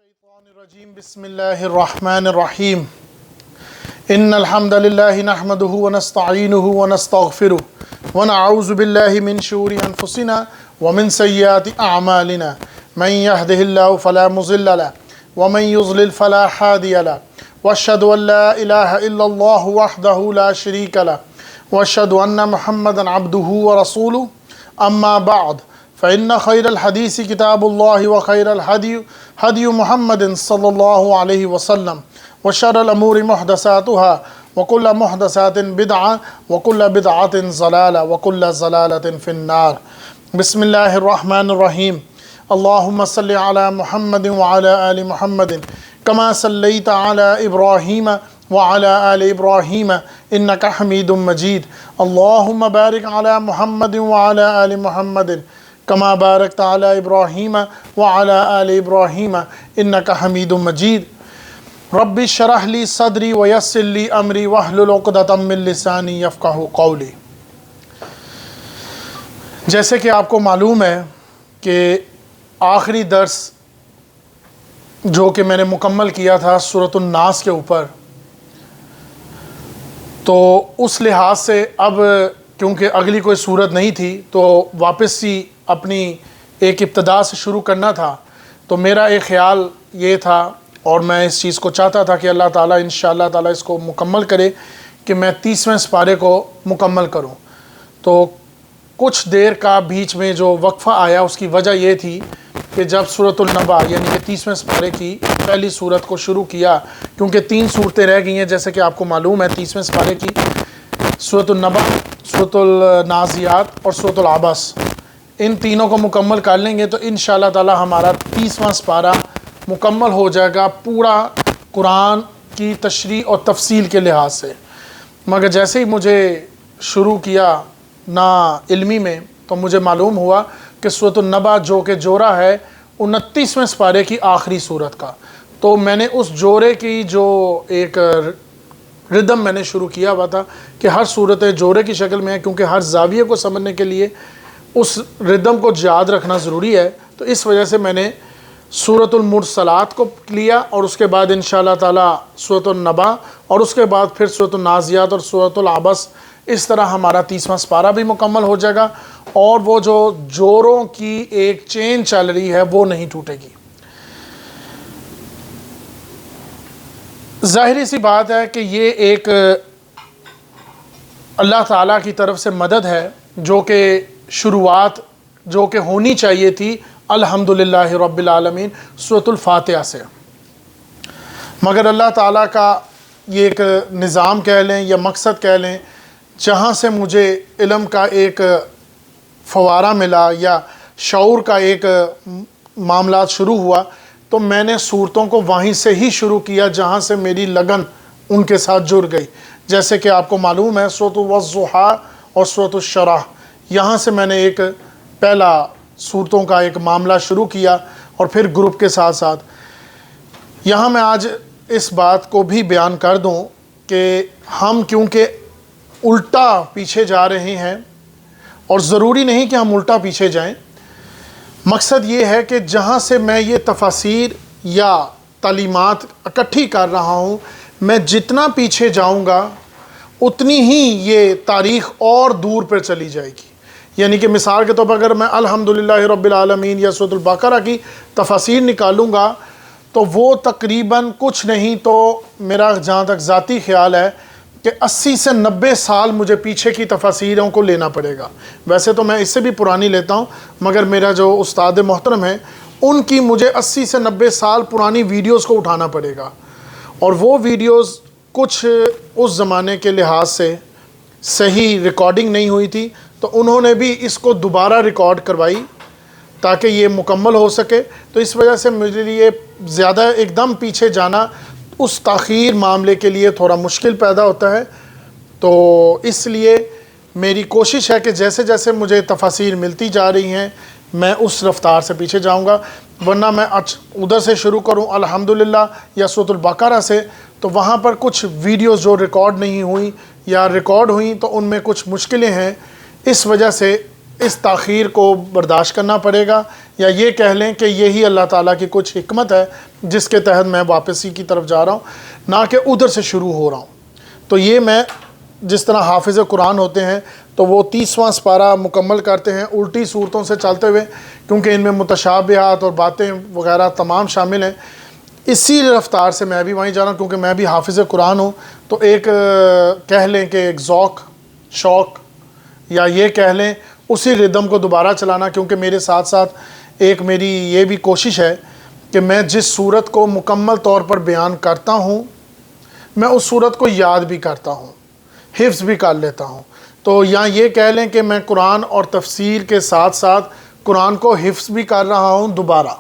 الشيطان الرجيم بسم الله الرحمن الرحيم إن الحمد لله نحمده ونستعينه ونستغفره ونعوذ بالله من شرور أنفسنا ومن سيئات أعمالنا من يهده الله فلا مضل له ومن يضلل فلا هادي له وأشهد أن لا إله إلا الله وحده لا شريك له وأشهد أن محمدا عبده ورسوله أما بعد فإن خير الحديث كتاب الله وخير الهدي هدي محمد صلى الله عليه وسلم وشر الأمور محدثاتها وكل محدثات بدعة وكل بدعة ضلالة وكل ضلالة في النار. بسم الله الرحمن الرحيم. اللهم صل على محمد وعلى آل محمد كما صليت على إبراهيم وعلى آل إبراهيم إنك حميد مجيد. اللهم بارك على محمد وعلى آل محمد كما باركت على إبراهيم وعلى آل إبراهيم إنك حميد مجيد. رب اشرح لي صدري ويسر لي أمري واحلل عقدة من لساني يفقهوا قولي. جیسے کہ آپ کو معلوم ہے کہ آخری درس جو کہ میں نے مکمل کیا تھا سورۃ الناس کے اوپر، تو اس لحاظ سے اب کیونکہ اگلی کوئی صورت نہیں تھی تو واپس ہی اپنی ایک ابتدا سے شروع کرنا تھا. تو میرا ایک خیال یہ تھا اور میں اس چیز کو چاہتا تھا کہ اللہ تعالیٰ انشاءاللہ تعالیٰ اس کو مکمل کرے کہ میں 30ویں سپارے کو مکمل کروں. تو کچھ دیر کا بیچ میں جو وقفہ آیا اس کی وجہ یہ تھی کہ جب سورۃ النبا یعنی کہ 30ویں سپارے کی پہلی صورت کو شروع کیا، کیونکہ 3 صورتیں رہ گئی ہیں جیسے کہ آپ کو معلوم ہے 30ویں سپارے کی، سورۃ النبا، سورۃ النازعات اور سورۃ العبس. ان تینوں کو مکمل کر لیں گے تو انشاءاللہ تعالی ہمارا 30واں سپارہ مکمل ہو جائے گا پورا قرآن کی تشریح اور تفصیل کے لحاظ سے. مگر جیسے ہی مجھے شروع کیا نا علمی میں تو مجھے معلوم ہوا کہ سورۃ النبا جو کہ جورہ ہے 29ویں سپارے کی آخری صورت کا. تو میں نے اس جورے کی جو ایک ردم میں نے شروع کیا ہوا تھا کہ ہر صورت جورے کی شکل میں ہے، کیونکہ ہر زاویے کو سمجھنے کے لیے اس ردم کو یاد رکھنا ضروری ہے. تو اس وجہ سے میں نے سورۃ المرسلات کو لیا اور اس کے بعد انشاءاللہ تعالی سورۃ النبا اور اس کے بعد پھر سورۃ النازعات اور سورۃ العبس. اس طرح ہمارا 30واں سپارہ بھی مکمل ہو جائے گا اور وہ جو جوروں کی ایک چین چل رہی ہے وہ نہیں ٹوٹے گی. ظاہری سی بات ہے کہ یہ ایک اللہ تعالیٰ کی طرف سے مدد ہے جو کہ شروعات جو کہ ہونی چاہیے تھی الحمدللہ رب العالمین سورۃ الفاتحہ سے. مگر اللہ تعالیٰ کا یہ ایک نظام کہہ لیں یا مقصد کہہ لیں، جہاں سے مجھے علم کا ایک فوارہ ملا یا شعور کا ایک معاملات شروع ہوا تو میں نے صورتوں کو وہیں سے ہی شروع کیا جہاں سے میری لگن ان کے ساتھ جڑ گئی. جیسے کہ آپ کو معلوم ہے سورۃ والضحیٰ اور سورۃ الشرح، یہاں سے میں نے ایک پہلا صورتوں کا ایک معاملہ شروع کیا اور پھر گروپ کے ساتھ ساتھ یہاں میں آج اس بات کو بھی بیان کر دوں کہ ہم کیونکہ الٹا پیچھے جا رہے ہیں، اور ضروری نہیں کہ ہم الٹا پیچھے جائیں. مقصد یہ ہے کہ جہاں سے میں یہ تفاسیر یا تعلیمات اکٹھی کر رہا ہوں، میں جتنا پیچھے جاؤں گا اتنی ہی یہ تاریخ اور دور پر چلی جائے گی. یعنی کہ مثال کے طور پر اگر میں الحمدللہ رب العالمین یا سورۃ البقرہ کی تفاسیر نکالوں گا تو وہ تقریباً کچھ نہیں تو میرا جہاں تک ذاتی خیال ہے کہ 80 سے 90 سال مجھے پیچھے کی تفاسیروں کو لینا پڑے گا. ویسے تو میں اس سے بھی پرانی لیتا ہوں، مگر میرا جو استاد محترم ہے ان کی مجھے 80 سے 90 سال پرانی ویڈیوز کو اٹھانا پڑے گا، اور وہ ویڈیوز کچھ اس زمانے کے لحاظ سے صحیح ریکارڈنگ نہیں ہوئی تھی، تو انہوں نے بھی اس کو دوبارہ ریکارڈ کروائی تاکہ یہ مکمل ہو سکے. تو اس وجہ سے میرے لیے زیادہ ایک دم پیچھے جانا اس تاخیر معاملے کے لیے تھوڑا مشکل پیدا ہوتا ہے. تو اس لیے میری کوشش ہے کہ جیسے جیسے مجھے تفاسیر ملتی جا رہی ہیں میں اس رفتار سے پیچھے جاؤں گا، ورنہ میں ادھر سے شروع کروں الحمدللہ یا سورۃ البقرہ سے تو وہاں پر کچھ ویڈیوز جو ریکارڈ نہیں ہوئیں یا ریکارڈ ہوئیں تو ان میں کچھ مشکلیں ہیں. اس وجہ سے اس تاخیر کو برداشت کرنا پڑے گا، یا یہ کہہ لیں کہ یہی اللہ تعالیٰ کی کچھ حکمت ہے جس کے تحت میں واپسی کی طرف جا رہا ہوں، نہ کہ ادھر سے شروع ہو رہا ہوں۔ تو یہ میں جس طرح حافظ قرآن ہوتے ہیں تو وہ 30واں سپارہ مکمل کرتے ہیں الٹی صورتوں سے چلتے ہوئے، کیونکہ ان میں متشابہات اور باتیں وغیرہ تمام شامل ہیں۔ اسی رفتار سے میں بھی وہیں جا رہا ہوں، کیونکہ میں بھی حافظ قرآن ہوں، تو ایک کہہ لیں کہ ایک ذوق، شوق، یا یہ کہہ لیں اسی ردم کو دوبارہ چلانا، کیونکہ میرے ساتھ ساتھ ایک میری یہ بھی کوشش ہے کہ میں جس صورت کو مکمل طور پر بیان کرتا ہوں میں اس صورت کو یاد بھی کرتا ہوں، حفظ بھی کر لیتا ہوں۔ تو یہاں یہ کہہ لیں کہ میں قرآن اور تفسیر کے ساتھ ساتھ قرآن کو حفظ بھی کر رہا ہوں دوبارہ۔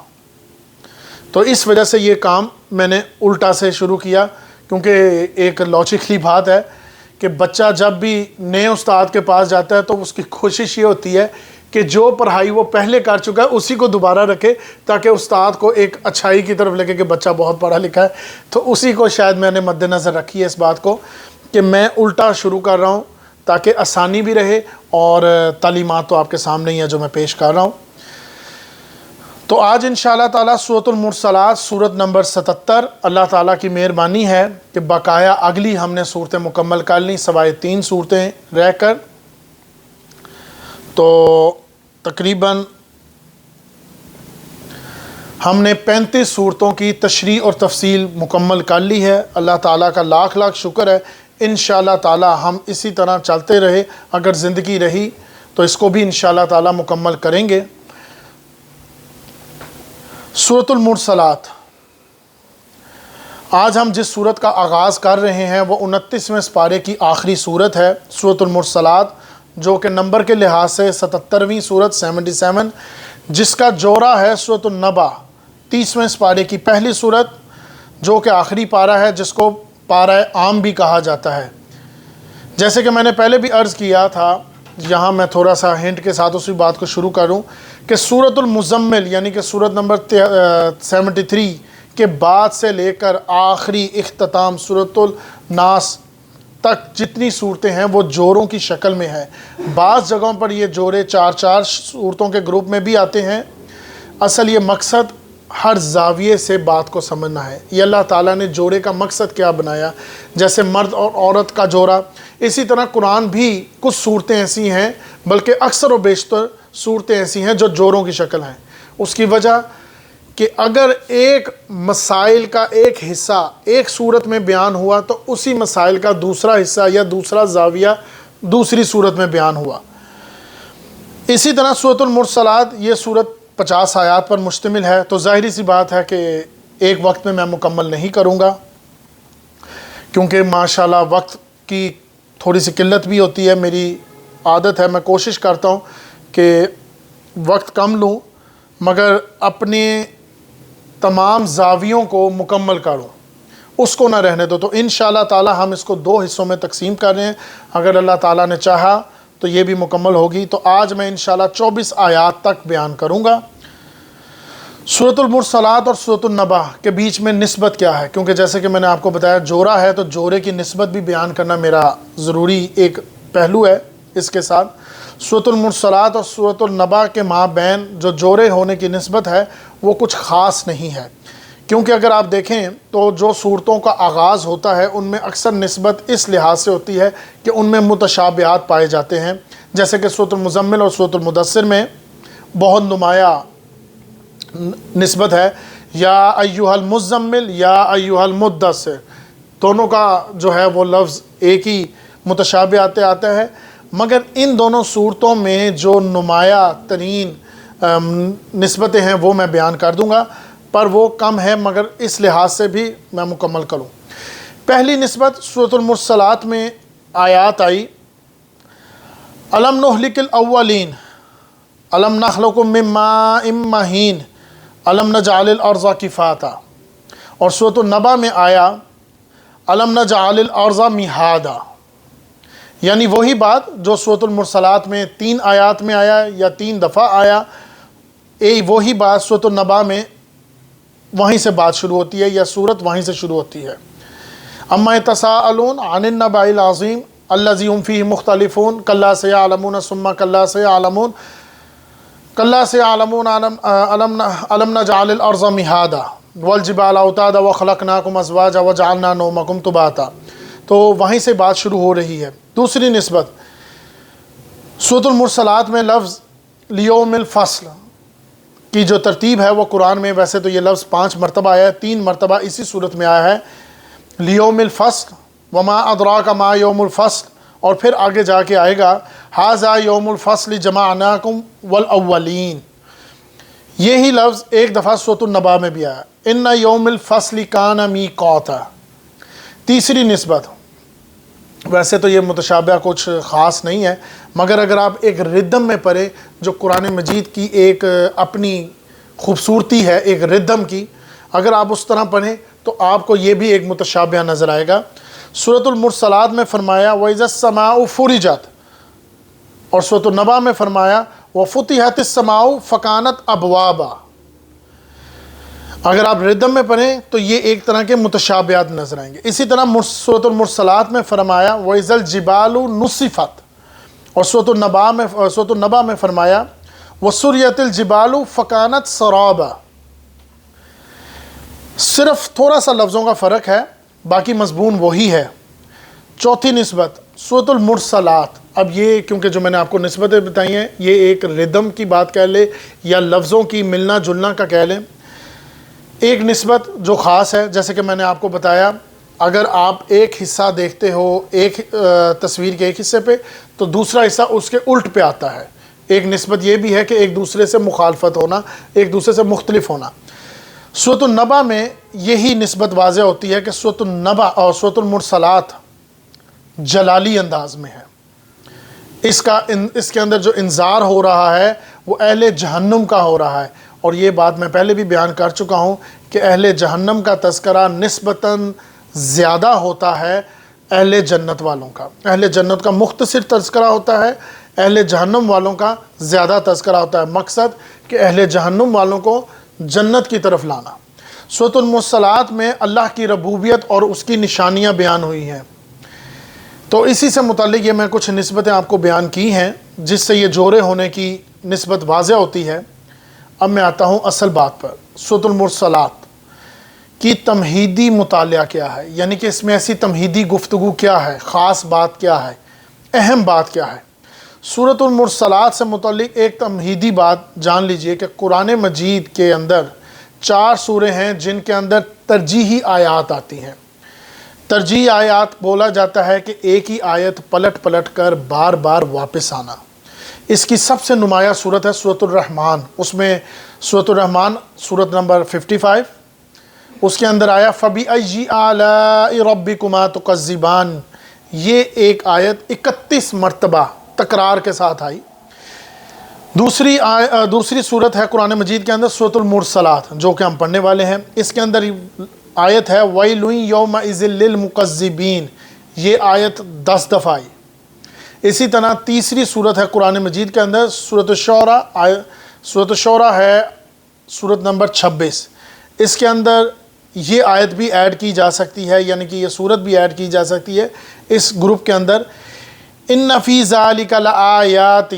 تو اس وجہ سے یہ کام میں نے الٹا سے شروع کیا، کیونکہ ایک لاجیکلی بات ہے کہ بچہ جب بھی نئے استاد کے پاس جاتا ہے تو اس کی کوشش یہ ہوتی ہے کہ جو پڑھائی وہ پہلے کر چکا ہے اسی کو دوبارہ رکھے، تاکہ استاد کو ایک اچھائی کی طرف لگے کہ بچہ بہت پڑھا لکھا ہے۔ تو اسی کو شاید میں نے مد نظر رکھی ہے اس بات کو کہ میں الٹا شروع کر رہا ہوں، تاکہ آسانی بھی رہے، اور تعلیمات تو آپ کے سامنے ہی ہے جو میں پیش کر رہا ہوں۔ تو آج انشاءاللہ تعالیٰ سورۃ المرسلات سورت نمبر 77، اللہ تعالیٰ کی مہربانی ہے کہ بقایا اگلی ہم نے صورتیں مکمل کر لیں سوائے 3 صورتیں رہ کر، تو تقریباً ہم نے 35 صورتوں کی تشریح اور تفصیل مکمل کر لی ہے۔ اللہ تعالیٰ کا لاکھ لاکھ شکر ہے۔ انشاءاللہ تعالیٰ ہم اسی طرح چلتے رہے، اگر زندگی رہی تو اس کو بھی انشاءاللہ تعالیٰ مکمل کریں گے۔ سورۃ المرسلات، آج ہم جس صورت کا آغاز کر رہے ہیں وہ 29ویں سپارے کی آخری صورت ہے، سورۃ المرسلات، جو کہ نمبر کے لحاظ سے 77ویں صورت 77، جس کا جوڑا ہے سورۃ النبا، 30ویں سپارے کی پہلی صورت، جو کہ آخری پارہ ہے، جس کو پارہ عام بھی کہا جاتا ہے۔ جیسے کہ میں نے پہلے بھی عرض کیا تھا، یہاں میں تھوڑا سا ہنٹ کے ساتھ اسی بات کو شروع کروں کہ سورۃ المزمل یعنی کہ صورت نمبر 73 کے بعد سے لے کر آخری اختتام سورۃ الناس تک جتنی صورتیں ہیں وہ جوڑوں کی شکل میں ہے۔ بعض جگہوں پر یہ جوڑے 4 صورتوں کے گروپ میں بھی آتے ہیں۔ اصل یہ مقصد ہر زاویے سے بات کو سمجھنا ہے، یہ اللہ تعالیٰ نے جوڑے کا مقصد کیا بنایا، جیسے مرد اور عورت کا جوڑا، اسی طرح قرآن بھی کچھ صورتیں ایسی ہیں، بلکہ اکثر و بیشتر صورتیں ایسی ہیں جو جوڑوں کی شکل ہیں۔ اس کی وجہ کہ اگر ایک مسائل کا ایک حصہ ایک صورت میں بیان ہوا تو اسی مسائل کا دوسرا حصہ یا دوسرا زاویہ دوسری صورت میں بیان ہوا۔ اسی طرح سورۃ المرسلات یہ صورت 50 آیات پر مشتمل ہے، تو ظاہری سی بات ہے کہ ایک وقت میں مکمل نہیں کروں گا، کیونکہ ماشاءاللہ وقت کی تھوڑی سی قلت بھی ہوتی ہے۔ میری عادت ہے، میں کوشش کرتا ہوں کہ وقت کم لوں مگر اپنے تمام زاویوں کو مکمل کروں، اس کو نہ رہنے دو۔ تو انشاءاللہ تعالی ہم اس کو 2 حصوں میں تقسیم کر رہے ہیں، اگر اللہ تعالیٰ نے چاہا تو یہ بھی مکمل ہوگی۔ تو آج میں انشاءاللہ 24 آیات تک بیان کروں گا۔ سورۃ المرسلات اور سورۃ النبا کے بیچ میں نسبت کیا ہے، کیونکہ جیسے کہ میں نے آپ کو بتایا جوڑا ہے، تو جوڑے کی نسبت بھی بیان کرنا میرا ضروری ایک پہلو ہے۔ اس کے ساتھ سورۃ المرسلات اور سورۃ النبا کے مابین جو جوڑے ہونے کی نسبت ہے وہ کچھ خاص نہیں ہے، کیونکہ اگر آپ دیکھیں تو جو صورتوں کا آغاز ہوتا ہے ان میں اکثر نسبت اس لحاظ سے ہوتی ہے کہ ان میں متشابہات پائے جاتے ہیں، جیسے کہ سورۃ المزمل اور سورۃ المدثر میں بہت نمایاں نسبت ہے، یا ایھا المزمل یا ایھا المدثر، دونوں کا جو ہے وہ لفظ ایک ہی متشابہات آتا ہے، مگر ان دونوں صورتوں میں جو نمایاں ترین نسبتیں ہیں وہ میں بیان کر دوں گا، پر وہ کم ہے مگر اس لحاظ سے بھی میں مکمل کروں۔ پہلی نسبت سورۃ المرسلات میں آیات آئی، الم نہلک الاولین الم نخلقکم من ماء مہین الم نجعل الارض کفاتا، اور سورۃ النبا میں آیا الم نجعل الارض مہادا، یعنی وہی بات جو سورۃ المرسلات میں 3 آیات میں آیا یا 3 دفعہ آیا، وہی بات سورۃ النبا میں وہیں سے بات شروع ہوتی ہے، یا سورت وہیں سے شروع ہوتی ہے۔ اما یتساءلون عن النبأ العظیم الذی هم فیہ مختلفون کلا سیعلمون ثم کلا سیعلمون کلا سیعلمون الم نجعل الارض مہادا والجبال اوتادا وخلقناکم ازواجا وجعلنا نومکم سباتا۔ تو وہیں سے بات شروع ہو رہی ہے۔ دوسری نسبت سورۃ المرسلات میں لفظ لیوم الفصل کی جو ترتیب ہے وہ قرآن میں ویسے تو یہ لفظ 5 مرتبہ آیا ہے، 3 مرتبہ اسی صورت میں آیا ہے، لیوم الفصل، وما ادراک ما یوم الفصل، اور پھر آگے جا کے آئے گا ھذا یوم الفصل جمعناکم والاولین۔ یہی لفظ ایک دفعہ سورۃ النبا میں بھی آیا، ان یوم الفصل کان میقاتا۔ تیسری نسبت ویسے تو یہ متشابہ کچھ خاص نہیں ہے، مگر اگر آپ ایک ردم میں پڑھیں جو قرآن مجید کی ایک اپنی خوبصورتی ہے، ایک ردم کی، اگر آپ اس طرح پڑھیں تو آپ کو یہ بھی ایک متشابہ نظر آئے گا۔ سورۃ المرسلات میں فرمایا وَإِذَا السَّمَاءُ فُرِجَتْ، اور سورۃ النبا میں فرمایا وَفُتِحَتِ السَّمَاءُ فَكَانَتْ أَبْوَابًا۔ اگر آپ ردم میں پڑھیں تو یہ ایک طرح کے متشابہات نظر آئیں گے۔ اسی طرح سورۃ المرسلات میں فرمایا وَإِذَا الْجِبَالُ نُصِفَتْ، اور سورۃ النبا میں فرمایا وَسُرِّيَتِ الْجِبَالُ فَكَانَتْ سَرَابًا۔ صرف تھوڑا سا لفظوں کا فرق ہے، باقی مضمون وہی ہے۔ چوتھی نسبت سورۃ المرسلات، اب یہ کیونکہ جو میں نے آپ کو نسبتیں بتائی ہیں یہ ایک ردم کی بات کہہ لے یا لفظوں کی ملنا جلنا کا کہہ لیں۔ ایک نسبت جو خاص ہے، جیسے کہ میں نے آپ کو بتایا، اگر آپ ایک حصہ دیکھتے ہو ایک تصویر کے ایک حصے پہ تو دوسرا حصہ اس کے الٹ پہ آتا ہے۔ ایک نسبت یہ بھی ہے کہ ایک دوسرے سے مخالفت ہونا، ایک دوسرے سے مختلف ہونا۔ سورۃ النبا میں یہی نسبت واضح ہوتی ہے کہ سورۃ النبا اور سورۃ المرسلات جلالی انداز میں ہے۔ اس کے اندر جو انذار ہو رہا ہے وہ اہل جہنم کا ہو رہا ہے، اور یہ بات میں پہلے بھی بیان کر چکا ہوں کہ اہل جہنم کا تذکرہ نسبتاً زیادہ ہوتا ہے اہل جنت والوں کا۔ اہل جنت کا مختصر تذکرہ ہوتا ہے، اہل جہنم والوں کا زیادہ تذکرہ ہوتا ہے۔ مقصد کہ اہل جہنم والوں کو جنت کی طرف لانا۔ سورۃ المرسلات میں اللہ کی ربوبیت اور اس کی نشانیاں بیان ہوئی ہیں، تو اسی سے متعلق یہ میں کچھ نسبتیں آپ کو بیان کی ہیں جس سے یہ جوڑے ہونے کی نسبت واضح ہوتی ہے۔ اب میں آتا ہوں اصل بات پر، سورۃ المرسلات کی تمہیدی مطالعہ کیا ہے، یعنی کہ اس میں ایسی تمہیدی گفتگو کیا ہے، خاص بات کیا ہے، اہم بات کیا ہے۔ سورۃ المرسلات سے متعلق ایک تمہیدی بات جان لیجئے کہ قرآن مجید کے اندر 4 سورے ہیں جن کے اندر ترجیحی آیات آتی ہیں۔ ترجیحی آیات بولا جاتا ہے کہ ایک ہی آیت پلٹ پلٹ کر بار بار واپس آنا۔ اس کی سب سے نمایاں صورت ہے سورۃ الرحمن۔ اس میں سورۃ الرحمن سورت نمبر 55، اس کے اندر آیا فَبِأَيِّ آلَاءِ رَبِّكُمَا تُكَذِّبَانِ، یہ ایک آیت 31 مرتبہ تکرار کے ساتھ آئی۔ دوسری صورت ہے قرآن مجید کے اندر سورۃ المرسلات جو کہ ہم پڑھنے والے ہیں۔ اس کے اندر آیت ہے وَيْلٌ يَوْمَئِذٍ لِّلْمُكَذِّبِينَ، یہ آیت 10 دفعہ آئی۔ اسی طرح تیسری صورت ہے قرآن مجید کے اندر سورۃ الشعراء ہے سورت نمبر 26، اس کے اندر یہ آیت بھی ایڈ کی جا سکتی ہے، یعنی کہ یہ صورت بھی ایڈ کی جا سکتی ہے اس گروپ کے اندر۔ ان فی ذالک لآیات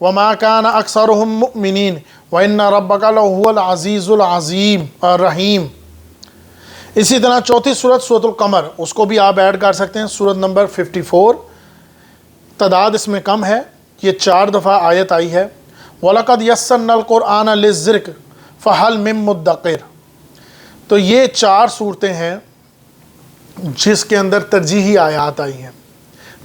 وما کان اکثرهم مؤمنین وان ربک لہو العزیز العظیم الرحیم۔ اسی طرح چوتھی صورت سورۃ القمر، اس کو بھی آپ ایڈ کر سکتے ہیں، سورت نمبر 54، تعداد اس میں کم ہے، یہ 4 دفعہ آیت آئی ہے۔ وَلَقَدْ يَسَّرْنَا الْقُرْآنَ لِلذِّكْرِ فَهَلْ مِن مُدَّكِرٍ۔ تو یہ 4 صورتیں ہیں جس کے اندر ترجیحی آیات آئی ہیں۔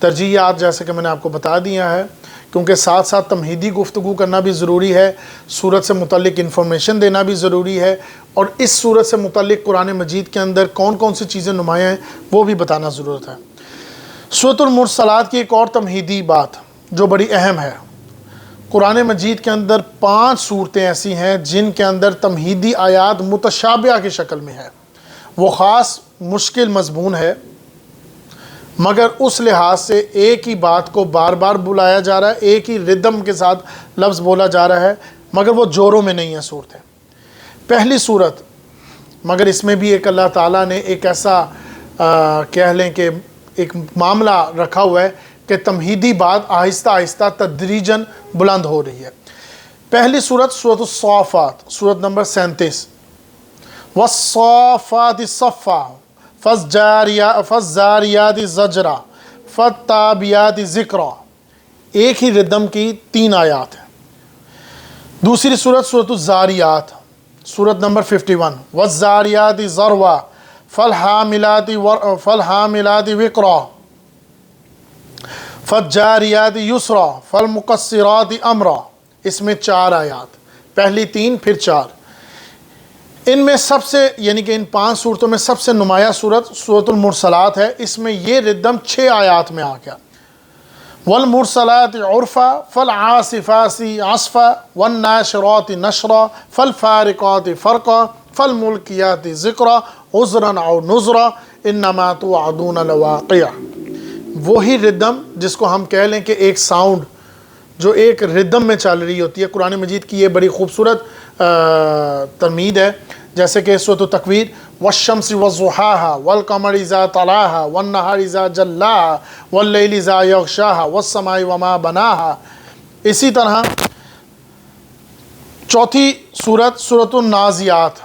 ترجیحات جیسے کہ میں نے آپ کو بتا دیا ہے، کیونکہ ساتھ ساتھ تمہیدی گفتگو کرنا بھی ضروری ہے، صورت سے متعلق انفارمیشن دینا بھی ضروری ہے، اور اس صورت سے متعلق قرآن مجید کے اندر کون کون سی چیزیں نمایاں ہیں وہ بھی بتانا ضرورت ہے۔ سورۃ المرسلات کی ایک اور تمہیدی بات جو بڑی اہم ہے، قرآن مجید کے اندر 5 صورتیں ایسی ہیں جن کے اندر تمہیدی آیات متشابہہ کی شکل میں ہے۔ وہ خاص مشکل مضمون ہے، مگر اس لحاظ سے ایک ہی بات کو بار بار بلایا جا رہا ہے، ایک ہی ردم کے ساتھ لفظ بولا جا رہا ہے، مگر وہ جوڑوں میں نہیں ہیں صورتیں۔ پہلی صورت، مگر اس میں بھی ایک اللہ تعالیٰ نے ایک ایسا کہہ لیں کہ ایک معاملہ رکھا ہوا ہے کہ تمہیدی بات آہستہ آہستہ تدریجاً بلند ہو رہی ہے۔ پہلی سورت سورۃ الصافات، سورت نمبر 37، والصافات صفا فالزاریات زجرا فالتابعات ذکرا، ایک ہی ردم کی 3 آیات ہیں۔ دوسری سورت سورۃ الزاریات، سورت نمبر 51، والزاریات ذروا فالحاملات وقرا فالجاریات یسرا فالمقصرات امرا، اس میں 4 آیات، پہلی 3 پھر 4۔ ان میں سب سے یعنی کہ ان 5 صورتوں میں سب سے نمایاں صورت سورۃ المرسلات ہے، اس میں یہ ردم 6 آیات میں آ گیا۔ والمرسلات عرفا فالعاصفات عصفا والناشرات نشرا فالفارقات فرقا فالملقیات ذکرا عذرا او نذرا انما توعدون لواقع۔ وہی ردم جس کو ہم کہہ لیں کہ ایک ساؤنڈ جو ایک ردم میں چل رہی ہوتی ہے۔ قرآن مجید کی یہ بڑی خوبصورت ترمید ہے، جیسے کہ سورۃ التکویر، والشمس وضحاها والقمر اذا طلاها والنہار اذا جلاها واللیل اذا یغشاها والسماء وما بناها۔ اسی طرح چوتھی سورت سورۃ النازعات،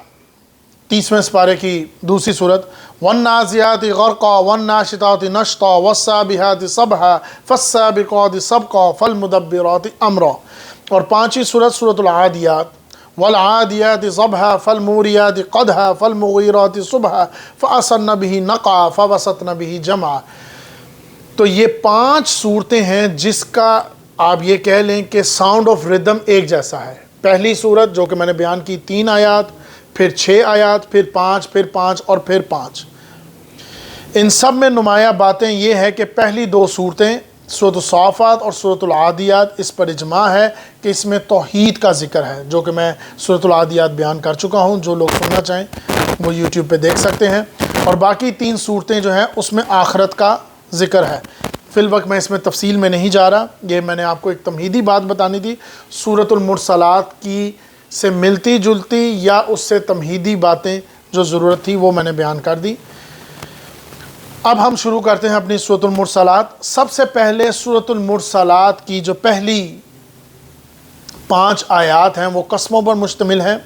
30ویں سپارے کی دوسری سورت، والنازعات غرقا والناشطات نشطا والسابحات سبحا فالسابقات سبقا فالمدبرات امرا۔ اور 5ویں سورت سورۃ العادیات، والعادیات ضبحا فالموریات قدحا فالمغیرات صبحا فأثرن به نقعا فوسطن به جمعا۔ تو یہ 5 صورتیں ہیں جس کا آپ یہ کہہ لیں کہ ساؤنڈ آف ردم ایک جیسا ہے۔ پہلی صورت جو کہ میں نے بیان کی 3 آیات، پھر 6 آیات، پھر 5، پھر 5 اور پھر 5۔ ان سب میں نمایاں باتیں یہ ہے کہ پہلی 2 صورتیں سورۃ الصافات اور سورۃ العادیات، اس پر اجماع ہے کہ اس میں توحید کا ذکر ہے، جو کہ میں سورۃ العادیات بیان کر چکا ہوں۔ جو لوگ سننا چاہیں وہ یوٹیوب پہ دیکھ سکتے ہیں۔ اور باقی 3 صورتیں جو ہیں اس میں آخرت کا ذکر ہے۔ فی الوقت میں اس میں تفصیل میں نہیں جا رہا، یہ میں نے آپ کو ایک تمہیدی بات بتانی تھی۔ سورۃ المرسلات کی سے ملتی جلتی یا اس سے تمہیدی باتیں جو ضرورت تھی وہ میں نے بیان کر دی۔ اب ہم شروع کرتے ہیں اپنی سورۃ المرسلات۔ سب سے پہلے سورۃ المرسلات کی جو پہلی 5 آیات ہیں وہ قسموں پر مشتمل ہیں۔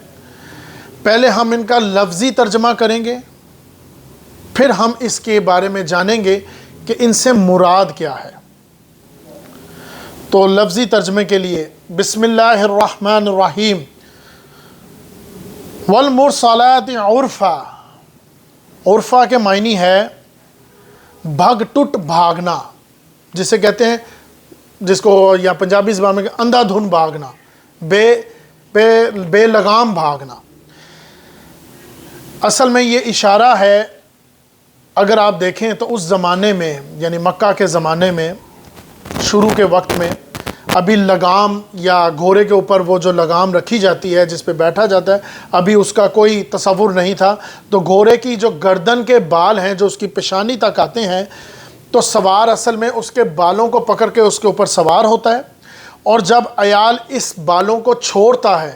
پہلے ہم ان کا لفظی ترجمہ کریں گے، پھر ہم اس کے بارے میں جانیں گے کہ ان سے مراد کیا ہے۔ تو لفظی ترجمے کے لیے بسم اللہ الرحمن الرحیم، والمرسلات عرفا۔ عرفا کے معنی ہے بھگ ٹٹ بھاگنا، جسے کہتے ہیں، جس کو یا پنجابی زبان میں اندھا دھن بھاگنا، بے لگام بھاگنا۔ اصل میں یہ اشارہ ہے، اگر آپ دیکھیں تو اس زمانے میں یعنی مکہ کے زمانے میں شروع کے وقت میں ابھی لگام یا گھوڑے کے اوپر وہ جو لگام رکھی جاتی ہے جس پہ بیٹھا جاتا ہے، ابھی اس کا کوئی تصور نہیں تھا۔ تو گھوڑے کی جو گردن کے بال ہیں جو اس کی پیشانی تک آتے ہیں، تو سوار اصل میں اس کے بالوں کو پکڑ کے اس کے اوپر سوار ہوتا ہے، اور جب عیال اس بالوں کو چھوڑتا ہے،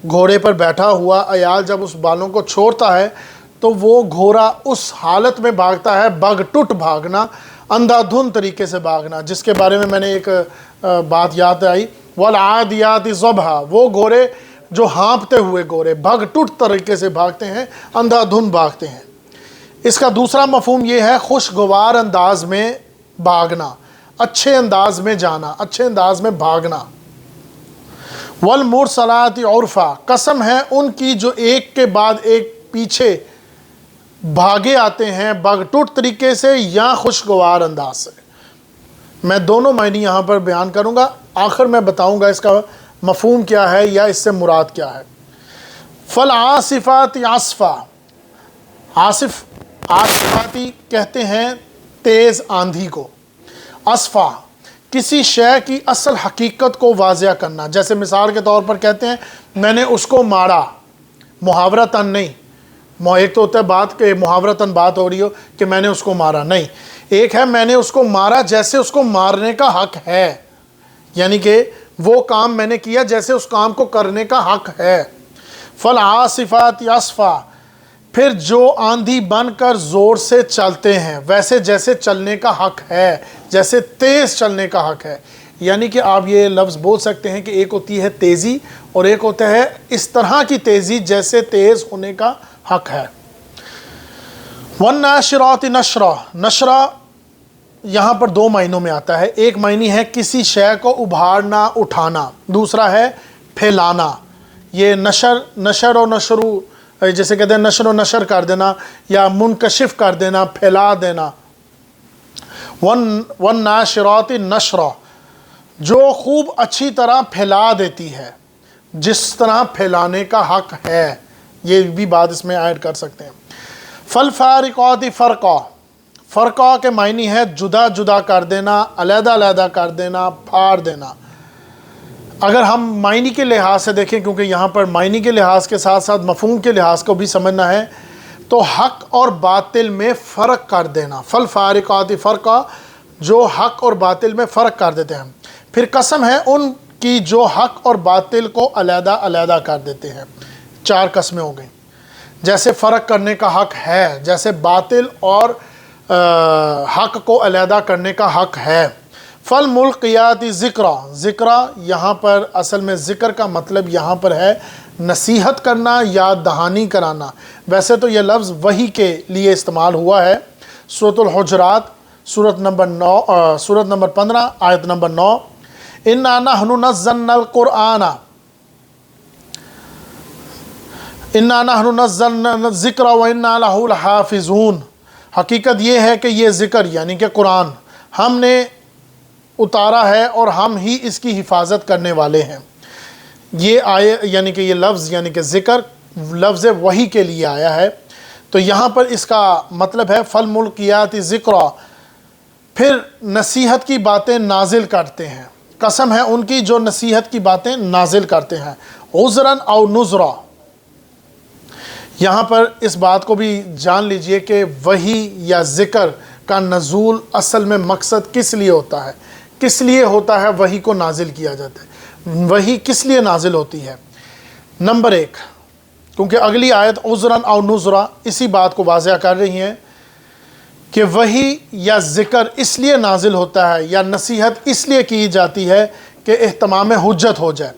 گھوڑے پر بیٹھا ہوا عیال جب اس بالوں کو چھوڑتا ہے تو وہ گھوڑا اس حالت میں بھاگتا ہے، بھگ ٹٹ بھاگنا، اندھا دھن طریقے سے بھاگنا، جس کے بارے میں میں نے ایک بات یاد آئی، والعادیات ضبحا، وہ گھوڑے جو ہانپتے ہوئے گھوڑے بھگ ٹٹ طریقے سے بھاگتے ہیں، اندھا دھن بھاگتے ہیں۔ اس کا دوسرا مفہوم یہ ہے خوشگوار انداز میں بھاگنا، اچھے انداز میں جانا، اچھے انداز میں بھاگنا۔ والمرسلات عرفا، قسم ہے ان کی جو ایک کے بعد ایک پیچھے بھاگے آتے ہیں بھگ ٹٹ طریقے سے یا خوشگوار انداز سے۔ میں دونوں معنی یہاں پر بیان کروں گا، آخر میں بتاؤں گا اس کا مفہوم کیا ہے یا اس سے مراد کیا ہے۔ فالعاصفات عصفا، عاصفاتی کہتے ہیں تیز آندھی کو، عصفا کسی شے کی اصل حقیقت کو واضح کرنا، جیسے مثال کے طور پر کہتے ہیں میں نے اس کو مارا، محاورتاً نہیں۔ ایک تو ہوتا ہے بات کہ محاورتاً بات ہو رہی ہو کہ میں نے اس کو مارا، نہیں، ایک ہے میں نے اس کو مارا جیسے اس کو مارنے کا حق ہے، یعنی کہ وہ کام میں نے کیا جیسے اس کام کو کرنے کا حق ہے۔ فالعاصفات عصفا، پھر جو آندھی بن کر زور سے چلتے ہیں ویسے جیسے چلنے کا حق ہے، جیسے تیز چلنے کا حق ہے. یعنی کہ آپ یہ لفظ بول سکتے ہیں کہ ایک ہوتی ہے تیزی اور ایک ہوتا ہے اس طرح کی تیزی جیسے تیز ہونے کا حق ہے. وَالنَّاشِرَاتِ نَشْرًا، نشرہ یہاں پر دو معنوں میں آتا ہے. ایک معنی ہے کسی شے کو ابھارنا، اٹھانا، دوسرا ہے پھیلانا. یہ نشر و نشرو، جیسے کہتے ہیں نشر و نشر کر دینا یا منکشف کر دینا، پھیلا دینا. وَالنَّاشِرَاتِ نَشْرًا، جو خوب اچھی طرح پھیلا دیتی ہے، جس طرح پھیلانے کا حق ہے. یہ بھی بات اس میں ایڈ کر سکتے ہیں. فَالْفَارِقَاتِ فَرْقًا، فرقہ کے معنی ہے جدا جدا کر دینا، علیحدہ علیحدہ کر دینا، پھاڑ دینا. اگر ہم معنی کے لحاظ سے دیکھیں، کیونکہ یہاں پر معنی کے لحاظ کے ساتھ ساتھ مفہوم کے لحاظ کو بھی سمجھنا ہے، تو حق اور باطل میں فرق کر دینا. فَالْفَارِقَاتِ فَرْقًا، جو حق اور باطل میں فرق کر دیتے ہیں. پھر قسم ہے ان کی جو حق اور باطل کو علیحدہ علیحدہ کر دیتے ہیں. 4 قسمیں ہو گئیں. جیسے فرق کرنے کا حق ہے، جیسے باطل اور حق کو علیحدہ کرنے کا حق ہے. فَالْمُلْقِيَاتِ ذِكْرًا، ذکرہ یہاں پر اصل میں ذکر کا مطلب یہاں پر ہے نصیحت کرنا، یاد دہانی کرانا. ویسے تو یہ لفظ وحی کے لیے استعمال ہوا ہے. سورۃ الحجرات سورت نمبر 15 آیت نمبر 9. اِنَّا نَحْنُ نَزَّلْنَا الْقُرْآنَ اِنَّا نَحْنُ نَزَّلْنَا الذِّكْرَ وَإِنَّا لَهُ لَحَافِظُونَ. حقیقت یہ ہے کہ یہ ذکر یعنی کہ قرآن ہم نے اتارا ہے اور ہم ہی اس کی حفاظت کرنے والے ہیں. یہ آئے یعنی کہ یہ لفظ یعنی کہ ذکر لفظ وحی کے لیے آیا ہے. تو یہاں پر اس کا مطلب ہے فَالْمُلْقِيَاتِ ذِكْرًا، پھر نصیحت کی باتیں نازل کرتے ہیں. قسم ہے ان کی جو نصیحت کی باتیں نازل کرتے ہیں. عذراً او نذرا، یہاں پر اس بات کو بھی جان لیجئے کہ وحی یا ذکر کا نزول اصل میں مقصد کس لیے ہوتا ہے، کس لیے ہوتا ہے وحی کو نازل کیا جاتا ہے. وحی کس لیے نازل ہوتی ہے؟ نمبر 1، کیونکہ اگلی آیت عذراً او نذرا اسی بات کو واضح کر رہی ہیں کہ وحی یا ذکر اس لیے نازل ہوتا ہے یا نصیحت اس لیے کی جاتی ہے کہ اہتمام حجت ہو جائے.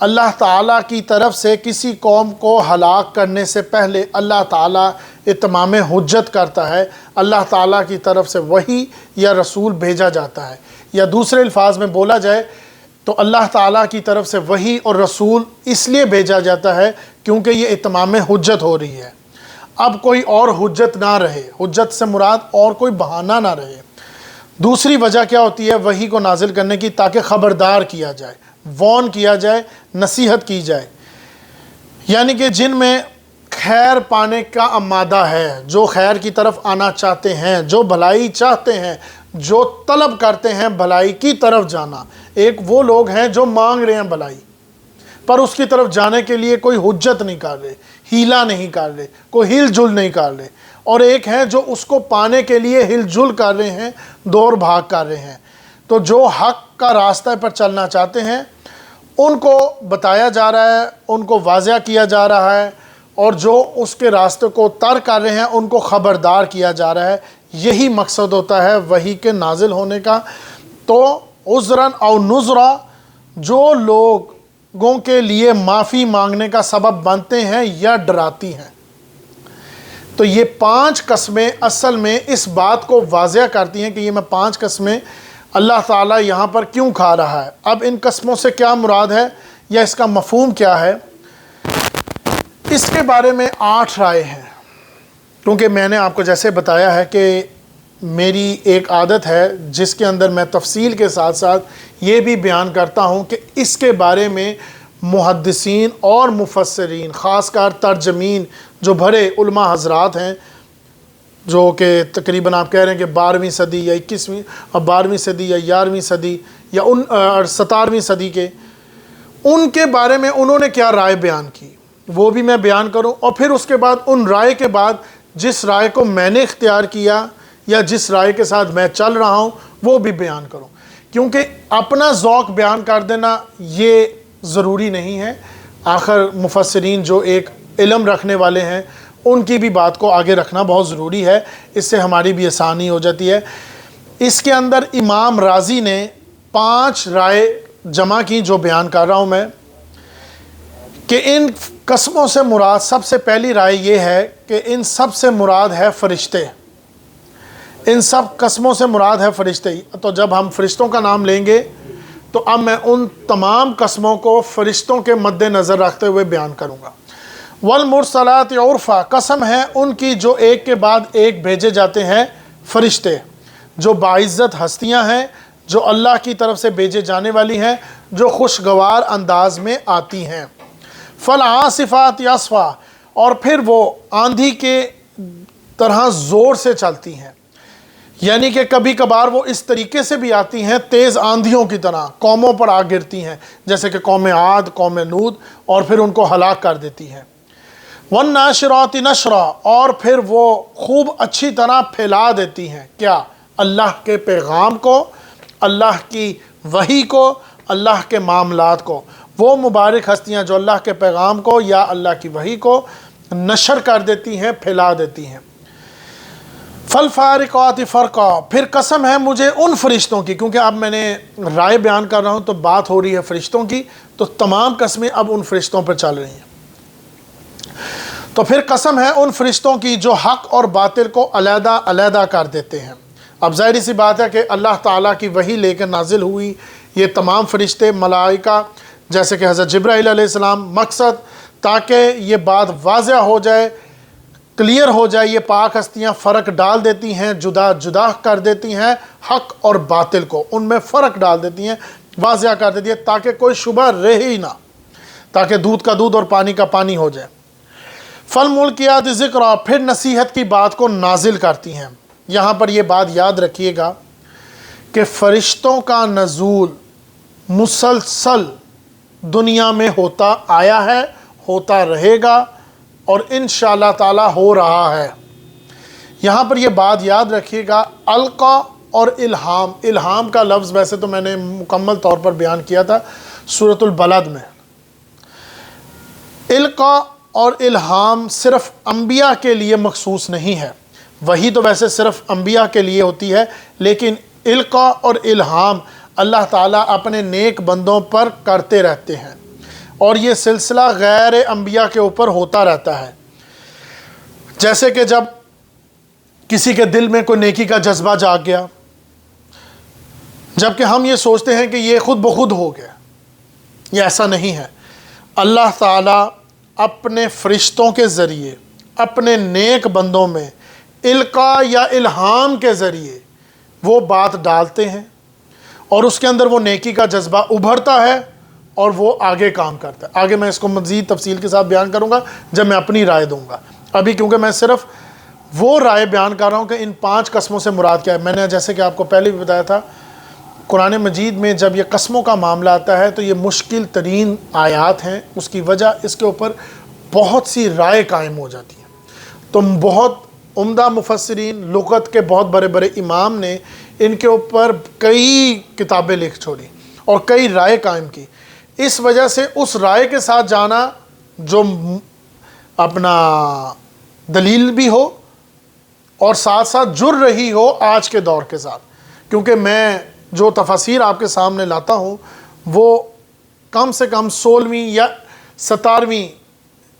اللہ تعالیٰ کی طرف سے کسی قوم کو ہلاک کرنے سے پہلے اللہ تعالیٰ اتمام حجت کرتا ہے. اللہ تعالیٰ کی طرف سے وحی یا رسول بھیجا جاتا ہے، یا دوسرے الفاظ میں بولا جائے تو اللہ تعالیٰ کی طرف سے وحی اور رسول اس لیے بھیجا جاتا ہے کیونکہ یہ اتمام حجت ہو رہی ہے. اب کوئی اور حجت نہ رہے، حجت سے مراد اور کوئی بہانہ نہ رہے. دوسری وجہ کیا ہوتی ہے وحی کو نازل کرنے کی؟ تاکہ خبردار کیا جائے، وارن کیا جائے، نصیحت کی جائے. یعنی کہ جن میں خیر پانے کا آمادہ ہے، جو خیر کی طرف آنا چاہتے ہیں، جو بھلائی چاہتے ہیں، جو طلب کرتے ہیں بھلائی کی طرف جانا. ایک وہ لوگ ہیں جو مانگ رہے ہیں بھلائی پر اس کی طرف جانے کے لیے کوئی حجت نہیں کر رہے، ہیلا نہیں کر رہے، کوئی ہل جل نہیں کر رہے. اور ایک ہیں جو اس کو پانے کے لیے ہل جل کر رہے ہیں، دور بھاگ کر رہے ہیں. تو جو حق کا راستہ پر چلنا چاہتے ہیں ان کو بتایا جا رہا ہے، ان کو واضح کیا جا رہا ہے، اور جو اس کے راستے کو ترک کر رہے ہیں ان کو خبردار کیا جا رہا ہے. یہی مقصد ہوتا ہے وحی کے نازل ہونے کا. تو عذراً او نذرا جو لوگوں کے لیے معافی مانگنے کا سبب بنتے ہیں یا ڈراتی ہیں. تو یہ 5 قسمیں اصل میں اس بات کو واضح کرتی ہیں کہ یہ میں 5 قسمیں اللہ تعالیٰ یہاں پر کیوں کھا رہا ہے. اب ان قسموں سے کیا مراد ہے یا اس کا مفہوم کیا ہے، اس کے بارے میں 8 رائے ہیں. کیونکہ میں نے آپ کو جیسے بتایا ہے کہ میری ایک عادت ہے جس کے اندر میں تفصیل کے ساتھ ساتھ یہ بھی بیان کرتا ہوں کہ اس کے بارے میں محدثین اور مفسرین، خاص کر ترجمین جو بڑے علماء حضرات ہیں، جو کہ تقریباً آپ کہہ رہے ہیں کہ 12ویں صدی یا 21ویں اور 12ویں صدی یا 11ویں صدی یا 17ویں صدی کے، ان کے بارے میں انہوں نے کیا رائے بیان کی وہ بھی میں بیان کروں. اور پھر اس کے بعد ان رائے کے بعد جس رائے کو میں نے اختیار کیا یا جس رائے کے ساتھ میں چل رہا ہوں وہ بھی بیان کروں. کیونکہ اپنا ذوق بیان کر دینا یہ ضروری نہیں ہے. آخر مفسرین جو ایک علم رکھنے والے ہیں ان کی بھی بات کو آگے رکھنا بہت ضروری ہے، اس سے ہماری بھی آسانی ہو جاتی ہے۔ اس کے اندر امام رازی نے 5 رائے جمع کی جو بیان کر رہا ہوں میں، کہ ان قسموں سے مراد، سب سے پہلی رائے یہ ہے کہ ان سب سے مراد ہے فرشتے، ان سب قسموں سے مراد ہے فرشتے۔ تو جب ہم فرشتوں کا نام لیں گے تو اب میں ان تمام قسموں کو فرشتوں کے مد نظر رکھتے ہوئے بیان کروں گا۔ والمرسلات عرفا، قسم ہے ان کی جو ایک کے بعد ایک بھیجے جاتے ہیں فرشتے، جو باعزت ہستیاں ہیں، جو اللہ کی طرف سے بھیجے جانے والی ہیں، جو خوشگوار انداز میں آتی ہیں۔ فالعاصفات عصفا، اور پھر وہ آندھی کے طرح زور سے چلتی ہیں، یعنی کہ کبھی کبھار وہ اس طریقے سے بھی آتی ہیں تیز آندھیوں کی طرح، قوموں پر آ گرتی ہیں، جیسے کہ قوم عاد، قوم نود، اور پھر ان کو ہلاک کر دیتی ہیں۔ والناشرات نشرا، اور پھر وہ خوب اچھی طرح پھیلا دیتی ہیں کیا؟ اللہ کے پیغام کو، اللہ کی وحی کو، اللہ کے معاملات کو۔ وہ مبارک ہستیاں جو اللہ کے پیغام کو یا اللہ کی وحی کو نشر کر دیتی ہیں، پھیلا دیتی ہیں۔ فالفارقات فرقا، پھر قسم ہے مجھے ان فرشتوں کی، کیونکہ اب میں نے رائے بیان کر رہا ہوں تو بات ہو رہی ہے فرشتوں کی، تو تمام قسمیں اب ان فرشتوں پر چل رہی ہیں۔ تو پھر قسم ہے ان فرشتوں کی جو حق اور باطل کو علیحدہ علیحدہ کر دیتے ہیں۔ اب ظاہری سی بات ہے کہ اللہ تعالیٰ کی وحی لے کر نازل ہوئی یہ تمام فرشتے، ملائکہ، جیسے کہ حضرت جبرائیل علیہ السلام، مقصد تاکہ یہ بات واضح ہو جائے، کلیئر ہو جائے، یہ پاک ہستیاں فرق ڈال دیتی ہیں، جدا جدا کر دیتی ہیں حق اور باطل کو، ان میں فرق ڈال دیتی ہیں، واضح کر دیتی ہیں، تاکہ کوئی شبہ رہے ہی نہ، تاکہ دودھ کا دودھ اور پانی کا پانی ہو جائے۔ فالملقیات ذکرا، پھر نصیحت کی بات کو نازل کرتی ہیں۔ یہاں پر یہ بات یاد رکھیے گا کہ فرشتوں کا نزول مسلسل دنیا میں ہوتا آیا ہے، ہوتا رہے گا، اور انشاءاللہ تعالی ہو رہا ہے۔ یہاں پر یہ بات یاد رکھیے گا، القا اور الہام، الہام کا لفظ ویسے تو میں نے مکمل طور پر بیان کیا تھا سورۃ البلد میں۔ القا اور الہام صرف انبیاء کے لیے مخصوص نہیں ہے، وہی تو ویسے صرف انبیاء کے لیے ہوتی ہے، لیکن القا اور الہام اللہ تعالیٰ اپنے نیک بندوں پر کرتے رہتے ہیں، اور یہ سلسلہ غیر انبیاء کے اوپر ہوتا رہتا ہے۔ جیسے کہ جب کسی کے دل میں کوئی نیکی کا جذبہ جاگ گیا، جبکہ ہم یہ سوچتے ہیں کہ یہ خود بخود ہو گیا، یہ ایسا نہیں ہے۔ اللہ تعالیٰ اپنے فرشتوں کے ذریعے اپنے نیک بندوں میں القا یا الہام کے ذریعے وہ بات ڈالتے ہیں، اور اس کے اندر وہ نیکی کا جذبہ ابھرتا ہے اور وہ آگے کام کرتا ہے۔ آگے میں اس کو مزید تفصیل کے ساتھ بیان کروں گا جب میں اپنی رائے دوں گا۔ ابھی کیونکہ میں صرف وہ رائے بیان کر رہا ہوں کہ ان 5 قسموں سے مراد کیا ہے۔ میں نے جیسے کہ آپ کو پہلے بھی بتایا تھا، قرآن مجید میں جب یہ قسموں کا معاملہ آتا ہے تو یہ مشکل ترین آیات ہیں، اس کی وجہ اس کے اوپر بہت سی رائے قائم ہو جاتی ہیں۔ تو بہت عمدہ مفسرین، لغت کے بہت بڑے بڑے امام نے ان کے اوپر کئی کتابیں لکھ چھوڑی اور کئی رائے قائم کی۔ اس وجہ سے اس رائے کے ساتھ جانا جو اپنا دلیل بھی ہو اور ساتھ ساتھ جڑ رہی ہو آج کے دور کے ساتھ، کیونکہ میں جو تفاسیر آپ کے سامنے لاتا ہوں وہ کم سے کم 16ویں یا 17ویں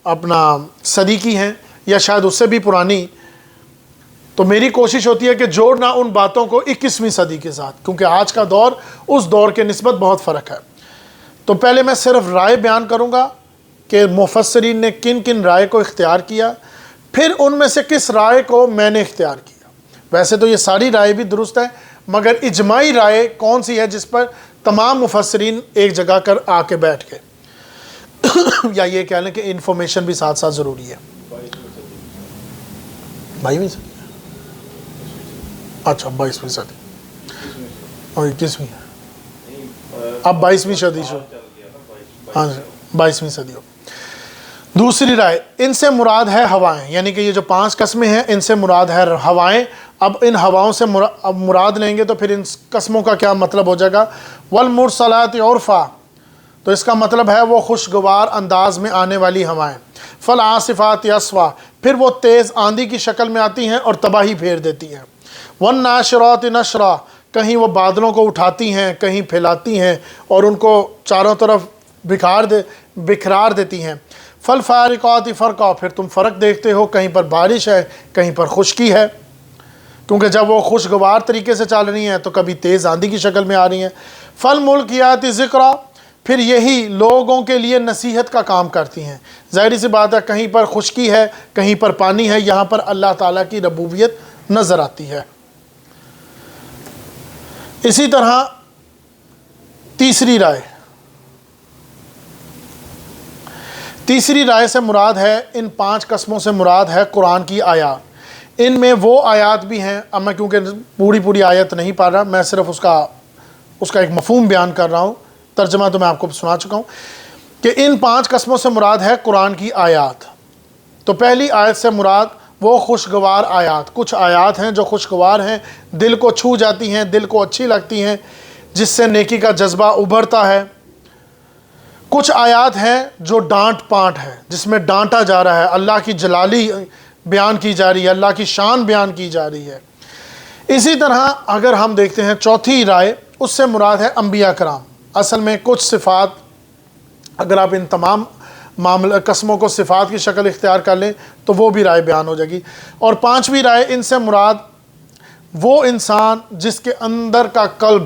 اپنا صدی کی ہیں، یا شاید اس سے بھی پرانی۔ تو میری کوشش ہوتی ہے کہ جوڑنا ان باتوں کو 21ویں صدی کے ساتھ، کیونکہ آج کا دور اس دور کے نسبت بہت فرق ہے۔ تو پہلے میں صرف رائے بیان کروں گا کہ مفسرین نے کن کن رائے کو اختیار کیا، پھر ان میں سے کس رائے کو میں نے اختیار کیا۔ ویسے تو یہ ساری رائے بھی درست ہے، مگر اجماعی رائے کون سی ہے جس پر تمام مفسرین ایک جگہ کر آ کے بیٹھ گئے، یا یہ کہہ لیں کہ انفارمیشن بھی ساتھ ساتھ ضروری ہے۔ 22ویں صدی، اچھا 22ویں صدی اور 21ویں، اب 22ویں صدی شو، ہاں 22ویں صدی ہو۔ دوسری رائے، ان سے مراد ہے ہوائیں، یعنی کہ یہ جو 5 قسمیں ہیں ان سے مراد ہے ہوائیں۔ اب ان ہواؤں سے مراد لیں گے تو پھر ان قسموں کا کیا مطلب ہو جائے گا؟ والمرسلات عرفا، تو اس کا مطلب ہے وہ خوشگوار انداز میں آنے والی ہوائیں۔ فالعاصفات عصفا، پھر وہ تیز آندھی کی شکل میں آتی ہیں اور تباہی پھیر دیتی ہیں۔ وَالنَّاشِرَاتِ نَشْرًا، کہیں وہ بادلوں کو اٹھاتی ہیں، کہیں پھیلاتی ہیں اور ان کو چاروں طرف بکھرار دیتی ہیں۔ فَالْفَارِقَاتِ فَرْقًا، پھر تم فرق دیکھتے ہو، کہیں پر بارش ہے کہیں پر خشکی ہے، کیونکہ جب وہ خوشگوار طریقے سے چل رہی ہیں تو کبھی تیز آندھی کی شکل میں آ رہی ہیں۔ فَالْمُلْقِيَاتِ ذِكْرًا، پھر یہی لوگوں کے لیے نصیحت کا کام کرتی ہیں۔ ظاہری سی بات ہے، کہیں پر خشکی ہے کہیں پر پانی ہے، یہاں پر اللہ تعالیٰ کی ربوبیت نظر آتی ہے۔ اسی طرح تیسری رائے سے مراد ہے، ان 5 قسموں سے مراد ہے قرآن کی آیات۔ ان میں وہ آیات بھی ہیں، اب میں کیونکہ پوری آیت نہیں پڑھ رہا، میں صرف اس کا ایک مفہوم بیان کر رہا ہوں، ترجمہ تو میں آپ کو سنا چکا ہوں کہ ان 5 قسموں سے مراد ہے قرآن کی آیات۔ تو پہلی آیت سے مراد وہ خوشگوار آیات، کچھ آیات ہیں جو خوشگوار ہیں، دل کو چھو جاتی ہیں، دل کو اچھی لگتی ہیں، جس سے نیکی کا جذبہ ابھرتا ہے۔ کچھ آیات ہیں جو ڈانٹ پانٹ ہے، جس میں ڈانٹا جا رہا ہے، اللہ کی جلالی بیان کی جا رہی ہے، اللہ کی شان بیان کی جا رہی ہے۔ اسی طرح اگر ہم دیکھتے ہیں چوتھی رائے، اس سے مراد ہے انبیاء کرام۔ اصل میں کچھ صفات، اگر آپ ان تمام قسموں کو صفات کی شکل اختیار کر لیں تو وہ بھی رائے بیان ہو جائے گی۔ اور 5ویں رائے، ان سے مراد وہ انسان جس کے اندر کا قلب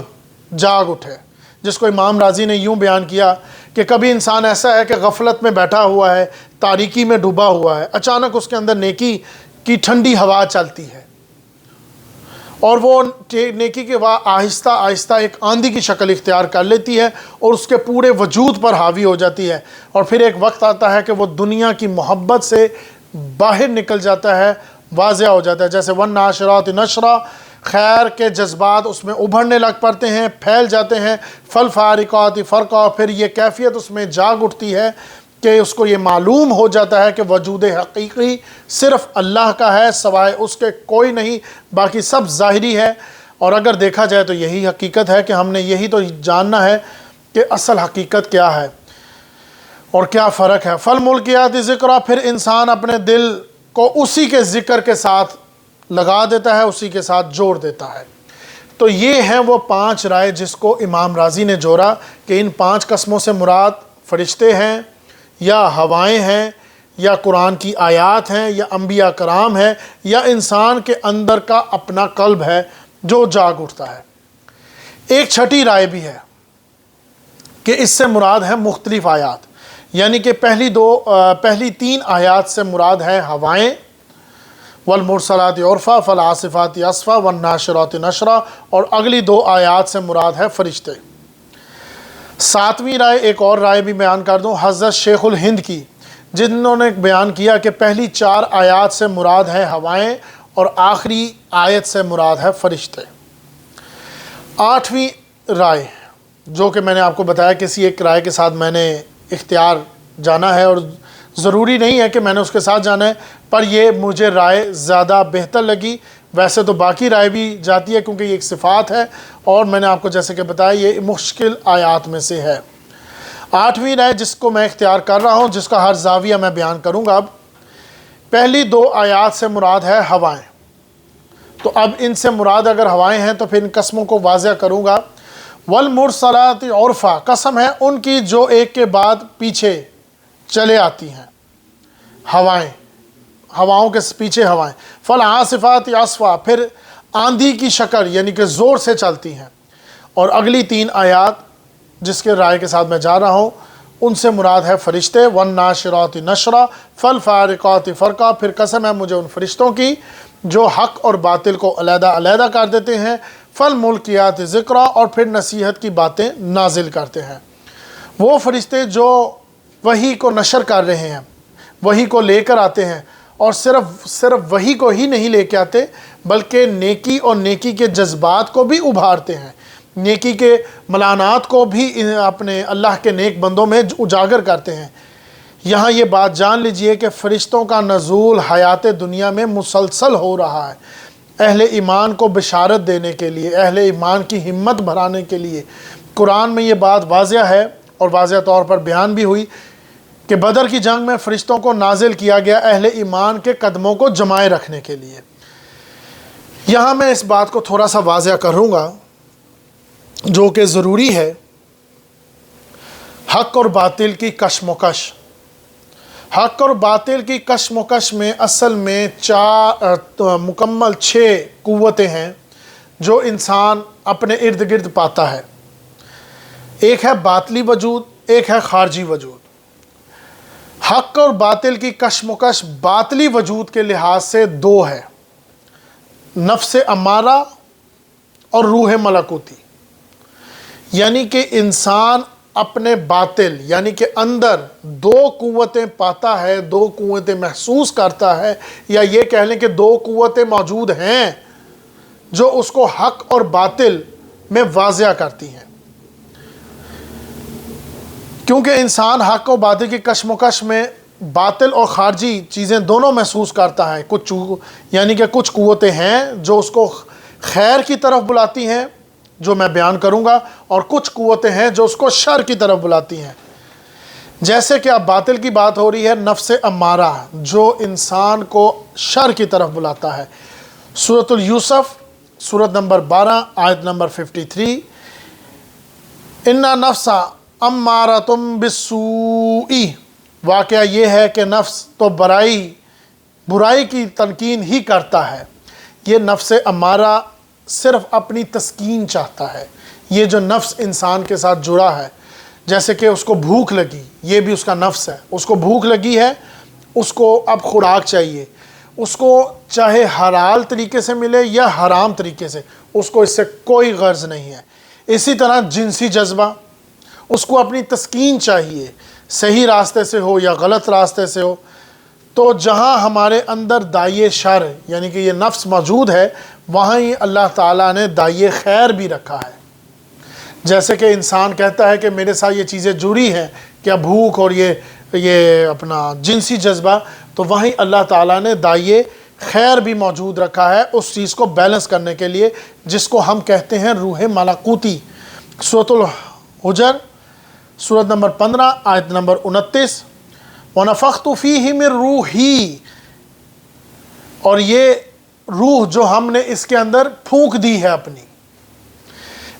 جاگ اٹھے، جس کو امام راضی نے یوں بیان کیا کہ کبھی انسان ایسا ہے کہ غفلت میں بیٹھا ہوا ہے، تاریکی میں ڈوبا ہوا ہے، اچانک اس کے اندر نیکی کی ٹھنڈی ہوا چلتی ہے اور وہ نیکی کے بعد آہستہ آہستہ ایک آندھی کی شکل اختیار کر لیتی ہے اور اس کے پورے وجود پر حاوی ہو جاتی ہے، اور پھر ایک وقت آتا ہے کہ وہ دنیا کی محبت سے باہر نکل جاتا ہے، واضح ہو جاتا ہے۔ جیسے وَالنَّاشِرَاتِ نَشْرًا، خیر کے جذبات اس میں ابھرنے لگ پڑتے ہیں، پھیل جاتے ہیں۔ فَالْفَارِقَاتِ فَرْقًا، پھر یہ کیفیت اس میں جاگ اٹھتی ہے کہ اس کو یہ معلوم ہو جاتا ہے کہ وجود حقیقی صرف اللہ کا ہے، سوائے اس کے کوئی نہیں، باقی سب ظاہری ہے۔ اور اگر دیکھا جائے تو یہی حقیقت ہے کہ ہم نے یہی تو جاننا ہے کہ اصل حقیقت کیا ہے اور کیا فرق ہے۔ فَالْمُلْقِيَاتِ ذِكْرًا، پھر انسان اپنے دل کو اسی کے ذکر کے ساتھ لگا دیتا ہے، اسی کے ساتھ جوڑ دیتا ہے۔ تو یہ ہیں وہ 5 رائے جس کو امام راضی نے جوڑا کہ ان 5 قسموں سے مراد فرشتے ہیں یا ہوائیں ہیں یا قرآن کی آیات ہیں یا انبیاء کرام ہیں یا انسان کے اندر کا اپنا قلب ہے جو جاگ اٹھتا ہے۔ ایک چھٹی رائے بھی ہے کہ اس سے مراد ہے مختلف آیات، یعنی کہ پہلی 3 آیات سے مراد ہے ہوائیں، والمرسلات عرفا فالعاصفات عصفا والناشرات نشرا، اور اگلی 2 آیات سے مراد ہے فرشتے۔ 7ویں رائے ایک اور رائے بھی بیان کر دوں، حضرت شیخ الہند کی، جنہوں نے بیان کیا کہ پہلی 4 آیات سے مراد ہے ہوائیں اور آخری آیت سے مراد ہے فرشتے۔ 8ویں رائے، جو کہ میں نے آپ کو بتایا کسی ایک رائے کے ساتھ میں نے اختیار جانا ہے، اور ضروری نہیں ہے کہ میں نے اس کے ساتھ جانا ہے، پر یہ مجھے رائے زیادہ بہتر لگی۔ ویسے تو باقی رائے بھی جاتی ہے کیونکہ یہ ایک صفات ہے اور میں نے آپ کو جیسے کہ بتایا یہ مشکل آیات میں سے ہے۔ 8ویں رائے جس کو میں اختیار کر رہا ہوں، جس کا ہر زاویہ میں بیان کروں گا، اب پہلی 2 آیات سے مراد ہے ہوائیں۔ تو اب ان سے مراد اگر ہوائیں ہیں تو پھر ان قسموں کو واضح کروں گا۔ والمرسلات عرفا، قسم ہے ان کی جو ایک کے بعد پیچھے چلے آتی ہیں، ہواؤں کے پیچھے ہوائیں۔ فالعاصفات عصفا، پھر آندھی کی شکل یعنی کہ زور سے چلتی ہیں۔ اور اگلی 3 آیات جس کے رائے کے ساتھ میں جا رہا ہوں ان سے مراد ہے فرشتے۔ والناشرات نشرا فالفارقات فرقا، پھر قسم ہے مجھے ان فرشتوں کی جو حق اور باطل کو علیحدہ علیحدہ کر دیتے ہیں۔ فالملقیات ذکرا، اور پھر نصیحت کی باتیں نازل کرتے ہیں۔ وہ فرشتے جو وحی کو نشر کر رہے ہیں، وحی کو لے کر آتے ہیں، اور صرف وحی کو ہی نہیں لے کے آتے بلکہ نیکی اور نیکی کے جذبات کو بھی ابھارتے ہیں، نیکی کے ملانات کو بھی اپنے اللہ کے نیک بندوں میں اجاگر کرتے ہیں۔ یہاں یہ بات جان لیجئے کہ فرشتوں کا نزول حیات دنیا میں مسلسل ہو رہا ہے، اہل ایمان کو بشارت دینے کے لیے، اہل ایمان کی ہمت بڑھانے کے لیے۔ قرآن میں یہ بات واضح ہے اور واضح طور پر بیان بھی ہوئی کہ بدر کی جنگ میں فرشتوں کو نازل کیا گیا اہل ایمان کے قدموں کو جمائے رکھنے کے لیے۔ یہاں میں اس بات کو تھوڑا سا واضح کروں گا جو کہ ضروری ہے، حق اور باطل کی کشمکش۔ حق اور باطل کی کشمکش میں اصل میں مکمل 6 قوتیں ہیں جو انسان اپنے ارد گرد پاتا ہے۔ ایک ہے باطلی وجود، ایک ہے خارجی وجود۔ حق اور باطل کی کشمکش باطلی وجود کے لحاظ سے 2 ہے، نفس امارہ اور روح ملکوتی۔ یعنی کہ انسان اپنے باطل یعنی کہ اندر 2 قوتیں پاتا ہے، 2 قوتیں محسوس کرتا ہے، یا یہ کہہ لیں کہ 2 قوتیں موجود ہیں جو اس کو حق اور باطل میں واضح کرتی ہیں۔ کیونکہ انسان حق و باطل کی کشمکش میں باطل اور خارجی چیزیں دونوں محسوس کرتا ہے، یعنی کہ کچھ قوتیں ہیں جو اس کو خیر کی طرف بلاتی ہیں جو میں بیان کروں گا، اور کچھ قوتیں ہیں جو اس کو شر کی طرف بلاتی ہیں۔ جیسے کہ اب باطل کی بات ہو رہی ہے، نفس امارہ جو انسان کو شر کی طرف بلاتا ہے۔ سورۃ یوسف سورت نمبر 12 آیت نمبر 53، اِنَّ نَفْسَ امارۃ بِالسُّوءِ، واقعہ یہ ہے کہ نفس تو برائی کی تلقین ہی کرتا ہے۔ یہ نفس امارہ صرف اپنی تسکین چاہتا ہے۔ یہ جو نفس انسان کے ساتھ جڑا ہے، جیسے کہ اس کو بھوک لگی، یہ بھی اس کا نفس ہے، اس کو بھوک لگی ہے، اس کو اب خوراک چاہیے، اس کو چاہے حلال طریقے سے ملے یا حرام طریقے سے، اس کو اس سے کوئی غرض نہیں ہے۔ اسی طرح جنسی جذبہ، اس کو اپنی تسکین چاہیے، صحیح راستے سے ہو یا غلط راستے سے ہو۔ تو جہاں ہمارے اندر داعیے شر یعنی کہ یہ نفس موجود ہے، وہاں ہی اللہ تعالیٰ نے داعیے خیر بھی رکھا ہے۔ جیسے کہ انسان کہتا ہے کہ میرے ساتھ یہ چیزیں جڑی ہیں، کیا بھوک اور یہ اپنا جنسی جذبہ، تو وہیں اللہ تعالیٰ نے داعیے خیر بھی موجود رکھا ہے اس چیز کو بیلنس کرنے کے لیے، جس کو ہم کہتے ہیں روح ملکوتی۔ سورۃ الحجر سورت نمبر 15 آیت نمبر 29، وَنَفَخْتُ فِيهِ مِن رُوحِي، اور یہ روح جو ہم نے اس کے اندر پھونک دی ہے اپنی۔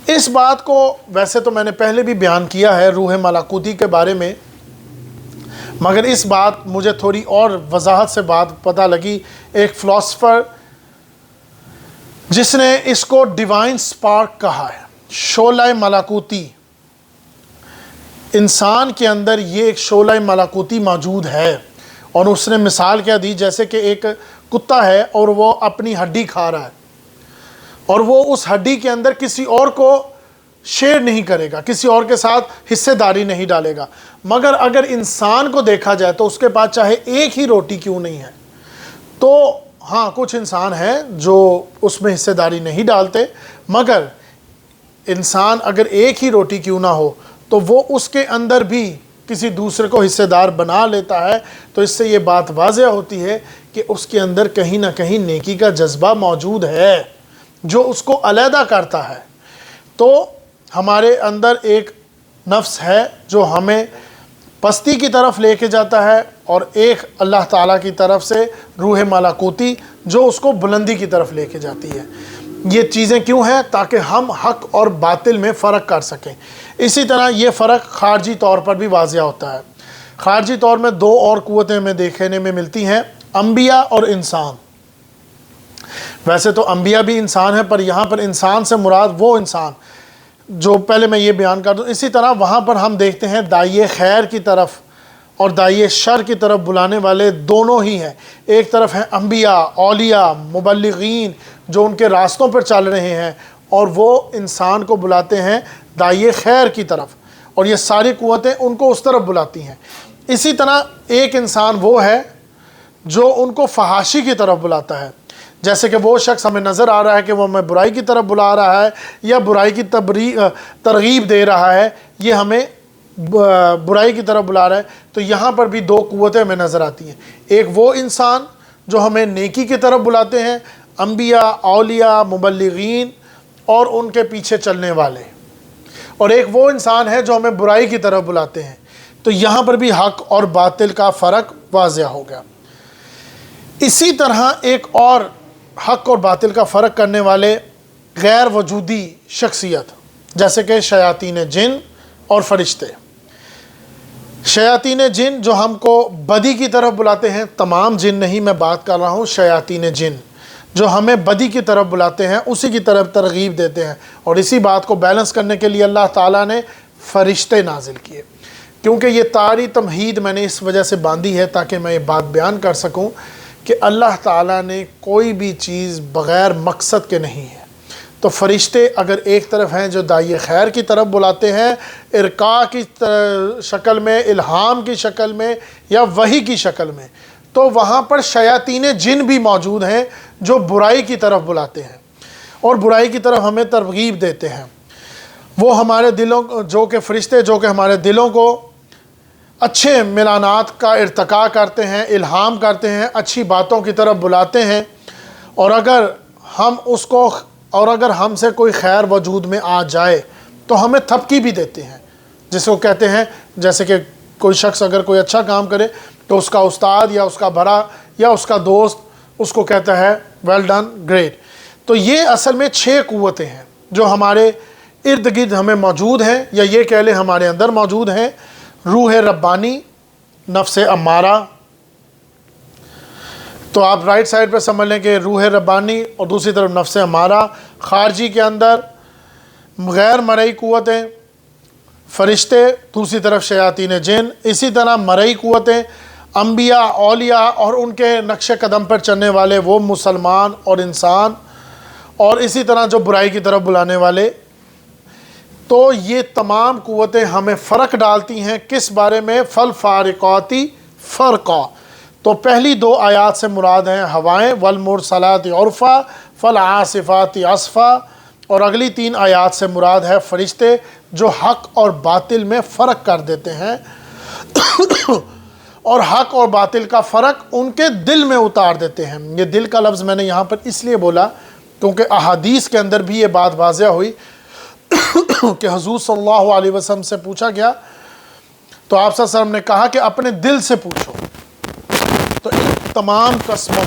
اس بات کو ویسے تو میں نے پہلے بھی بیان کیا ہے روح ملکوتی کے بارے میں، مگر اس بات مجھے تھوڑی اور وضاحت سے بات پتہ لگی۔ ایک فلاسفر جس نے اس کو ڈیوائن سپارک کہا ہے، شعلہ ملکوتی، انسان کے اندر یہ ایک شعلہ ملکوتی موجود ہے۔ اور اس نے مثال کیا دی، جیسے کہ ایک کتا ہے اور وہ اپنی ہڈی کھا رہا ہے، اور وہ اس ہڈی کے اندر کسی اور کو شیئر نہیں کرے گا، کسی اور کے ساتھ حصے داری نہیں ڈالے گا۔ مگر اگر انسان کو دیکھا جائے تو اس کے پاس چاہے ایک ہی روٹی کیوں نہیں ہے، تو ہاں کچھ انسان ہیں جو اس میں حصے داری نہیں ڈالتے، مگر انسان اگر ایک ہی روٹی کیوں نہ ہو تو وہ اس کے اندر بھی کسی دوسرے کو حصے دار بنا لیتا ہے۔ تو اس سے یہ بات واضح ہوتی ہے کہ اس کے اندر کہیں نہ کہیں نیکی کا جذبہ موجود ہے جو اس کو علیحدہ کرتا ہے۔ تو ہمارے اندر ایک نفس ہے جو ہمیں پستی کی طرف لے کے جاتا ہے، اور ایک اللہ تعالیٰ کی طرف سے روح ملکوتی جو اس کو بلندی کی طرف لے کے جاتی ہے۔ یہ چیزیں کیوں ہیں؟ تاکہ ہم حق اور باطل میں فرق کر سکیں۔ اسی طرح یہ فرق خارجی طور پر بھی واضح ہوتا ہے۔ خارجی طور میں 2 اور قوتیں میں دیکھنے میں ملتی ہیں، انبیاء اور انسان۔ ویسے تو انبیاء بھی انسان ہیں، پر یہاں پر انسان سے مراد وہ انسان جو پہلے میں یہ بیان کر دوں۔ اسی طرح وہاں پر ہم دیکھتے ہیں داعیے خیر کی طرف اور داعیے شر کی طرف بلانے والے دونوں ہی ہیں۔ ایک طرف ہیں انبیاء، اولیاء، مبلغین جو ان کے راستوں پر چل رہے ہیں، اور وہ انسان کو بلاتے ہیں داعیے خیر کی طرف، اور یہ ساری قوتیں ان کو اس طرف بلاتی ہیں۔ اسی طرح ایک انسان وہ ہے جو ان کو فحاشی کی طرف بلاتا ہے، جیسے کہ وہ شخص ہمیں نظر آ رہا ہے کہ وہ ہمیں برائی کی طرف بلا رہا ہے یا برائی کی ترغیب دے رہا ہے، یہ ہمیں برائی کی طرف بلا رہا ہے۔ تو یہاں پر بھی 2 قوتیں ہمیں نظر آتی ہیں، ایک وہ انسان جو ہمیں نیکی کی طرف بلاتے ہیں، انبیاء، اولیاء، مبلغین اور ان کے پیچھے چلنے والے، اور ایک وہ انسان ہے جو ہمیں برائی کی طرف بلاتے ہیں۔ تو یہاں پر بھی حق اور باطل کا فرق واضح ہو گیا۔ اسی طرح ایک اور حق اور باطل کا فرق کرنے والے غیر وجودی شخصیت جیسے کہ شیاطین جن اور فرشتے۔ شیاطین جن جو ہم کو بدی کی طرف بلاتے ہیں، تمام جن نہیں، میں بات کر رہا ہوں شیاطین جن جو ہمیں بدی کی طرف بلاتے ہیں، اسی کی طرف ترغیب دیتے ہیں، اور اسی بات کو بیلنس کرنے کے لیے اللہ تعالیٰ نے فرشتے نازل کیے۔ کیونکہ یہ تاری تمہید میں نے اس وجہ سے باندھی ہے تاکہ میں یہ بات بیان کر سکوں کہ اللہ تعالیٰ نے کوئی بھی چیز بغیر مقصد کے نہیں ہے۔ تو فرشتے اگر ایک طرف ہیں جو داعی خیر کی طرف بلاتے ہیں، ارقاء کی شکل میں، الہام کی شکل میں یا وحی کی شکل میں، تو وہاں پر شیاطین جن بھی موجود ہیں جو برائی کی طرف بلاتے ہیں اور برائی کی طرف ہمیں ترغیب دیتے ہیں۔ وہ ہمارے دلوں جو کہ فرشتے جو کہ ہمارے دلوں کو اچھے ملانات کا ارتقاء کرتے ہیں، الہام کرتے ہیں، اچھی باتوں کی طرف بلاتے ہیں، اور اگر ہم سے کوئی خیر وجود میں آ جائے تو ہمیں تھپکی بھی دیتے ہیں، جس کو کہتے ہیں جیسے کہ کوئی شخص اگر کوئی اچھا کام کرے تو اس کا استاد یا اس کا بڑا یا اس کا دوست اس کو کہتا ہے ویل ڈن، گریٹ۔ تو یہ اصل میں 6 قوتیں ہیں جو ہمارے ارد گرد ہمیں موجود ہیں، یا یہ کہہ لیں ہمارے اندر موجود ہیں۔ روح ربانی، نفس امارہ، تو آپ رائٹ سائڈ پہ سمجھ لیں کہ روح ربانی اور دوسری طرف نفس امارہ۔ خارجی کے اندر غیر مرئی قوتیں فرشتے، دوسری طرف شیاطین جن، اسی طرح مرئی قوتیں انبیاء، اولیاء اور ان کے نقش قدم پر چلنے والے وہ مسلمان اور انسان، اور اسی طرح جو برائی کی طرف بلانے والے۔ تو یہ تمام قوتیں ہمیں فرق ڈالتی ہیں کس بارے میں؟ فالفارقاتی فرقا۔ تو پہلی 2 آیات سے مراد ہیں ہوائیں، والمرسلات عرفا فالعاصفات عصفا، اور اگلی 3 آیات سے مراد ہے فرشتے جو حق اور باطل میں فرق کر دیتے ہیں اور حق اور باطل کا فرق ان کے دل میں اتار دیتے ہیں۔ یہ دل کا لفظ میں نے یہاں پر اس لیے بولا کیونکہ احادیث کے اندر بھی یہ بات واضح ہوئی کہ حضور صلی اللہ علیہ وسلم سے پوچھا گیا تو آپ صلی اللہ علیہ وسلم نے کہا کہ اپنے دل سے پوچھو۔ تو ان تمام قسموں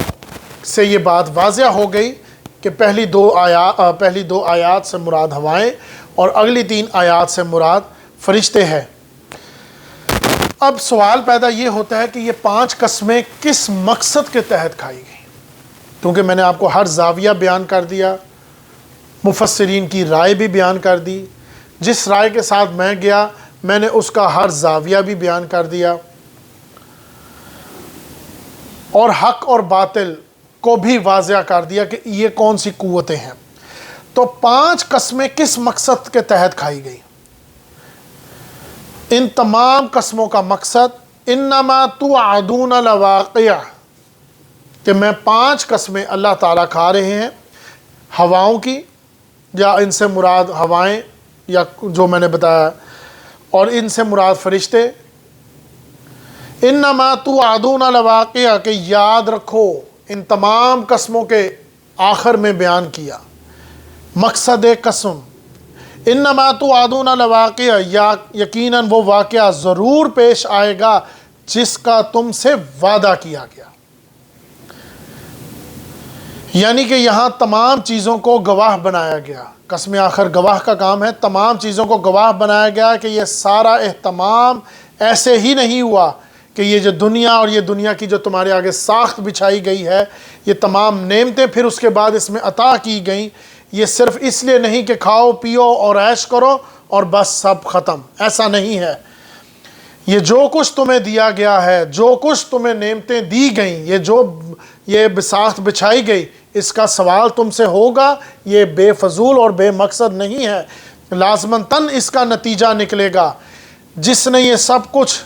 سے یہ بات واضح ہو گئی کہ پہلی 2 آیات سے مراد ہوائیں اور اگلی 3 آیات سے مراد فرشتے ہیں۔ اب سوال پیدا یہ ہوتا ہے کہ یہ 5 قسمیں کس مقصد کے تحت کھائی گئی؟ کیونکہ میں نے آپ کو ہر زاویہ بیان کر دیا، مفسرین کی رائے بھی بیان کر دی، جس رائے کے ساتھ میں گیا میں نے اس کا ہر زاویہ بھی بیان کر دیا، اور حق اور باطل کو بھی واضح کر دیا کہ یہ کون سی قوتیں ہیں۔ تو 5 قسمیں کس مقصد کے تحت کھائی گئی؟ ان تمام قسموں کا مقصد انما توعدون لواقع، کہ میں 5 قسمیں اللہ تعالیٰ کھا رہے ہیں ہواؤں کی، یا ان سے مراد ہوائیں یا جو میں نے بتایا، اور ان سے مراد فرشتے۔ انما توعدون لواقع، کہ یاد رکھو ان تمام قسموں کے آخر میں بیان کیا مقصد قسم۔ انما توعدون لواقع، یقیناً وہ واقعہ ضرور پیش آئے گا جس کا تم سے وعدہ کیا گیا۔ یعنی کہ یہاں تمام چیزوں کو گواہ بنایا گیا، قسم آخر گواہ کا کام ہے، تمام چیزوں کو گواہ بنایا گیا کہ یہ سارا اہتمام ایسے ہی نہیں ہوا کہ یہ جو دنیا اور یہ دنیا کی جو تمہارے آگے ساخت بچھائی گئی ہے، یہ تمام نعمتیں پھر اس کے بعد اس میں عطا کی گئیں، یہ صرف اس لیے نہیں کہ کھاؤ پیو اور عیش کرو اور بس سب ختم، ایسا نہیں ہے۔ یہ جو کچھ تمہیں دیا گیا ہے، جو کچھ تمہیں نعمتیں دی گئیں، یہ بساخت بچھائی گئی، اس کا سوال تم سے ہوگا، یہ بے فضول اور بے مقصد نہیں ہے، لازماً اس کا نتیجہ نکلے گا۔ جس نے یہ سب کچھ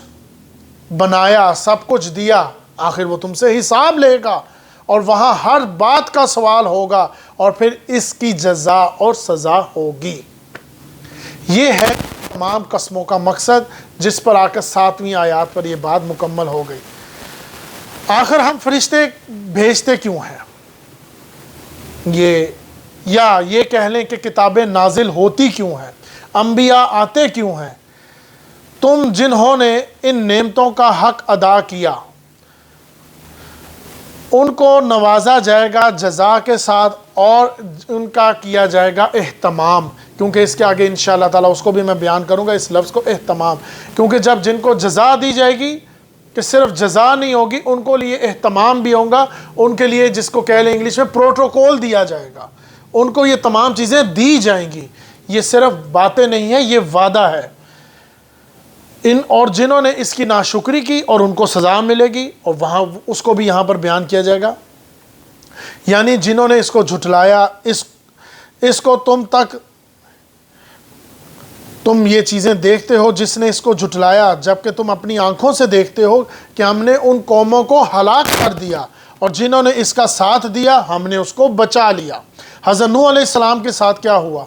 بنایا، سب کچھ دیا، آخر وہ تم سے حساب لے گا اور وہاں ہر بات کا سوال ہوگا اور پھر اس کی جزا اور سزا ہوگی۔ یہ ہے تمام قسموں کا مقصد، جس پر آ کر 7ویں آیات پر یہ بات مکمل ہو گئی۔ آخر ہم فرشتے بھیجتے کیوں ہیں؟ یہ کہہ لیں کہ کتابیں نازل ہوتی کیوں ہیں، انبیاء آتے کیوں ہیں؟ تم جنہوں نے ان نعمتوں کا حق ادا کیا ان کو نوازا جائے گا جزا کے ساتھ اور ان کا کیا جائے گا اہتمام، کیونکہ اس کے آگے انشاءاللہ تعالیٰ اس کو بھی میں بیان کروں گا، اس لفظ کو اہتمام، کیونکہ جب جن کو جزا دی جائے گی کہ صرف جزا نہیں ہوگی، ان کو لیے اہتمام بھی ہوگا، ان کے لیے جس کو کہہ لیں انگلش میں پروٹوکول دیا جائے گا، ان کو یہ تمام چیزیں دی جائیں گی، یہ صرف باتیں نہیں ہیں، یہ وعدہ ہے۔ اور جنہوں نے اس کی ناشکری کی اور ان کو سزا ملے گی، اور وہاں اس کو بھی یہاں پر بیان کیا جائے گا، یعنی جنہوں نے اس کو جھٹلایا، اس کو تم یہ چیزیں دیکھتے ہو، جس نے اس کو جھٹلایا جبکہ تم اپنی آنکھوں سے دیکھتے ہو کہ ہم نے ان قوموں کو ہلاک کر دیا، اور جنہوں نے اس کا ساتھ دیا ہم نے اس کو بچا لیا۔ حضرت نوح علیہ السلام کے ساتھ کیا ہوا؟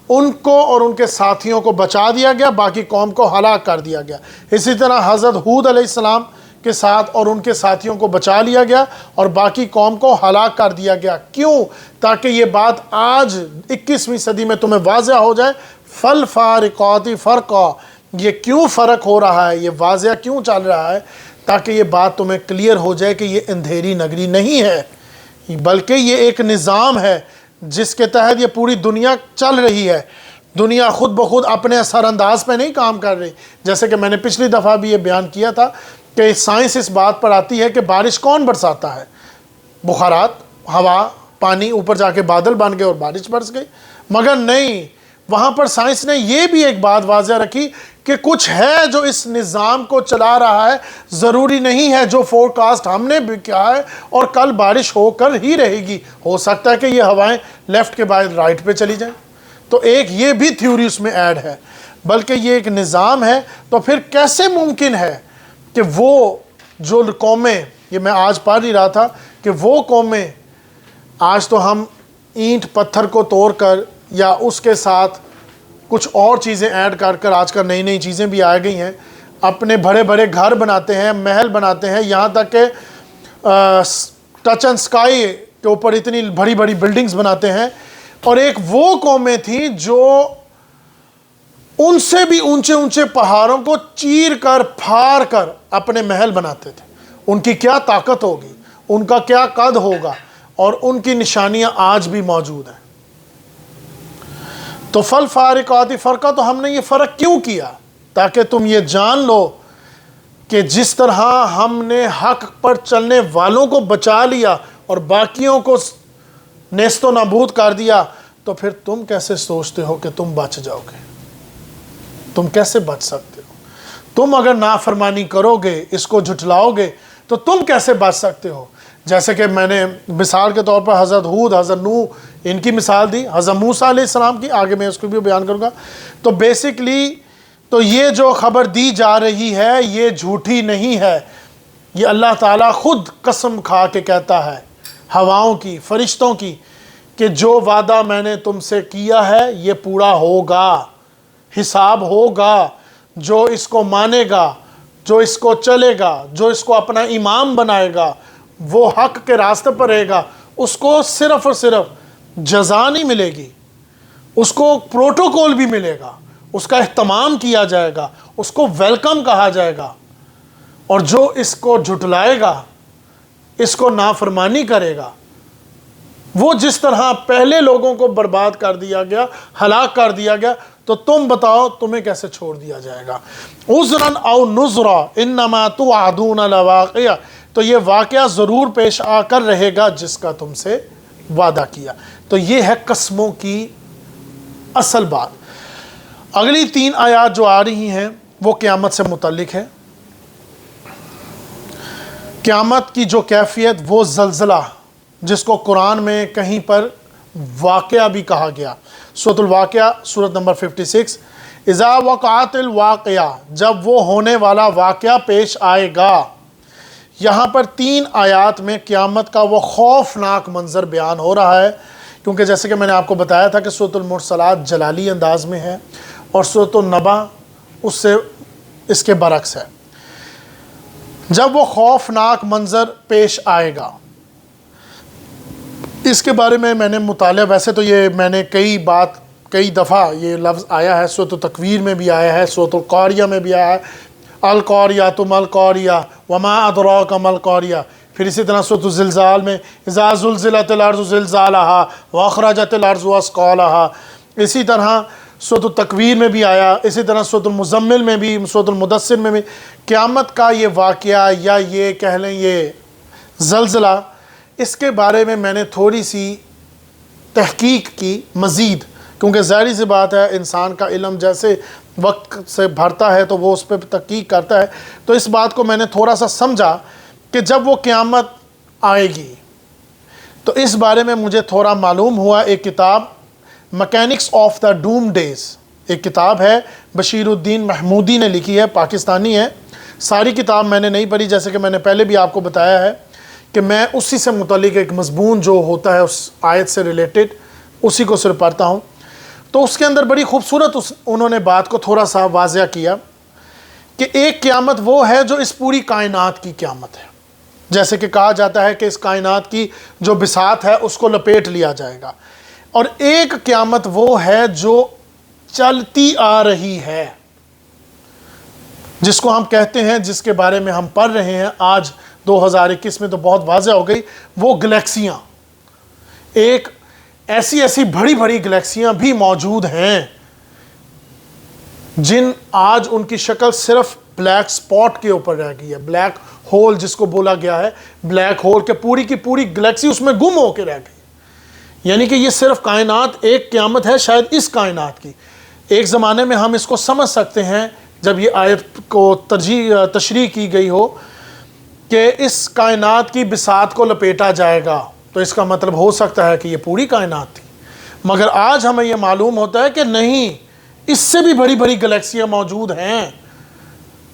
ان کو اور ان کے ساتھیوں کو بچا دیا گیا، باقی قوم کو ہلاک کر دیا گیا۔ اسی طرح حضرت ہود علیہ السلام کے ساتھ اور ان کے ساتھیوں کو بچا لیا گیا اور باقی قوم کو ہلاک کر دیا گیا۔ کیوں؟ تاکہ یہ بات آج 21ویں صدی میں تمہیں واضح ہو جائے، فالفارقات فرقا، یہ کیوں فرق ہو رہا ہے، یہ واضح کیوں چل رہا ہے، تاکہ یہ بات تمہیں کلیئر ہو جائے کہ یہ اندھیری نگری نہیں ہے، بلکہ یہ ایک نظام ہے جس کے تحت یہ پوری دنیا چل رہی ہے۔ دنیا خود بخود اپنے اثر انداز پہ نہیں کام کر رہی، جیسے کہ میں نے پچھلی دفعہ بھی یہ بیان کیا تھا کہ سائنس اس بات پر آتی ہے کہ بارش کون برساتا ہے؟ بخارات، ہوا، پانی، اوپر جا کے بادل بن گئے اور بارش برس گئی، مگر نہیں، وہاں پر سائنس نے یہ بھی ایک بات واضح رکھی کہ کچھ ہے جو اس نظام کو چلا رہا ہے، ضروری نہیں ہے جو فور کاسٹ ہم نے بھی کیا ہے اور کل بارش ہو کر ہی رہے گی، ہو سکتا ہے کہ یہ ہوائیں لیفٹ کے بعد رائٹ پہ چلی جائیں، تو ایک یہ بھی تھیوری اس میں ایڈ ہے، بلکہ یہ ایک نظام ہے۔ تو پھر کیسے ممکن ہے کہ وہ جو قومیں، یہ میں آج پڑھ ہی رہا تھا کہ وہ قومیں آج تو ہم اینٹ پتھر کو توڑ کر یا اس کے ساتھ کچھ اور چیزیں ایڈ کر کر آج کل نئی نئی چیزیں بھی آ گئی ہیں، اپنے بڑے بڑے گھر بناتے ہیں، محل بناتے ہیں، یہاں تک کہ ٹچ اینڈ سکائی کے اوپر اتنی بڑی بڑی بلڈنگز بناتے ہیں۔ اور ایک وہ قومیں تھیں جو ان سے بھی اونچے اونچے پہاڑوں کو چیر کر پھاڑ کر اپنے محل بناتے تھے۔ ان کی کیا طاقت ہوگی، ان کا کیا قد ہوگا، اور ان کی نشانیاں آج بھی موجود ہیں۔ تو فالفارقات فرقہ، تو ہم نے یہ فرق کیوں کیا؟ تاکہ تم یہ جان لو کہ جس طرح ہم نے حق پر چلنے والوں کو بچا لیا اور باقیوں کو نیست و نابود کر دیا، تو پھر تم کیسے سوچتے ہو کہ تم بچ جاؤ گے؟ تم کیسے بچ سکتے ہو؟ تم اگر نافرمانی کرو گے، اس کو جھٹلاؤ گے، تو تم کیسے بچ سکتے ہو؟ جیسے کہ میں نے مثال کے طور پر حضرت ہود، حضرت نوح، ان کی مثال دی، حضرت موسیٰ علیہ السلام کی، آگے میں اس کو بھی بیان کروں گا۔ تو بیسکلی تو یہ جو خبر دی جا رہی ہے یہ جھوٹی نہیں ہے، یہ اللہ تعالیٰ خود قسم کھا کے کہتا ہے ہواؤں کی، فرشتوں کی، کہ جو وعدہ میں نے تم سے کیا ہے یہ پورا ہوگا، حساب ہوگا، جو اس کو مانے گا، جو اس کو چلے گا، جو اس کو اپنا امام بنائے گا، وہ حق کے راستے پر رہے گا، اس کو صرف اور صرف جزا نہیں ملے گی، اس کو پروٹوکول بھی ملے گا، اس کا اہتمام کیا جائے گا، اس کو ویلکم کہا جائے گا، اور جو اس کو جھٹلائے گا، اس کو نافرمانی کرے گا، وہ جس طرح پہلے لوگوں کو برباد کر دیا گیا، ہلاک کر دیا گیا، تو تم بتاؤ تمہیں کیسے چھوڑ دیا جائے گا؟ عذراً او نذرا انما توعدون لواقع، تو یہ واقعہ ضرور پیش آ کر رہے گا جس کا تم سے وعدہ کیا۔ تو یہ ہے قسموں کی اصل بات۔ اگلی 3 آیات جو آ رہی ہیں وہ قیامت سے متعلق ہے۔ قیامت کی جو کیفیت، وہ زلزلہ، جس کو قرآن میں کہیں پر واقعہ بھی کہا گیا، سورۃ الواقعہ، سورۃ نمبر 56، اذا وقعت الواقعہ، جب وہ ہونے والا واقعہ پیش آئے گا۔ یہاں پر 3 آیات میں قیامت کا وہ خوفناک منظر بیان ہو رہا ہے، کیونکہ جیسے کہ میں نے آپ کو بتایا تھا کہ سورۃ المرسلات جلالی انداز میں ہے اور سورۃ النبا اس سے اس کے برعکس ہے۔ جب وہ خوفناک منظر پیش آئے گا، اس کے بارے میں نے مطالعہ، ویسے تو یہ میں نے کئی بات کئی دفعہ یہ لفظ آیا ہے، سورۃ تکویر میں بھی آیا ہے، سورۃ القاریہ میں بھی آیا ہے، القاریۃ ما القاریہ وما ادراک ما القاریہ۔ پھر اسی طرح سورۃ الزلزال میں اذا زلزلت الارض زلزالہا واخرجت الارض اثقالہا، اسی طرح سورۃ التکویر میں بھی آیا، اسی طرح سورۃ المزمل میں بھی، سورۃ المدثر میں بھی۔ قیامت کا یہ واقعہ یا یہ کہہ لیں یہ زلزلہ، اس کے بارے میں نے تھوڑی سی تحقیق کی مزید، کیونکہ ظاہری سی بات ہے انسان کا علم جیسے وقت سے بھرتا ہے تو وہ اس پہ تحقیق کرتا ہے، تو اس بات کو میں نے تھوڑا سا سمجھا کہ جب وہ قیامت آئے گی تو اس بارے میں مجھے تھوڑا معلوم ہوا۔ ایک کتاب mechanics of the doomsday ایک کتاب ہے، بشیر الدین محمودی نے لکھی ہے، پاکستانی ہے۔ ساری کتاب میں نے نہیں پڑھی، جیسے کہ میں نے پہلے بھی آپ کو بتایا ہے کہ میں اسی سے متعلق ایک مضمون جو ہوتا ہے اس آیت سے ریلیٹڈ اسی کو صرف پڑھتا ہوں۔ تو اس کے اندر بڑی خوبصورت انہوں نے بات کو تھوڑا سا واضح کیا کہ ایک قیامت وہ ہے جو اس پوری کائنات کی قیامت ہے، جیسے کہ کہا جاتا ہے کہ اس کائنات کی جو بساط ہے اس کو لپیٹ لیا جائے گا، اور ایک قیامت وہ ہے جو چلتی آ رہی ہے، جس کو ہم کہتے ہیں، جس کے بارے میں ہم پڑھ رہے ہیں آج 2021 میں تو بہت واضح ہو گئی، وہ گلیکسیاں۔ ایک ایسی بڑی بڑی گلیکسیاں بھی موجود ہیں جن آج ان کی شکل صرف بلیک سپاٹ کے اوپر رہ گئی ہے، بلیک ہول جس کو بولا گیا ہے، بلیک ہول کے پوری کی پوری گلیکسی اس میں گم ہو کے رہ گئی۔ یعنی کہ یہ صرف کائنات ایک قیامت ہے شاید اس کائنات کی۔ ایک زمانے میں ہم اس کو سمجھ سکتے ہیں جب یہ آیت کو تشریح کی گئی ہو کہ اس کائنات کی بساط کو لپیٹا جائے گا، تو اس کا مطلب ہو سکتا ہے کہ یہ پوری کائنات تھی، مگر آج ہمیں یہ معلوم ہوتا ہے کہ نہیں، اس سے بھی بڑی بڑی گلیکسیاں موجود ہیں،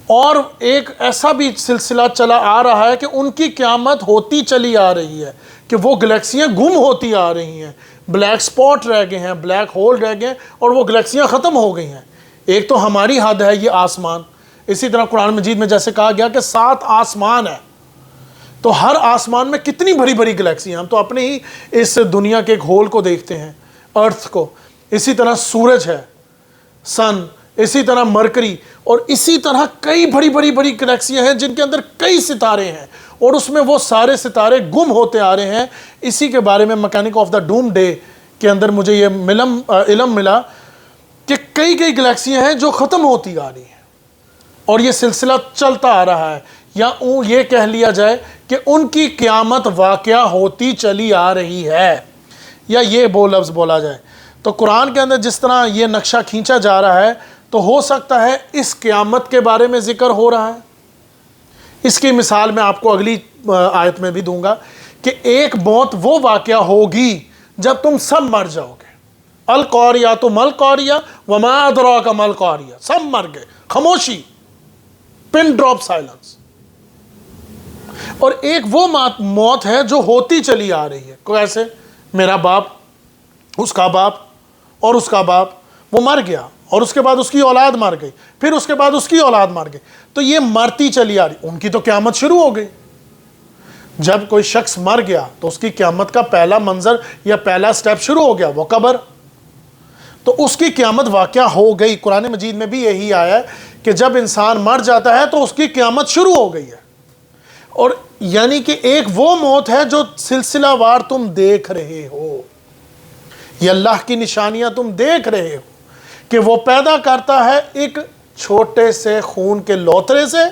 اور ایک ایسا بھی سلسلہ چلا آ رہا ہے کہ ان کی قیامت ہوتی چلی آ رہی ہے، کہ وہ گلیکسیاں گم ہوتی آ رہی ہیں، بلیک سپاٹ رہ گئے ہیں، بلیک ہول رہ گئے ہیں، اور وہ گلیکسیاں ختم ہو گئی ہیں۔ ایک تو ہماری حد ہے یہ آسمان، اسی طرح قرآن مجید میں جیسے کہا گیا کہ 7 آسمان ہے، تو ہر آسمان میں کتنی بڑی بڑی گلیکسیاں، ہم تو اپنے ہی اس دنیا کے ایک ہول کو دیکھتے ہیں، ارتھ کو، اسی طرح سورج ہے، سن، اسی طرح مرکری، اور اسی طرح کئی بڑی گلیکسیاں ہیں جن کے اندر کئی ستارے ہیں، اور اس میں وہ سارے ستارے گم ہوتے آ رہے ہیں۔ اسی کے بارے میں mechanic of the doomsday کے اندر مجھے یہ علم ملا کہ کئی گلیکسیاں ہیں جو ختم ہوتی آ رہی ہیں، اور یہ سلسلہ چلتا آ رہا ہے، یا یہ کہہ لیا جائے کہ ان کی قیامت واقعہ ہوتی چلی آ رہی ہے، یا یہ لفظ بولا جائے تو قرآن کے اندر جس طرح یہ نقشہ کھینچا جا رہا ہے تو ہو سکتا ہے اس قیامت کے بارے میں ذکر ہو رہا ہے۔ اس کی مثال میں آپ کو اگلی آیت میں بھی دوں گا کہ ایک موت وہ واقعہ ہوگی جب تم سب مر جاؤ گے، القاریہ ما القاریہ وما ادراک ما القاریہ، سب مر گئے، خاموشی، پن ڈراپ سائلنس۔ اور ایک وہ موت ہے جو ہوتی چلی آ رہی ہے، کوئی ایسے میرا باپ، اس کا باپ اور اس کا باپ، وہ مر گیا، اور اس کے بعد اس کی اولاد مر گئی، پھر اس کے بعد اس کی اولاد مر گئی، تو یہ مرتی چلی آ رہی۔ ان کی تو قیامت شروع ہو گئی۔ جب کوئی شخص مر گیا تو اس کی قیامت کا پہلا منظر یا پہلا سٹیپ شروع ہو گیا، وہ قبر، تو اس کی قیامت واقعہ ہو گئی۔ قرآن مجید میں بھی یہی آیا ہے کہ جب انسان مر جاتا ہے تو اس کی قیامت شروع ہو گئی ہے، اور یعنی کہ ایک وہ موت ہے جو سلسلہ وار تم دیکھ رہے ہو، یہ اللہ کی نشانیاں تم دیکھ رہے ہو کہ وہ پیدا کرتا ہے ایک چھوٹے سے خون کے لوترے سے،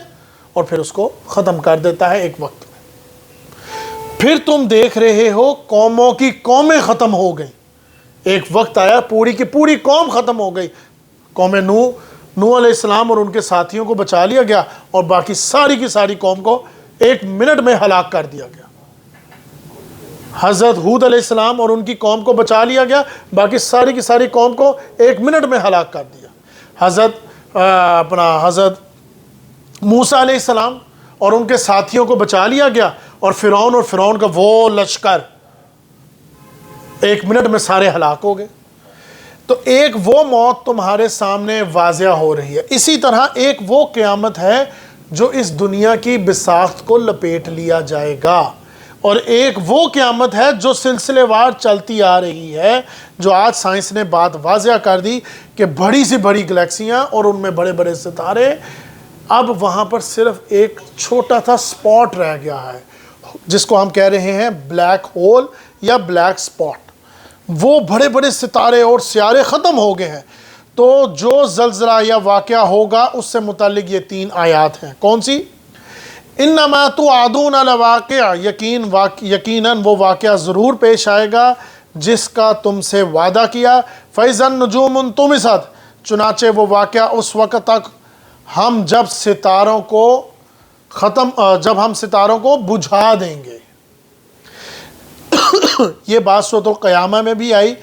اور پھر اس کو ختم کر دیتا ہے ایک وقت میں۔ پھر تم دیکھ رہے ہو قوموں کی قومیں ختم ہو گئیں، ایک وقت آیا پوری کی پوری قوم ختم ہو گئی، قوم نوح علیہ السلام اور ان کے ساتھیوں کو بچا لیا گیا، اور باقی ساری کی ساری قوم کو 1 منٹ میں ہلاک کر دیا گیا۔ حضرت ہود علیہ السلام اور ان کی قوم کو بچا لیا گیا، باقی ساری کی ساری قوم کو 1 منٹ میں ہلاک کر دیا۔ حضرت موسیٰ علیہ السلام اور ان کے ساتھیوں کو بچا لیا گیا، اور فرعون کا وہ لشکر 1 منٹ میں سارے ہلاک ہو گئے۔ تو ایک وہ موت تمہارے سامنے واضح ہو رہی ہے، اسی طرح ایک وہ قیامت ہے جو اس دنیا کی بساخت کو لپیٹ لیا جائے گا، اور ایک وہ قیامت ہے جو سلسلے وار چلتی آ رہی ہے، جو آج سائنس نے بات واضح کر دی کہ بڑی سی بڑی گلیکسیاں اور ان میں بڑے بڑے ستارے، اب وہاں پر صرف ایک چھوٹا تھا سپاٹ رہ گیا ہے جس کو ہم کہہ رہے ہیں بلیک ہول یا بلیک سپاٹ۔ وہ بڑے بڑے ستارے اور سیارے ختم ہو گئے ہیں۔ تو جو زلزلہ یا واقعہ ہوگا اس سے متعلق یہ 3 آیات ہیں۔ کون سی؟ انما توعدون لواقع، یقیناً وہ واقعہ ضرور پیش آئے گا جس کا تم سے وعدہ کیا۔ فَإِذَا النُّجُومُ انطُمِسَتْ، چنانچہ وہ واقعہ اس وقت تک جب ہم ستاروں کو بجھا دیں گے۔ یہ بات سورۃ القیامہ میں بھی آئی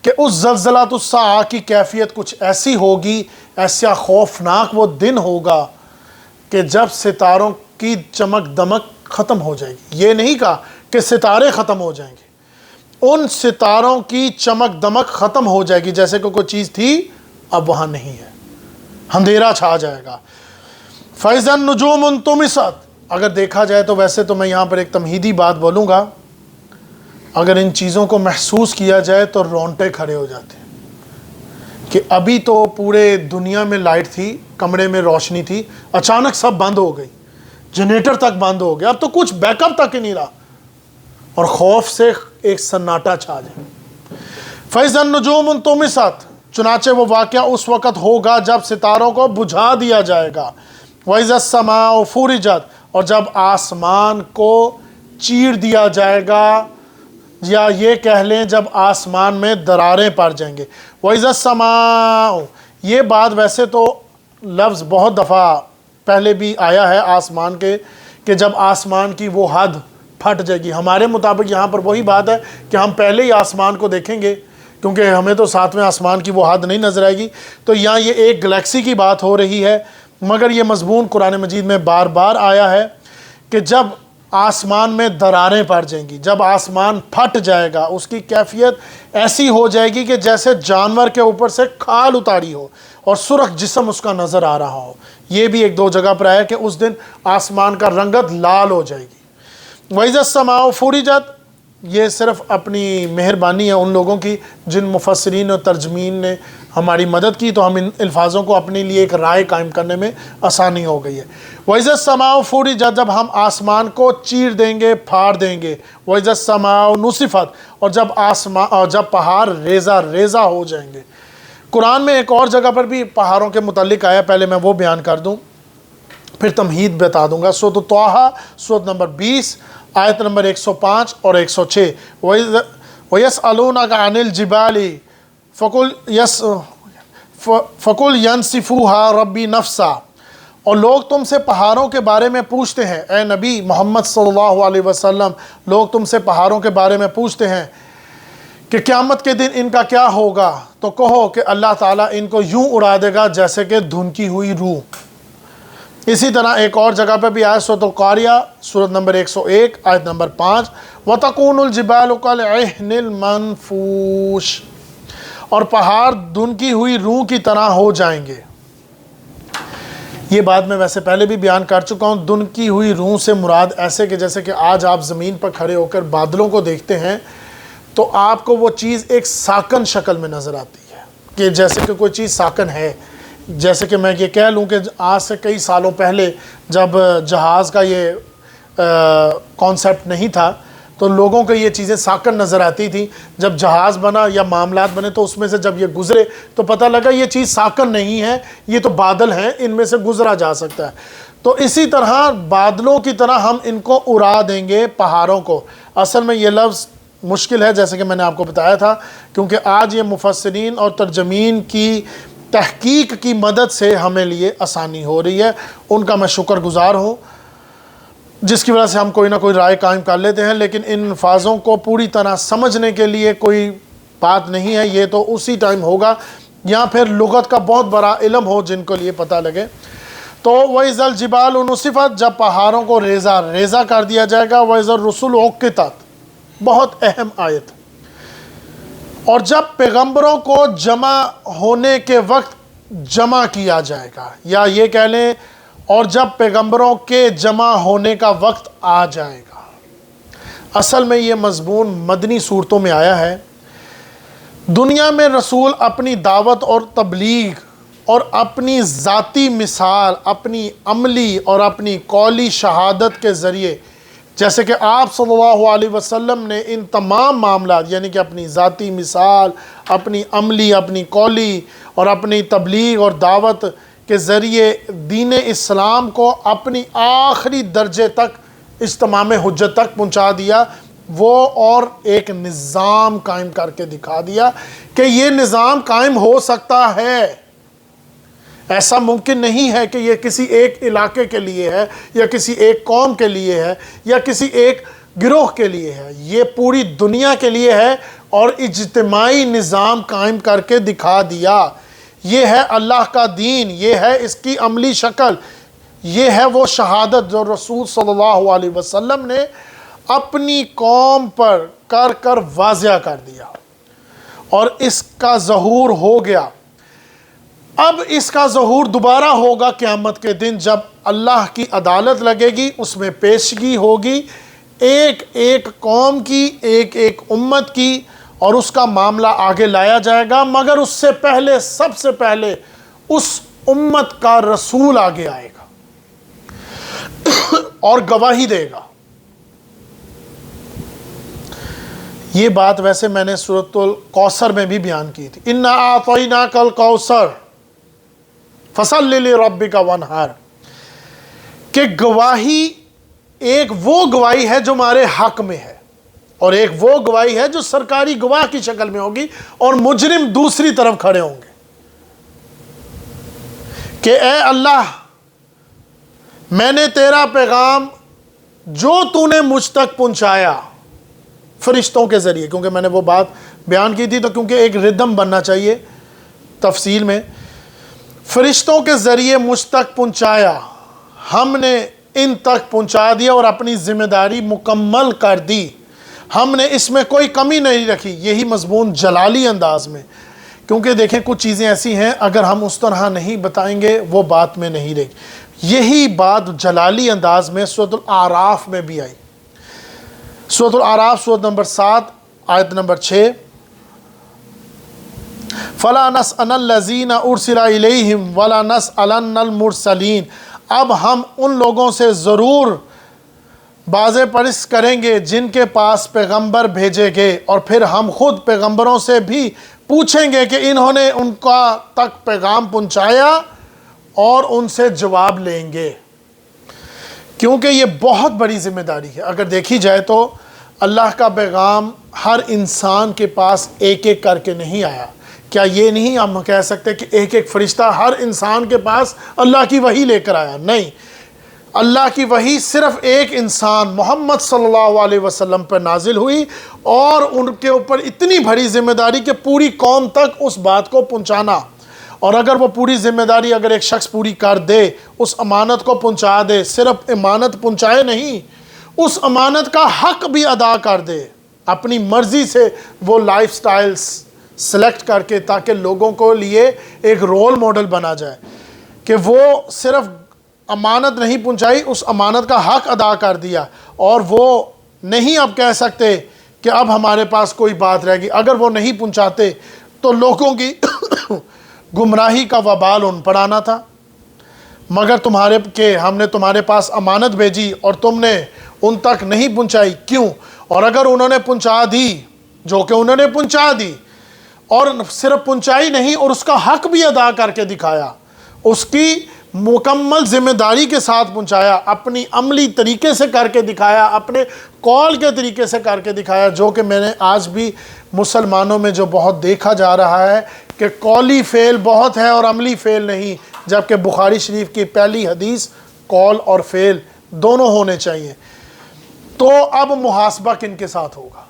کہ اس زلزلۃ الساعہ کی کیفیت کچھ ایسی ہوگی، ایسا خوفناک وہ دن ہوگا کہ جب ستاروں کی چمک دمک ختم ہو جائے گی۔ یہ نہیں کہا کہ ستارے ختم ہو جائیں گے، ان ستاروں کی چمک دمک ختم ہو جائے گی، جیسے کہ کوئی چیز تھی اب وہاں نہیں ہے، اندھیرا چھا جائے گا۔ فَإِذَا النُّجُومُ انطُمِسَتْ، اگر دیکھا جائے تو ویسے تو میں یہاں پر ایک تمہیدی بات بولوں گا، اگر ان چیزوں کو محسوس کیا جائے تو رونٹے کھڑے ہو جاتے ہیں کہ ابھی تو پورے دنیا میں لائٹ تھی، کمرے میں روشنی تھی، اچانک سب بند ہو گئی، جنریٹر تک بند ہو گیا، اب تو کچھ بیک اپ تک ہی نہیں رہا، اور خوف سے ایک سناٹا چھا جائے۔ فَإِذَا النُّجُومُ انطُمِسَتْ، چنانچہ وہ واقعہ اس وقت ہوگا جب ستاروں کو بجھا دیا جائے گا۔ وَإِذَا السَّمَاءُ فُرِجَتْ، اور جب آسمان کو چیر دیا جائے گا، یا یہ کہہ لیں جب آسمان میں دراریں پڑ جائیں گے۔ وَإِذَا السَّمَاءُ، یہ بات ویسے تو لفظ بہت دفعہ پہلے بھی آیا ہے آسمان کے، کہ جب آسمان کی وہ حد پھٹ جائے گی۔ ہمارے مطابق یہاں پر وہی بات ہے کہ ہم پہلے ہی آسمان کو دیکھیں گے، کیونکہ ہمیں تو 7ویں آسمان کی وہ حد نہیں نظر آئے گی۔ تو یہاں یہ ایک گلیکسی کی بات ہو رہی ہے، مگر یہ مضمون قرآن مجید میں بار بار آیا ہے کہ جب آسمان میں دراریں پڑ جائیں گی، جب آسمان پھٹ جائے گا، اس کی کیفیت ایسی ہو جائے گی کہ جیسے جانور کے اوپر سے کھال اتاری ہو اور سرخ جسم اس کا نظر آ رہا ہو۔ یہ بھی 1-2 جگہ پر آیا کہ اس دن آسمان کا رنگت لال ہو جائے گی۔ وَإِذَا السَّمَاءُ فُرِجَتْ، یہ صرف اپنی مہربانی ہے ان لوگوں کی جن مفسرین اور ترجمین نے ہماری مدد کی، تو ہم ان الفاظوں کو اپنے لیے ایک رائے قائم کرنے میں آسانی ہو گئی ہے۔ وَإِذَا السَّمَاءُ فُرِجَتْ، جب ہم آسمان کو چیر دیں گے، پھاڑ دیں گے۔ وَإِذَا السَّمَاءُ نُصِفَتْ، اور جب پہاڑ ریزہ ریزہ ہو جائیں گے۔ قرآن میں ایک اور جگہ پر بھی پہاڑوں کے متعلق آیا، پہلے میں وہ بیان کر دوں پھر تمہید بتا دوں گا۔ سورۃ طٰہٰ، سورۃ نمبر 20، آیت نمبر 105 اور 106۔ وَيَسْأَلُونَكَ عَنِ الْجِبَالِ فَقُلْ يَنسِفُهَا رَبِّي نَسْفًا، اور لوگ تم سے پہاڑوں کے بارے میں پوچھتے ہیں، اے نبی محمد صلی اللہ علیہ وسلم، لوگ تم سے پہاڑوں کے بارے میں پوچھتے ہیں کہ قیامت کے دن ان کا کیا ہوگا، تو کہو کہ اللہ تعالیٰ ان کو یوں اڑا دے گا جیسے کہ دھنکی ہوئی روح۔ اسی طرح ایک اور جگہ پہ بھی آیا، سورۃ القاریہ، سورۃ نمبر 101، آیت نمبر 5، وَتَكُونُ الْجِبَالُ كَالْعِهْنِ الْمَنْفُوشِ، اور پہاڑ دھنکی ہوئی روح کی طرح ہو جائیں گے۔ یہ بات میں ویسے پہلے بھی بیان کر چکا ہوں، دھنکی ہوئی روح سے مراد ایسے کہ جیسے کہ آج آپ زمین پر کھڑے ہو کر بادلوں کو دیکھتے ہیں تو آپ کو وہ چیز ایک ساکن شکل میں نظر آتی ہے، کہ جیسے کہ کوئی چیز ساکن ہے۔ جیسے کہ میں یہ کہہ لوں کہ آج سے کئی سالوں پہلے جب جہاز کا یہ کانسیپٹ نہیں تھا تو لوگوں کو یہ چیزیں ساکن نظر آتی تھی۔ جب جہاز بنا یا معاملات بنے تو اس میں سے جب یہ گزرے تو پتہ لگا یہ چیز ساکن نہیں ہے، یہ تو بادل ہیں، ان میں سے گزرا جا سکتا ہے۔ تو اسی طرح بادلوں کی طرح ہم ان کو اڑا دیں گے، پہاڑوں کو۔ اصل میں یہ لفظ مشکل ہے، جیسے کہ میں نے آپ کو بتایا تھا، کیونکہ آج یہ مفسرین اور ترجمین کی تحقیق کی مدد سے ہمیں لیے آسانی ہو رہی ہے، ان کا میں شکر گزار ہوں، جس کی وجہ سے ہم کوئی نہ کوئی رائے قائم کر لیتے ہیں۔ لیکن ان الفاظوں کو پوری طرح سمجھنے کے لیے کوئی بات نہیں ہے، یہ تو اسی ٹائم ہوگا یا پھر لغت کا بہت بڑا علم ہو جن کو لیے پتہ لگے۔ تو وَإِذَا الْجِبَالُ نُصِفَتْ، جب پہاڑوں کو ریزہ ریزہ کر دیا جائے گا۔ وَإِذَا الرُّسُلُ عُقِّتَتْ، بہت اہم آیت۔ اور جب پیغمبروں کو جمع ہونے کے وقت جمع کیا جائے گا، یا یہ کہہ لیں اور جب پیغمبروں کے جمع ہونے کا وقت آ جائے گا۔ اصل میں یہ مضمون مدنی صورتوں میں آیا ہے۔ دنیا میں رسول اپنی دعوت اور تبلیغ اور اپنی ذاتی مثال، اپنی عملی اور اپنی قولی شہادت کے ذریعے، جیسے کہ آپ صلی اللہ علیہ وسلم نے ان تمام معاملات، یعنی کہ اپنی ذاتی مثال، اپنی عملی، اپنی قولی اور اپنی تبلیغ اور دعوت کے ذریعے دین اسلام کو اپنی آخری درجے تک، اجتمام حجت تک پہنچا دیا، وہ اور ایک نظام قائم کر کے دکھا دیا کہ یہ نظام قائم ہو سکتا ہے۔ ایسا ممکن نہیں ہے کہ یہ کسی ایک علاقے کے لیے ہے یا کسی ایک قوم کے لیے ہے یا کسی ایک گروہ کے لیے ہے، یہ پوری دنیا کے لیے ہے اور اجتماعی نظام قائم کر کے دکھا دیا۔ یہ ہے اللہ کا دین، یہ ہے اس کی عملی شکل، یہ ہے وہ شہادت جو رسول صلی اللہ علیہ وسلم نے اپنی قوم پر کر کر واضح کر دیا، اور اس کا ظہور ہو گیا۔ اب اس کا ظہور دوبارہ ہوگا قیامت کے دن، جب اللہ کی عدالت لگے گی، اس میں پیشگی ہوگی ایک ایک قوم کی، ایک ایک امت کی، اور اس کا معاملہ آگے لایا جائے گا، مگر اس سے پہلے، سب سے پہلے اس امت کا رسول آگے آئے گا اور گواہی دے گا۔ یہ بات ویسے میں نے سورۃ الکوثر میں بھی بیان کی تھی، اِنَّا أَعْطَيْنَاكَ الْكَوْثَرَ فَصَلِّ لِرَبِّكَ وَانْحَرْ، کہ گواہی ایک وہ گواہی ہے جو ہمارے حق میں ہے، اور ایک وہ گواہی ہے جو سرکاری گواہ کی شکل میں ہوگی، اور مجرم دوسری طرف کھڑے ہوں گے کہ اے اللہ، میں نے تیرا پیغام جو تو نے مجھ تک پہنچایا فرشتوں کے ذریعے، کیونکہ میں نے وہ بات بیان کی تھی، تو کیونکہ ایک ردم بننا چاہیے تفصیل میں، فرشتوں کے ذریعے مجھ تک پہنچایا، ہم نے ان تک پہنچا دیا اور اپنی ذمہ داری مکمل کر دی، ہم نے اس میں کوئی کمی نہیں رکھی۔ یہی مضمون جلالی انداز میں، کیونکہ دیکھیں کچھ چیزیں ایسی ہیں اگر ہم اس طرح نہیں بتائیں گے وہ بات میں نہیں رہے گی۔ یہی بات جلالی انداز میں سورۃ الاعراف میں بھی آئی۔ سورۃ الاعراف سورۃ نمبر 7 آیت نمبر 6، فَلَا نَسْأَلَنَّ الَّذِينَ أُرْسِلَ إِلَيْهِمْ وَلَا نَسْأَلَنَّ الْمُرْسَلِينَ، اب ہم ان لوگوں سے ضرور باز پرس کریں گے جن کے پاس پیغمبر بھیجے گئے، اور پھر ہم خود پیغمبروں سے بھی پوچھیں گے کہ انہوں نے ان کا تک پیغام پہنچایا، اور ان سے جواب لیں گے، کیونکہ یہ بہت بڑی ذمہ داری ہے۔ اگر دیکھی جائے تو اللہ کا پیغام ہر انسان کے پاس ایک ایک کر کے نہیں آیا۔ کیا یہ نہیں ہم کہہ سکتے کہ ایک ایک فرشتہ ہر انسان کے پاس اللہ کی وحی لے کر آیا؟ نہیں، اللہ کی وحی صرف ایک انسان محمد صلی اللہ علیہ وسلم پر نازل ہوئی، اور ان کے اوپر اتنی بڑی ذمہ داری کہ پوری قوم تک اس بات کو پہنچانا، اور اگر وہ پوری ذمہ داری اگر ایک شخص پوری کر دے، اس امانت کو پہنچا دے، صرف امانت پہنچائے نہیں، اس امانت کا حق بھی ادا کر دے، اپنی مرضی سے وہ لائف سٹائلز سلیکٹ کر کے، تاکہ لوگوں کو لیے ایک رول ماڈل بنا جائے کہ وہ صرف امانت نہیں پہنچائی، اس امانت کا حق ادا کر دیا، اور وہ نہیں اب کہہ سکتے کہ اب ہمارے پاس کوئی بات رہ گئی۔ اگر وہ نہیں پہنچاتے تو لوگوں کی گمراہی کا وبال ان پر آنا تھا، مگر ہم نے تمہارے پاس امانت بھیجی اور تم نے ان تک نہیں پہنچائی، کیوں؟ اور اگر انہوں نے پہنچا دی، جو کہ انہوں نے پہنچا دی، اور صرف پہنچائی نہیں اور اس کا حق بھی ادا کر کے دکھایا، اس کی مکمل ذمہ داری کے ساتھ پہنچایا، اپنی عملی طریقے سے کر کے دکھایا، اپنے قول کے طریقے سے کر کے دکھایا، جو کہ میں نے آج بھی مسلمانوں میں جو بہت دیکھا جا رہا ہے کہ قولی فعل بہت ہے اور عملی فعل نہیں، جبکہ بخاری شریف کی پہلی حدیث قول اور فعل دونوں ہونے چاہیے۔ تو اب محاسبہ کن کے ساتھ ہوگا؟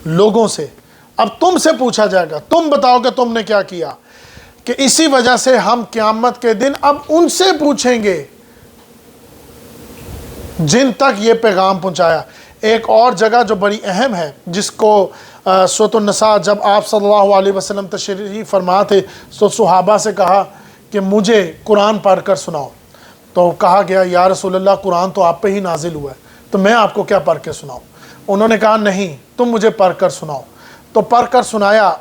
لوگوں سے۔ اب تم سے پوچھا جائے گا، تم بتاؤ کہ تم نے کیا کیا، کہ اسی وجہ سے ہم قیامت کے دن اب ان سے پوچھیں گے جن تک یہ پیغام پہنچایا۔ ایک اور جگہ جو بڑی اہم ہے، جس کو سورۃ النساء، جب آپ صلی اللہ علیہ وسلم تشریف فرما تھے تو صحابہ سے کہا کہ مجھے قرآن پڑھ کر سناؤ، تو کہا گیا یا رسول اللہ قرآن تو آپ پہ ہی نازل ہوا ہے، تو میں آپ کو کیا پڑھ کے سناؤں؟ انہوں نے کہا نہیں، تم مجھے پڑھ کر سناؤ، تو پڑھ کر سنایا۔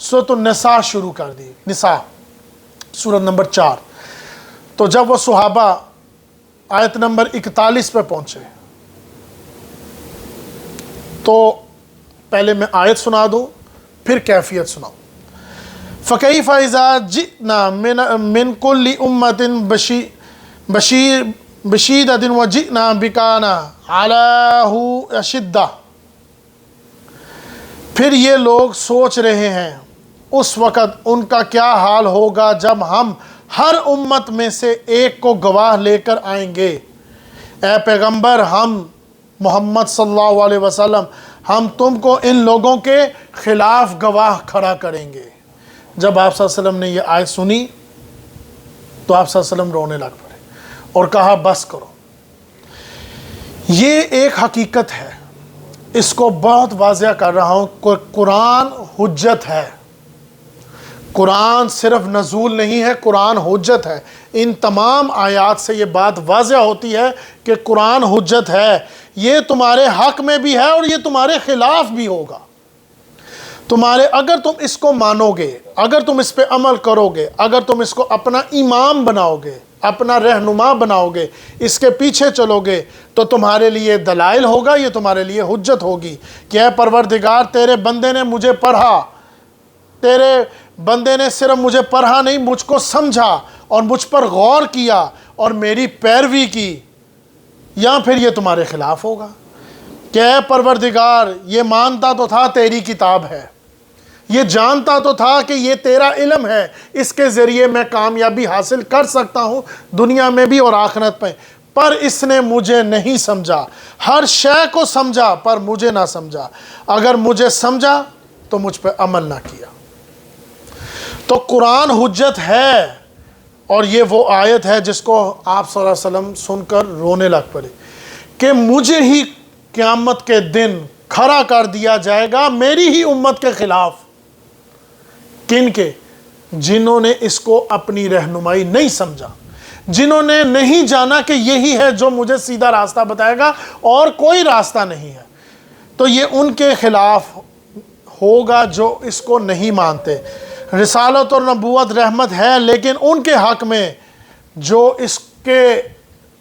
سورۃ النساء شروع کر دی، نساء سورت نمبر 4۔ تو جب وہ صحابہ آیت نمبر 41 پہ پہنچے تو پہلے میں آیت سنا دوں پھر کیفیت سناؤں۔ فَكَيْفَ إِذَا جِئْنَا مِنْ كُلِّ أُمَّةٍ بشیدۃ وجئنا بک علیہ اشدہ۔ پھر یہ لوگ سوچ رہے ہیں اس وقت ان کا کیا حال ہوگا جب ہم ہر امت میں سے ایک کو گواہ لے کر آئیں گے۔ اے پیغمبر، ہم محمد صلی اللہ علیہ وسلم، ہم تم کو ان لوگوں کے خلاف گواہ کھڑا کریں گے۔ جب آپ صلی اللہ علیہ وسلم نے یہ آیت سنی تو آپ صلی اللہ علیہ وسلم رونے لگ پڑے اور کہا بس کرو۔ یہ ایک حقیقت ہے، اس کو بہت واضح کر رہا ہوں، قرآن حجت ہے۔ قرآن صرف نزول نہیں ہے، قرآن حجت ہے۔ ان تمام آیات سے یہ بات واضح ہوتی ہے کہ قرآن حجت ہے، یہ تمہارے حق میں بھی ہے اور یہ تمہارے خلاف بھی ہوگا۔ اگر تم اس کو مانو گے، اگر تم اس پہ عمل کرو گے، اگر تم اس کو اپنا امام بناؤ گے، اپنا رہنما بناؤ گے، اس کے پیچھے چلو گے، تو تمہارے لیے دلائل ہوگا، یہ تمہارے لیے حجت ہوگی کہ اے پروردگار، تیرے بندے نے مجھے پڑھا، تیرے بندے نے صرف مجھے پڑھا نہیں، مجھ کو سمجھا اور مجھ پر غور کیا اور میری پیروی کی، یا پھر یہ تمہارے خلاف ہوگا کہ اے پروردگار، یہ مانتا تو تھا تیری کتاب ہے، یہ جانتا تو تھا کہ یہ تیرا علم ہے، اس کے ذریعے میں کامیابی حاصل کر سکتا ہوں دنیا میں بھی اور آخرت میں، پر اس نے مجھے نہیں سمجھا، ہر شے کو سمجھا پر مجھے نہ سمجھا، اگر مجھے سمجھا تو مجھ پہ عمل نہ کیا۔ تو قرآن حجت ہے، اور یہ وہ آیت ہے جس کو آپ صلی اللہ علیہ وسلم سن کر رونے لگ پڑے کہ مجھے ہی قیامت کے دن کھڑا کر دیا جائے گا میری ہی امت کے خلاف۔ کن کے؟ جنہوں نے اس کو اپنی رہنمائی نہیں سمجھا، جنہوں نے نہیں جانا کہ یہی ہے جو مجھے سیدھا راستہ بتائے گا اور کوئی راستہ نہیں ہے، تو یہ ان کے خلاف ہوگا جو اس کو نہیں مانتے۔ رسالت اور نبوت رحمت ہے، لیکن ان کے حق میں جو اس کے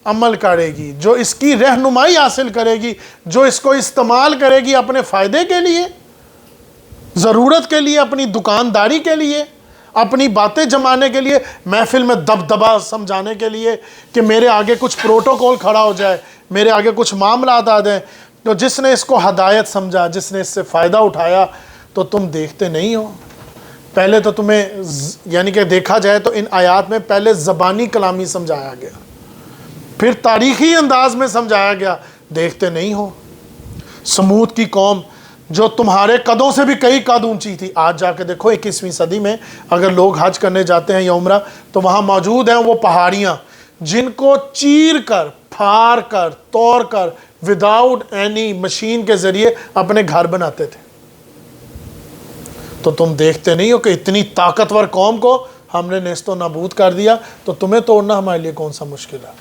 عمل کرے گی، جو اس کی رہنمائی حاصل کرے گی، جو اس کو استعمال کرے گی اپنے فائدے کے لیے، ضرورت کے لیے، اپنی دکانداری کے لیے، اپنی باتیں جمانے کے لیے، محفل میں دبدبا سمجھانے کے لیے کہ میرے آگے کچھ پروٹوکول کھڑا ہو جائے، میرے آگے کچھ معاملات آ جائیں، تو جس نے اس کو ہدایت سمجھا، جس نے اس سے فائدہ اٹھایا، تو تم دیکھتے نہیں ہو۔ پہلے تو تمہیں یعنی کہ دیکھا جائے تو ان آیات میں پہلے زبانی کلامی سمجھایا گیا، پھر تاریخی انداز میں سمجھایا گیا، دیکھتے نہیں ہو۔ سمود کی قوم جو تمہارے قدوں سے بھی کئی قد اونچی تھی، آج جا کے دیکھو 21ویں صدی میں اگر لوگ حج کرنے جاتے ہیں یا عمرہ، تو وہاں موجود ہیں وہ پہاڑیاں جن کو چیر کر، پھاڑ کر، توڑ کر، وداؤٹ اینی مشین کے ذریعے اپنے گھر بناتے تھے۔ تو تم دیکھتے نہیں ہو کہ اتنی طاقتور قوم کو ہم نے نیست و نابود کر دیا، تو تمہیں توڑنا ہمارے لیے کون سا مشکل ہے؟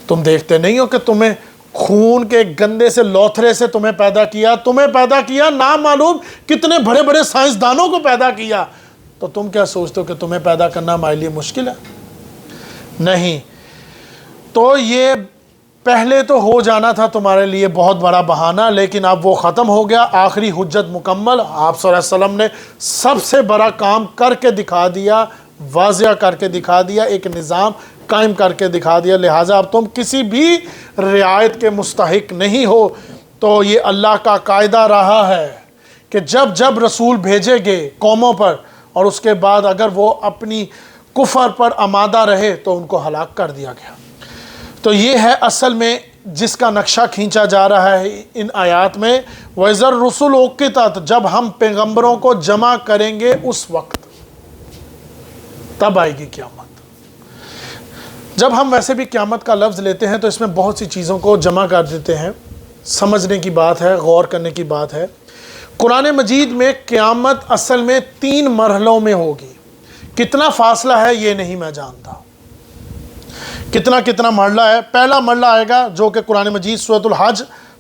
تم دیکھتے نہیں ہو کہ تمہیں خون کے گندے سے لوتھرے سے تمہیں پیدا کیا نامعلوم کتنے بڑے بڑے سائنسدانوں کو پیدا کیا، تو تم کیا سوچتے ہو کہ تمہیں پیدا کرنا ہمارے لیے مشکل ہے؟ نہیں۔ تو یہ پہلے تو ہو جانا تھا تمہارے لیے بہت بڑا بہانہ، لیکن اب وہ ختم ہو گیا، آخری حجت مکمل۔ آپ صلی اللہ علیہ وسلم نے سب سے بڑا کام کر کے دکھا دیا، واضح کر کے دکھا دیا، ایک نظام قائم کر کے دکھا دیا، لہٰذا اب تم کسی بھی رعایت کے مستحق نہیں ہو۔ تو یہ اللہ کا قاعدہ رہا ہے کہ جب جب رسول بھیجے گئے قوموں پر، اور اس کے بعد اگر وہ اپنی کفر پر آمادہ رہے تو ان کو ہلاک کر دیا گیا۔ تو یہ ہے اصل میں جس کا نقشہ کھینچا جا رہا ہے ان آیات میں، وَإِذَا الرُّسُلُ أُقِّتَتْ، جب ہم پیغمبروں کو جمع کریں گے اس وقت، تب آئے گی قیامت۔ جب ہم ویسے بھی قیامت کا لفظ لیتے ہیں تو اس میں بہت سی چیزوں کو جمع کر دیتے ہیں، سمجھنے کی بات ہے، غور کرنے کی بات ہے۔ قرآن مجید میں قیامت اصل میں 3 مرحلوں میں ہوگی، کتنا فاصلہ ہے یہ نہیں میں جانتا، کتنا مرحلہ ہے۔ پہلا مرحلہ آئے گا جو کہ قرآن مجید سورۃ الحج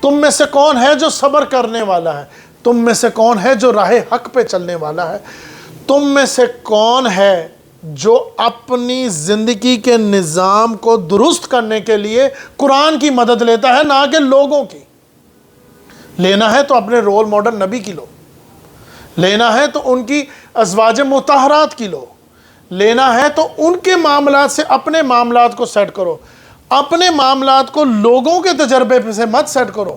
تم میں سے کون ہے جو صبر کرنے والا ہے؟ تم میں سے کون ہے جو راہ حق پہ چلنے والا ہے؟ تم میں سے کون ہے جو اپنی زندگی کے نظام کو درست کرنے کے لیے قرآن کی مدد لیتا ہے، نہ کہ لوگوں کی؟ لینا ہے تو اپنے رول ماڈل نبی کی لو، لینا ہے تو ان کی ازواج مطہرات کی لو، لینا ہے تو ان کے معاملات سے اپنے معاملات کو سیٹ کرو، اپنے معاملات کو لوگوں کے تجربے سے مت سیٹ کرو۔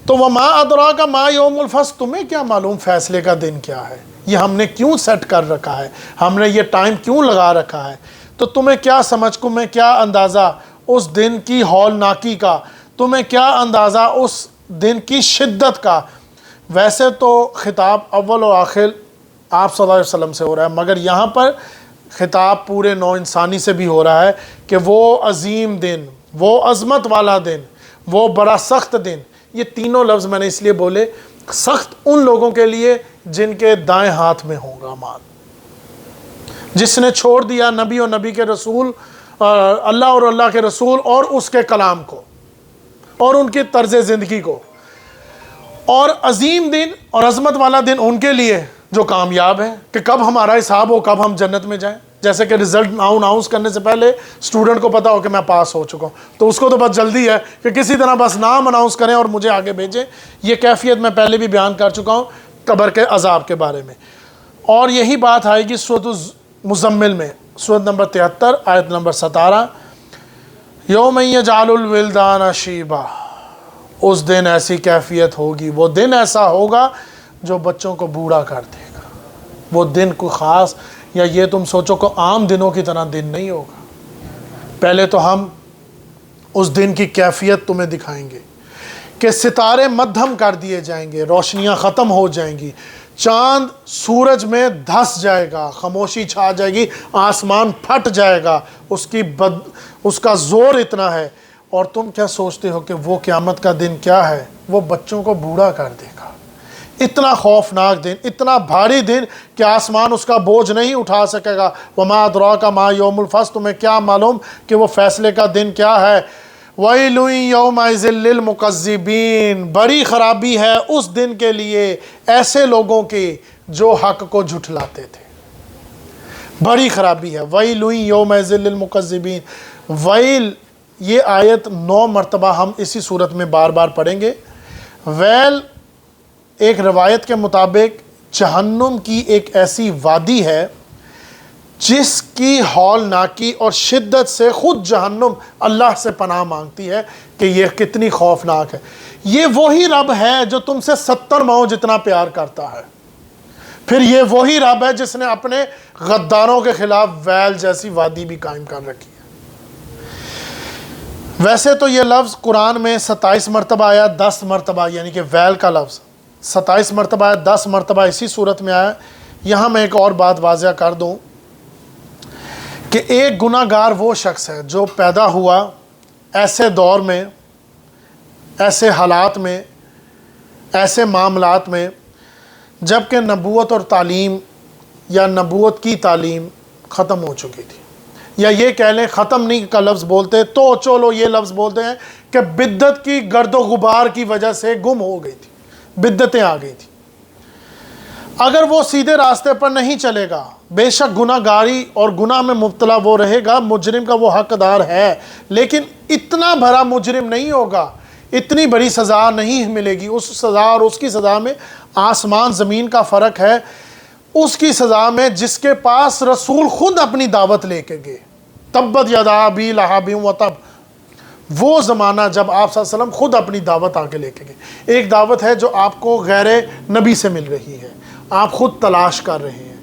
تو وما ادراک ما یوم الفصل، تمہیں کیا معلوم فیصلے کا دن کیا ہے؟ یہ ہم نے کیوں سیٹ کر رکھا ہے، ہم نے یہ ٹائم کیوں لگا رکھا ہے؟ تو تمہیں کیا سمجھ، تمہیں کیا اندازہ اس دن کی ہولناکی کا، تمہیں کیا اندازہ اس دن کی شدت کا؟ ویسے تو خطاب اول و آخر آپ صلی اللہ علیہ وسلم سے ہو رہا ہے، مگر یہاں پر خطاب پورے نوع انسانی سے بھی ہو رہا ہے کہ وہ عظیم دن، وہ عظمت والا دن، وہ بڑا سخت دن۔ یہ تینوں لفظ میں نے اس لیے بولے، سخت ان لوگوں کے لیے جن کے دائیں ہاتھ میں ہوگا مال، جس نے چھوڑ دیا نبی اور نبی کے رسول، اللہ اور اللہ کے رسول اور اس کے کلام کو اور ان کے طرز زندگی کو۔ اور عظیم دن اور عظمت والا دن ان کے لیے جو کامیاب ہیں کہ کب ہمارا حساب ہو، کب ہم جنت میں جائیں۔ جیسے کہ رزلٹ اناؤنس کرنے سے پہلے اسٹوڈنٹ کو پتا ہو کہ میں پاس ہو چکا ہوں، تو اس کو تو بس جلدی ہے کہ کسی طرح بس نام اناؤنس کریں اور مجھے آگے بھیجیں۔ یہ کیفیت میں پہلے بھی بیان کر چکا ہوں قبر کے عذاب کے بارے میں، اور یہی بات آئے گی سورۃ مزمل میں، سورۃ نمبر 73 آیت نمبر 17، یوم یجعل الولدان شیبا، اس دن ایسی کیفیت ہوگی، وہ دن ایسا ہوگا جو بچوں کو بوڑھا کر دے گا۔ وہ دن کوئی خاص یا یہ تم سوچو کہ عام دنوں کی طرح دن نہیں ہوگا۔ پہلے تو ہم اس دن کی کیفیت تمہیں دکھائیں گے کہ ستارے مدھم کر دیے جائیں گے، روشنیاں ختم ہو جائیں گی، چاند سورج میں دھس جائے گا، خاموشی چھا جائے گی، آسمان پھٹ جائے گا، اس کا زور اتنا ہے۔ اور تم کیا سوچتے ہو کہ وہ قیامت کا دن کیا ہے؟ وہ بچوں کو بوڑھا کر دے گا۔ اتنا خوفناک دن، اتنا بھاری دن کہ آسمان اس کا بوجھ نہیں اٹھا سکے گا۔ وما ادراک ما یوم الفصل، تمہیں کیا معلوم کہ وہ فیصلے کا دن کیا ہے؟ ویل یومئذ للمکذبین، بڑی خرابی ہے اس دن کے لیے ایسے لوگوں کی جو حق کو جھٹلاتے تھے۔ بڑی خرابی ہے۔ ویل یومئذ للمکذبین، ویل یہ آیت 9 مرتبہ ہم اسی صورت میں بار بار پڑھیں گے۔ ویل ایک روایت کے مطابق جہنم کی ایک ایسی وادی ہے جس کی ہولناکی اور شدت سے خود جہنم اللہ سے پناہ مانگتی ہے کہ یہ کتنی خوفناک ہے۔ یہ وہی رب ہے جو تم سے 70 ماؤں جتنا پیار کرتا ہے، پھر یہ وہی رب ہے جس نے اپنے غداروں کے خلاف ویل جیسی وادی بھی قائم کر رکھی ہے۔ ویسے تو یہ لفظ قرآن میں 27 مرتبہ آیا، 10 مرتبہ یعنی کہ ویل کا لفظ 27 مرتبہ آیا، 10 مرتبہ اسی صورت میں آیا۔ یہاں میں ایک اور بات واضح کر دوں کہ ایک گناہ گار وہ شخص ہے جو پیدا ہوا ایسے دور میں، ایسے حالات میں، ایسے معاملات میں جب کہ نبوت اور تعلیم یا نبوت کی تعلیم ختم ہو چکی تھی، یا یہ کہہ لیں ختم نہیں کا لفظ بولتے تو چلو یہ لفظ بولتے ہیں کہ بدعت کی گرد و غبار کی وجہ سے گم ہو گئی تھی، بدعتیں آ گئی تھی۔ اگر وہ سیدھے راستے پر نہیں چلے گا، بے شک گناہ گاری اور گناہ میں مبتلا وہ رہے گا، مجرم کا وہ حقدار ہے، لیکن اتنا بڑا مجرم نہیں ہوگا، اتنی بڑی سزا نہیں ملے گی۔ اس سزا اور اس کی سزا میں آسمان زمین کا فرق ہے۔ اس کی سزا میں جس کے پاس رسول خود اپنی دعوت لے کے گئے، تبت یدا ابی لہب وتب، وہ زمانہ جب آپ صلی اللہ علیہ وسلم خود اپنی دعوت آ کے لے کے گئے۔ ایک دعوت ہے جو آپ کو غیر نبی سے مل رہی ہے، آپ خود تلاش کر رہے ہیں۔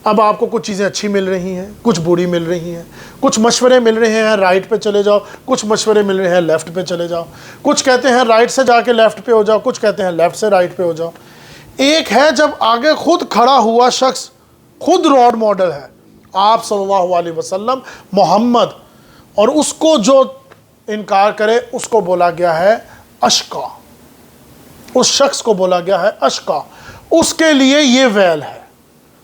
اب آپ کو کچھ چیزیں اچھی مل رہی ہیں، کچھ بری مل رہی ہیں، کچھ مشورے مل رہے ہیں رائٹ پہ چلے جاؤ، کچھ مشورے مل رہے ہیں لیفٹ پہ چلے جاؤ، کچھ کہتے ہیں رائٹ سے جا کے لیفٹ پہ ہو جاؤ، کچھ کہتے ہیں لیفٹ سے رائٹ پہ ہو جاؤ۔ ایک ہے جب آگے خود کھڑا ہوا شخص خود رول ماڈل ہے، آپ صلی اللہ علیہ وسلم محمد، اور اس کو جو انکار کرے اس کو بولا گیا ہے اشقا، اس شخص کو بولا گیا ہے اشقا، اس کے لیے یہ ویل ہے۔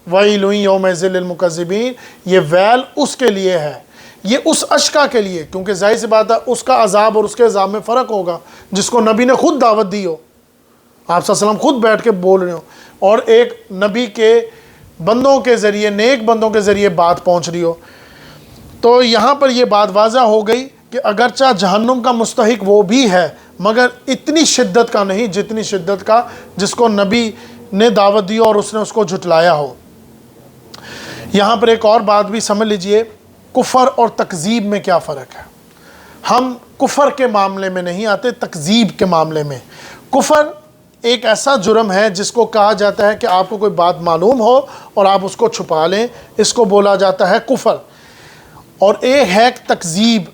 ویل یومئذ للمکذبین، یہ ویل اس کے لیے ہے یہ اس اشقا کے لیے، کیونکہ ظاہر سی بات ہے اس کا عذاب اور اس کے عذاب میں فرق ہوگا، جس کو نبی نے خود دعوت دی ہو، آپ صلی اللہ علیہ وسلم خود بیٹھ کے بول رہے ہو، اور ایک نبی کے بندوں کے ذریعے، نیک بندوں کے ذریعے بات پہنچ رہی ہو۔ تو یہاں پر یہ بات واضح ہو گئی کہ اگرچہ جہنم کا مستحق وہ بھی ہے، مگر اتنی شدت کا نہیں جتنی شدت کا جس کو نبی نے دعوت دی اور اس نے اس کو جھٹلایا ہو۔ یہاں پر ایک اور بات بھی سمجھ لیجئے، کفر اور تکذیب میں کیا فرق ہے۔ ہم کفر کے معاملے میں نہیں آتے، تکذیب کے معاملے میں۔ کفر ایک ایسا جرم ہے جس کو کہا جاتا ہے کہ آپ کو کوئی بات معلوم ہو اور آپ اس کو چھپا لیں، اس کو بولا جاتا ہے کفر۔ اور ایک ہے تکذیب،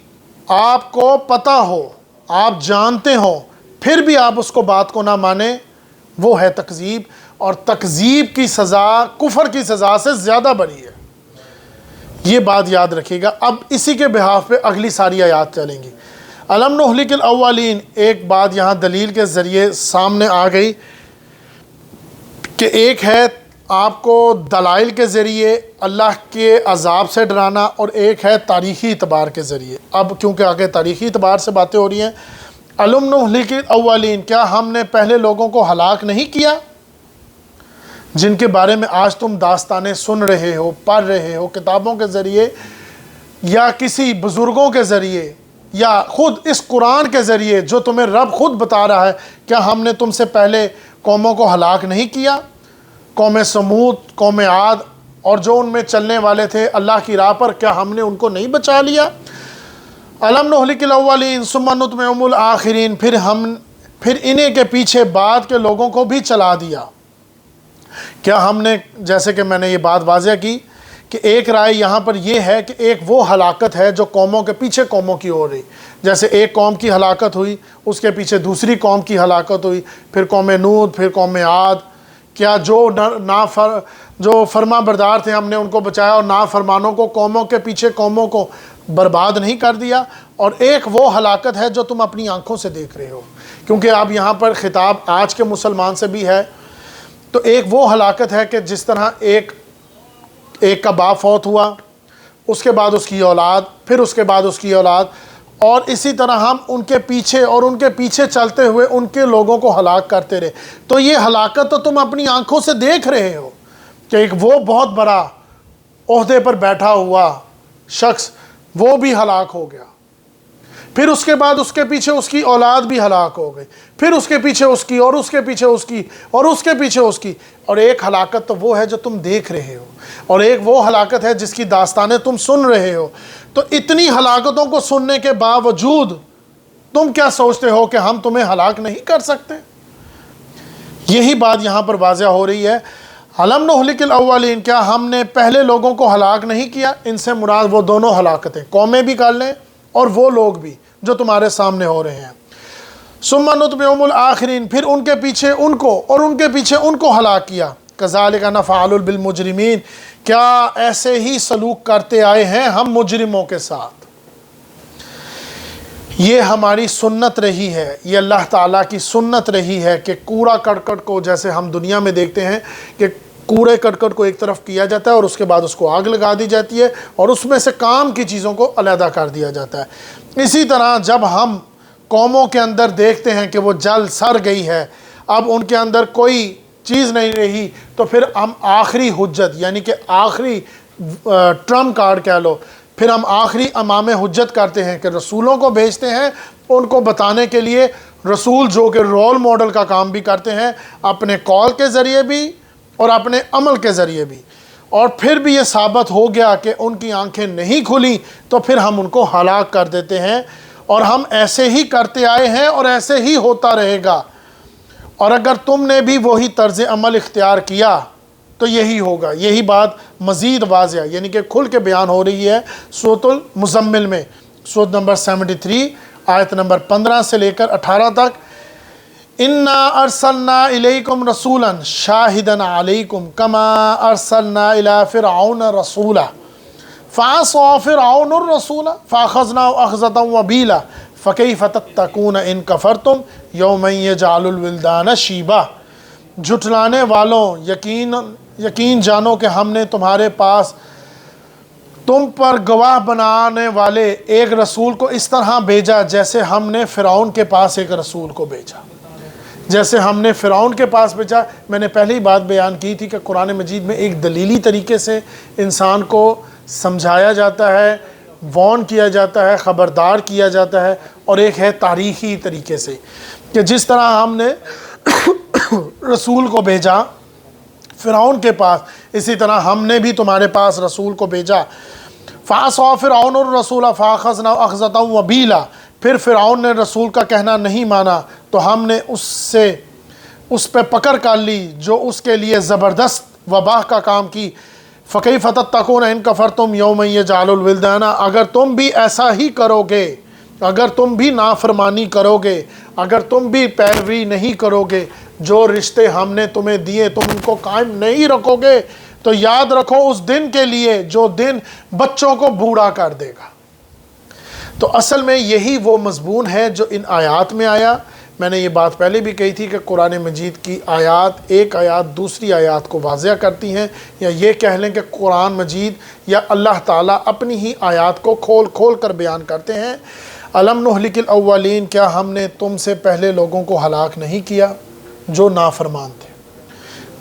آپ کو پتہ ہو، آپ جانتے ہو، پھر بھی آپ اس کو بات کو نہ مانیں، وہ ہے تکذیب۔ اور تکذیب کی سزا کفر کی سزا سے زیادہ بڑی ہے، یہ بات یاد رکھیے گا۔ اب اسی کے بحاف پہ اگلی ساری آیات چلیں گی۔ الم نہلک الاولین، ایک بات یہاں دلیل کے ذریعے سامنے آ گئی کہ ایک ہے آپ کو دلائل کے ذریعے اللہ کے عذاب سے ڈرانا، اور ایک ہے تاریخی اعتبار کے ذریعے۔ اب کیونکہ آگے تاریخی اعتبار سے باتیں ہو رہی ہیں، الم نہلک الاولین، کیا ہم نے پہلے لوگوں کو ہلاک نہیں کیا جن کے بارے میں آج تم داستانیں سن رہے ہو، پڑھ رہے ہو، کتابوں کے ذریعے یا کسی بزرگوں کے ذریعے یا خود اس قرآن کے ذریعے جو تمہیں رب خود بتا رہا ہے؟ کیا ہم نے تم سے پہلے قوموں کو ہلاک نہیں کیا؟ قوم سمود، قوم عاد اور جو ان میں چلنے والے تھے اللہ کی راہ پر، کیا ہم نے ان کو نہیں بچا لیا؟ الم نہلک الاولین ثم نتبعہم الآخرین، پھر انہیں کے پیچھے بعد کے لوگوں کو بھی چلا دیا۔ کیا ہم نے، جیسے کہ میں نے یہ بات واضح کی کہ ایک رائے یہاں پر یہ ہے کہ ایک وہ ہلاکت ہے جو قوموں کے پیچھے قوموں کی ہو رہی، جیسے ایک قوم کی ہلاکت ہوئی، اس کے پیچھے دوسری قوم کی ہلاکت ہوئی، پھر قوم نوح، پھر قوم عاد۔ کیا جو فرما بردار تھے ہم نے ان کو بچایا، اور نافرمانوں کو، قوموں کے پیچھے قوموں کو برباد نہیں کر دیا؟ اور ایک وہ ہلاکت ہے جو تم اپنی آنکھوں سے دیکھ رہے ہو، کیونکہ اب یہاں پر خطاب آج کے مسلمان سے بھی ہے۔ تو ایک وہ ہلاکت ہے کہ جس طرح ایک کا باپ فوت ہوا، اس کے بعد اس کی اولاد، پھر اس کے بعد اس کی اولاد، اور اسی طرح ہم ان کے پیچھے اور ان کے پیچھے چلتے ہوئے ان کے لوگوں کو ہلاک کرتے رہے۔ تو یہ ہلاکت تو تم اپنی آنکھوں سے دیکھ رہے ہو کہ ایک وہ بہت بڑا عہدے پر بیٹھا ہوا شخص وہ بھی ہلاک ہو گیا، پھر اس کے بعد اس کے پیچھے اس کی اولاد بھی ہلاک ہو گئی، پھر اس کے پیچھے اس کی، اور اس کے پیچھے اس کی، اور اس کے پیچھے اس کی۔ اور ایک ہلاکت تو وہ ہے جو تم دیکھ رہے ہو، اور ایک وہ ہلاکت ہے جس کی داستانیں تم سن رہے ہو۔ تو اتنی ہلاکتوں کو سننے کے باوجود تم کیا سوچتے ہو کہ ہم تمہیں ہلاک نہیں کر سکتے؟ یہی بات یہاں پر واضح ہو رہی ہے۔ الم نہلک الاولین، کیا ہم نے پہلے لوگوں کو ہلاک نہیں کیا؟ ان سے مراد وہ دونوں ہلاکتیں، قومیں بھی کر لیں اور وہ لوگ بھی جو تمہارے سامنے ہو رہے ہیں۔ ثم نتبعہم الآخرین، پھر ان کے پیچھے ان کو اور ان کے پیچھے ان کو ہلاک کیا۔ کذالک نفعل بالمجرمین، کیا ایسے ہی سلوک کرتے آئے ہیں ہم مجرموں کے ساتھ؟ یہ ہماری سنت رہی ہے، یہ اللہ تعالیٰ کی سنت رہی ہے کہ کوڑا کرکٹ کو، جیسے ہم دنیا میں دیکھتے ہیں کہ کوڑے کرکٹ کو ایک طرف کیا جاتا ہے اور اس کے بعد اس کو آگ لگا دی جاتی ہے اور اس میں سے کام کی چیزوں کو علیحدہ کر دیا جاتا ہے۔ اسی طرح جب ہم قوموں کے اندر دیکھتے ہیں کہ وہ جل سر گئی ہے، اب ان کے اندر کوئی چیز نہیں رہی، تو پھر ہم آخری حجت، یعنی کہ آخری ٹرمپ کارڈ کہہ لو، پھر ہم آخری امام حجت کرتے ہیں کہ رسولوں کو بھیجتے ہیں ان کو بتانے کے لیے، رسول جو کہ رول ماڈل کا کام بھی کرتے ہیں اپنے قول کے ذریعے بھی اور اپنے عمل کے ذریعے بھی، اور پھر بھی یہ ثابت ہو گیا کہ ان کی آنکھیں نہیں کھلی، تو پھر ہم ان کو ہلاک کر دیتے ہیں، اور ہم ایسے ہی کرتے آئے ہیں اور ایسے ہی ہوتا رہے گا۔ اور اگر تم نے بھی وہی طرز عمل اختیار کیا تو یہی ہوگا۔ یہی بات مزید واضح، یعنی کہ کھل کے بیان ہو رہی ہے سورۃ المزمل میں، سورۃ نمبر 73 آیت نمبر 15 سے لے کر 18 تک۔ اِنَّا أَرْسَلْنَا إِلَيْكُمْ رَسُولًا شَاهِدًا عَلَيْكُمْ كَمَا أَرْسَلْنَا إِلَىٰ فِرْعَوْنَ رَسُولًا فَعَصَىٰ فِرْعَوْنُ الرَّسُولَ فَأَخَذْنَاهُ أَخْذَةً وَبِيلًا فَكَيْفَ تَتَّقُونَ إِن كَفَرْتُمْ يَوْمًا يَجْعَلُ الْوِلْدَانَ شِيبًا۔ جھٹلانے والوں، یقین جانو کہ ہم نے تمہارے پاس تم پر گواہ بنانے والے ایک رسول کو اس طرح بھیجا جیسے ہم نے فرعون کے پاس ایک رسول کو بھیجا، جیسے ہم نے فرعون کے پاس بھیجا۔ میں نے پہلی بات بیان کی تھی کہ قرآن مجید میں ایک دلیلی طریقے سے انسان کو سمجھایا جاتا ہے، وارن کیا جاتا ہے، خبردار کیا جاتا ہے، اور ایک ہے تاریخی طریقے سے کہ جس طرح ہم نے رسول کو بھیجا فرعون کے پاس، اسی طرح ہم نے بھی تمہارے پاس رسول کو بھیجا۔ فَعَصَىٰ فِرْعَوْنُ الرَّسُولَ فَأَخَذْنَاهُ أَخْذَةً وَبِيلًا، پھر فرعون نے رسول کا کہنا نہیں مانا تو ہم نے اس پہ پکڑ کر لی جو اس کے لیے زبردست وبا کا کام کی۔ فَكَيْفَ تَتَّقُونَ إِن كَفَرْتُمْ يَوْمًا يَجْعَلُ الْوِلْدَانَ، اگر تم بھی ایسا ہی کرو گے، اگر تم بھی نافرمانی کرو گے، اگر تم بھی پیروی نہیں کرو گے، جو رشتے ہم نے تمہیں دیے تم ان کو قائم نہیں رکھو گے، تو یاد رکھو اس دن کے لیے جو دن بچوں کو بوڑھا کر دے گا۔ تو اصل میں یہی وہ مضمون ہے جو ان آیات میں آیا۔ میں نے یہ بات پہلے بھی کہی تھی کہ قرآن مجید کی آیات، ایک آیات دوسری آیات کو واضح کرتی ہیں، یا یہ کہہ لیں کہ قرآن مجید یا اللہ تعالیٰ اپنی ہی آیات کو کھول کھول کر بیان کرتے ہیں۔ الم نہلک الاولین، کیا ہم نے تم سے پہلے لوگوں کو ہلاک نہیں کیا جو نافرمان تھے،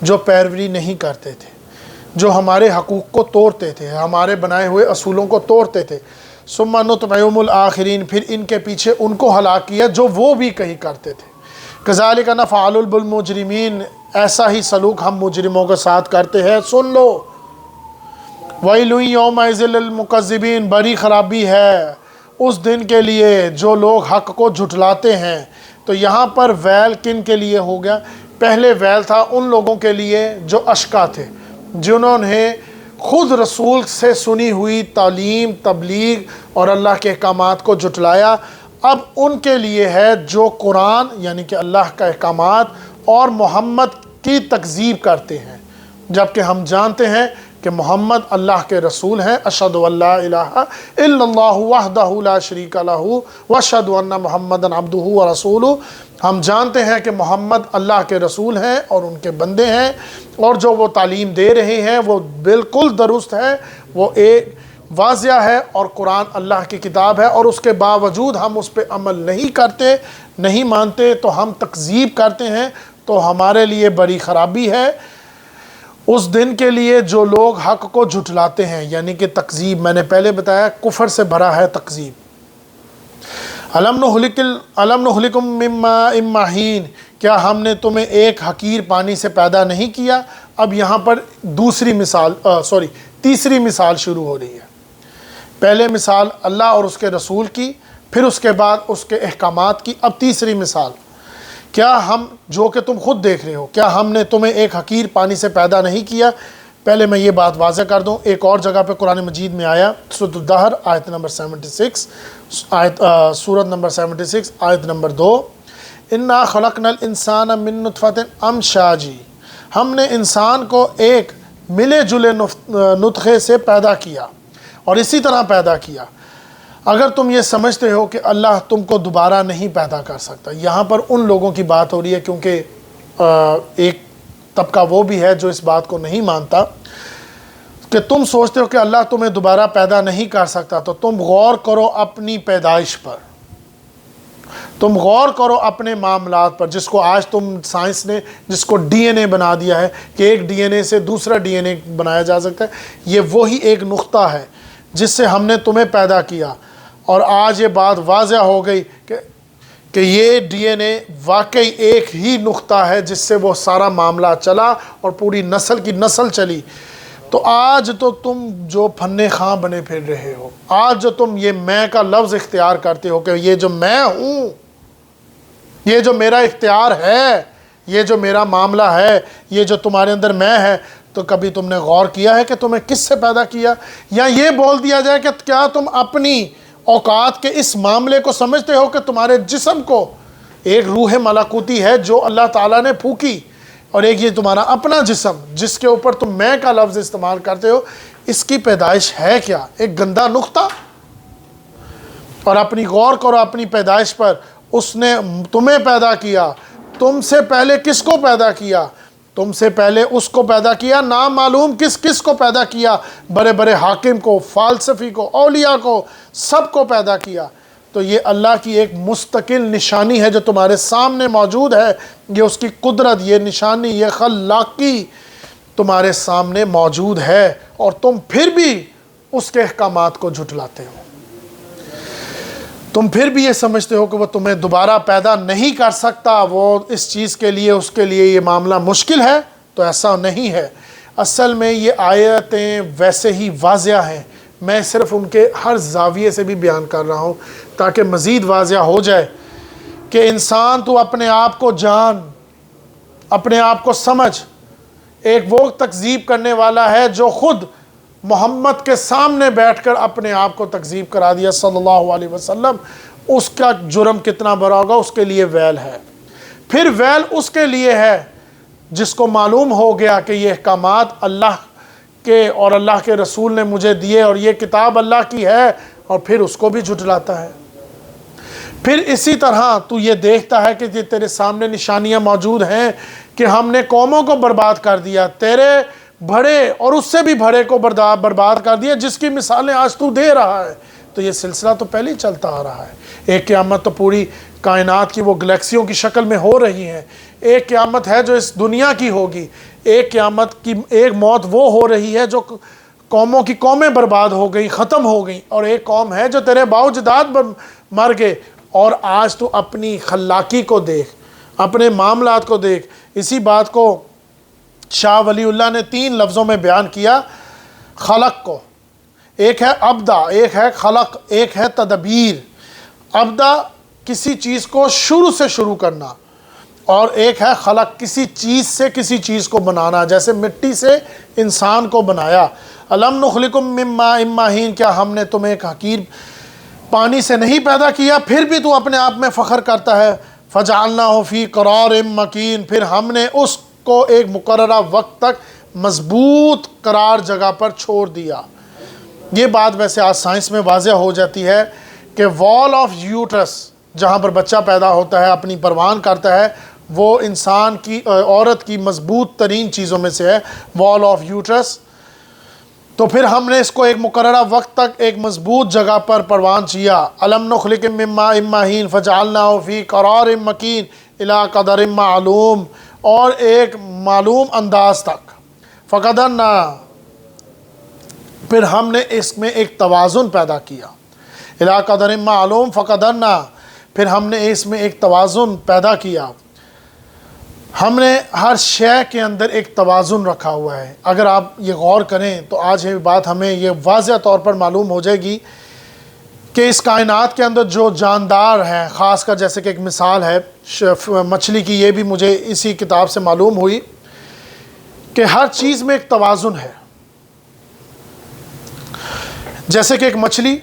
جو پیروی نہیں کرتے تھے، جو ہمارے حقوق کو توڑتے تھے، ہمارے بنائے ہوئے اصولوں کو توڑتے تھے۔ ثم نتبعهم الآخرین، پھر ان کے پیچھے ان کو ہلاک کیا جو وہ بھی کہیں کرتے تھے۔ کذالک نفعل بالمجرمین، ایسا ہی سلوک ہم مجرموں کے ساتھ کرتے ہیں۔ سن لو، ویل یومئذ للمکذبین، بڑی خرابی ہے اس دن کے لیے جو لوگ حق کو جھٹلاتے ہیں۔ تو یہاں پر ویل کن کے لیے ہو گیا؟ پہلے ویل تھا ان لوگوں کے لیے جو اشقا تھے، جنہوں نے خود رسول سے سنی ہوئی تعلیم، تبلیغ اور اللہ کے احکامات کو جھٹلایا۔ اب ان کے لیے ہے جو قرآن یعنی کہ اللہ کا احکامات اور محمد کی تکذیب کرتے ہیں، جبکہ ہم جانتے ہیں کہ محمد اللہ کے رسول ہیں۔ اشہد ان لا الہ الا اللہ وحدہ لا شریک لہ واشہد ان محمدا عبدہ ورسولہ، ہم جانتے ہیں کہ محمد اللہ کے رسول ہیں اور ان کے بندے ہیں، اور جو وہ تعلیم دے رہے ہیں وہ بالکل درست ہے، وہ ایک واضح ہے، اور قرآن اللہ کی کتاب ہے، اور اس کے باوجود ہم اس پہ عمل نہیں کرتے، نہیں مانتے، تو ہم تکذیب کرتے ہیں، تو ہمارے لیے بڑی خرابی ہے اس دن کے لیے جو لوگ حق کو جھٹلاتے ہیں، یعنی کہ تکذیب، میں نے پہلے بتایا کفر سے بھرا ہے تکذیب۔ الم نہلکم من ماء مہین، کیا ہم نے تمہیں ایک حقیر پانی سے پیدا نہیں کیا؟ اب یہاں پر تیسری مثال شروع ہو رہی ہے۔ پہلے مثال اللہ اور اس کے رسول کی، پھر اس کے بعد اس کے احکامات کی، اب تیسری مثال، کیا ہم، جو کہ تم خود دیکھ رہے ہو، کیا ہم نے تمہیں ایک حقیر پانی سے پیدا نہیں کیا؟ پہلے میں یہ بات واضح کر دوں، ایک اور جگہ پہ قرآن مجید میں آیا، سورۃ الدہر آیت نمبر 76، سورت نمبر 76 آیت نمبر 2، انا خلقنا الانسان من نطفۃ امشاج، ہم نے انسان کو ایک ملے جلے نطفے سے پیدا کیا اور اسی طرح پیدا کیا۔ اگر تم یہ سمجھتے ہو کہ اللہ تم کو دوبارہ نہیں پیدا کر سکتا، یہاں پر ان لوگوں کی بات ہو رہی ہے، کیونکہ ایک طبقہ وہ بھی ہے جو اس بات کو نہیں مانتا کہ تم سوچتے ہو کہ اللہ تمہیں دوبارہ پیدا نہیں کر سکتا، تو تم غور کرو اپنی پیدائش پر، تم غور کرو اپنے معاملات پر، جس کو آج تم سائنس نے جس کو ڈی این اے بنا دیا ہے کہ ایک ڈی این اے سے دوسرا ڈی این اے بنایا جا سکتا ہے، یہ وہی ایک نقطہ ہے جس سے ہم نے تمہیں پیدا کیا، اور آج یہ بات واضح ہو گئی کہ یہ ڈی این اے واقعی ایک ہی نقطہ ہے جس سے وہ سارا معاملہ چلا اور پوری نسل کی نسل چلی۔ تو آج تو تم جو فن خواں بنے پھر رہے ہو، آج جو تم یہ میں کا لفظ اختیار کرتے ہو کہ یہ جو میں ہوں، یہ جو میرا اختیار ہے، یہ جو میرا معاملہ ہے، یہ جو تمہارے اندر میں ہے، تو کبھی تم نے غور کیا ہے کہ تمہیں کس سے پیدا کیا؟ یا یہ بول دیا جائے کہ کیا تم اپنی اوقات کے اس معاملے کو سمجھتے ہو کہ تمہارے جسم کو ایک روح ملکوتی ہے جو اللہ تعالیٰ نے پھونکی، اور ایک یہ تمہارا اپنا جسم جس کے اوپر تم میں کا لفظ استعمال کرتے ہو، اس کی پیدائش ہے کیا؟ ایک گندا نقطہ۔ اور اپنی غور کرو اپنی پیدائش پر، اس نے تمہیں پیدا کیا، تم سے پہلے کس کو پیدا کیا؟ تم سے پہلے اس کو پیدا کیا، نامعلوم کس کس کو پیدا کیا، بڑے بڑے حاکم کو، فلسفی کو، اولیاء کو، سب کو پیدا کیا۔ تو یہ اللہ کی ایک مستقل نشانی ہے جو تمہارے سامنے موجود ہے، یہ اس کی قدرت، یہ نشانی، یہ خلاقی تمہارے سامنے موجود ہے، اور تم پھر بھی اس کے احکامات کو جھٹلاتے ہو۔ تم پھر بھی یہ سمجھتے ہو کہ وہ تمہیں دوبارہ پیدا نہیں کر سکتا، وہ اس چیز کے لیے، اس کے لیے یہ معاملہ مشکل ہے۔ تو ایسا نہیں ہے، اصل میں یہ آیتیں ویسے ہی واضح ہیں، میں صرف ان کے ہر زاویے سے بھی بیان کر رہا ہوں تاکہ مزید واضح ہو جائے کہ انسان تو اپنے آپ کو جان، اپنے آپ کو سمجھ۔ ایک وہ تکذیب کرنے والا ہے جو خود محمد کے سامنے بیٹھ کر اپنے آپ کو تکذیب کرا دیا صلی اللہ علیہ وسلم، اس کا جرم کتنا بڑا ہوگا، اس کے لیے ویل ہے۔ پھر ویل اس کے لیے ہے جس کو معلوم ہو گیا کہ یہ احکامات اللہ کے اور اللہ کے رسول نے مجھے دیے اور یہ کتاب اللہ کی ہے، اور پھر اس کو بھی جھٹلاتا ہے۔ پھر اسی طرح تو یہ دیکھتا ہے کہ یہ تیرے سامنے نشانیاں موجود ہیں کہ ہم نے قوموں کو برباد کر دیا، تیرے بڑے اور اس سے بھی بڑے کو برباد کر دیا، جس کی مثالیں آج تو دے رہا ہے۔ تو یہ سلسلہ تو پہلے ہی چلتا آ رہا ہے۔ ایک قیامت تو پوری کائنات کی وہ گلیکسیوں کی شکل میں ہو رہی ہیں، ایک قیامت ہے جو اس دنیا کی ہوگی، ایک قیامت کی ایک موت وہ ہو رہی ہے جو قوموں کی قومیں برباد ہو گئی، ختم ہو گئی، اور ایک قوم ہے جو تیرے باوجداد مر گئے۔ اور آج تو اپنی خلاقی کو دیکھ، اپنے معاملات کو دیکھ۔ اسی بات کو شاہ ولی اللہ نے 3 لفظوں میں بیان کیا خلق کو، ایک ہے ابدا، ایک ہے خلق، ایک ہے تدبیر۔ ابدا کسی چیز کو شروع سے شروع کرنا، اور ایک ہے خلق، کسی چیز سے کسی چیز کو بنانا، جیسے مٹی سے انسان کو بنایا۔ الم نخلقکم من ماء مہین، کیا ہم نے تمہیں ایک حقیر پانی سے نہیں پیدا کیا؟ پھر بھی تو اپنے آپ میں فخر کرتا ہے۔ فجعلناہ فی قرار مکین، پھر ہم نے اس کو ایک مقررہ وقت تک مضبوط قرار جگہ پر چھوڑ دیا۔ یہ بات ویسے آج سائنس میں واضح ہو جاتی ہے کہ وال آف یوٹرس، جہاں پر بچہ پیدا ہوتا ہے، اپنی پروان کرتا ہے، وہ انسان کی، عورت کی مضبوط ترین چیزوں میں سے ہے، وال آف یوٹرس۔ تو پھر ہم نے اس کو ایک مقررہ وقت تک ایک مضبوط جگہ پر پروان کیا۔ الم نخلقکم من ماء مہین فجعلناہ فی قرار مکین الی قدر معلوم، اور ایک معلوم انداز تک۔ فقدرنا، پھر ہم نے اس میں ایک توازن پیدا کیا۔ الی قدر معلوم فقدرنا، پھر ہم نے اس میں ایک توازن پیدا کیا۔ ہم نے ہر شے کے اندر ایک توازن رکھا ہوا ہے۔ اگر آپ یہ غور کریں تو آج یہ بات ہمیں یہ واضح طور پر معلوم ہو جائے گی کہ اس کائنات کے اندر جو جاندار ہیں، خاص کر جیسے کہ ایک مثال ہے مچھلی کی، یہ بھی مجھے اسی کتاب سے معلوم ہوئی کہ ہر چیز میں ایک توازن ہے۔ جیسے کہ ایک مچھلی،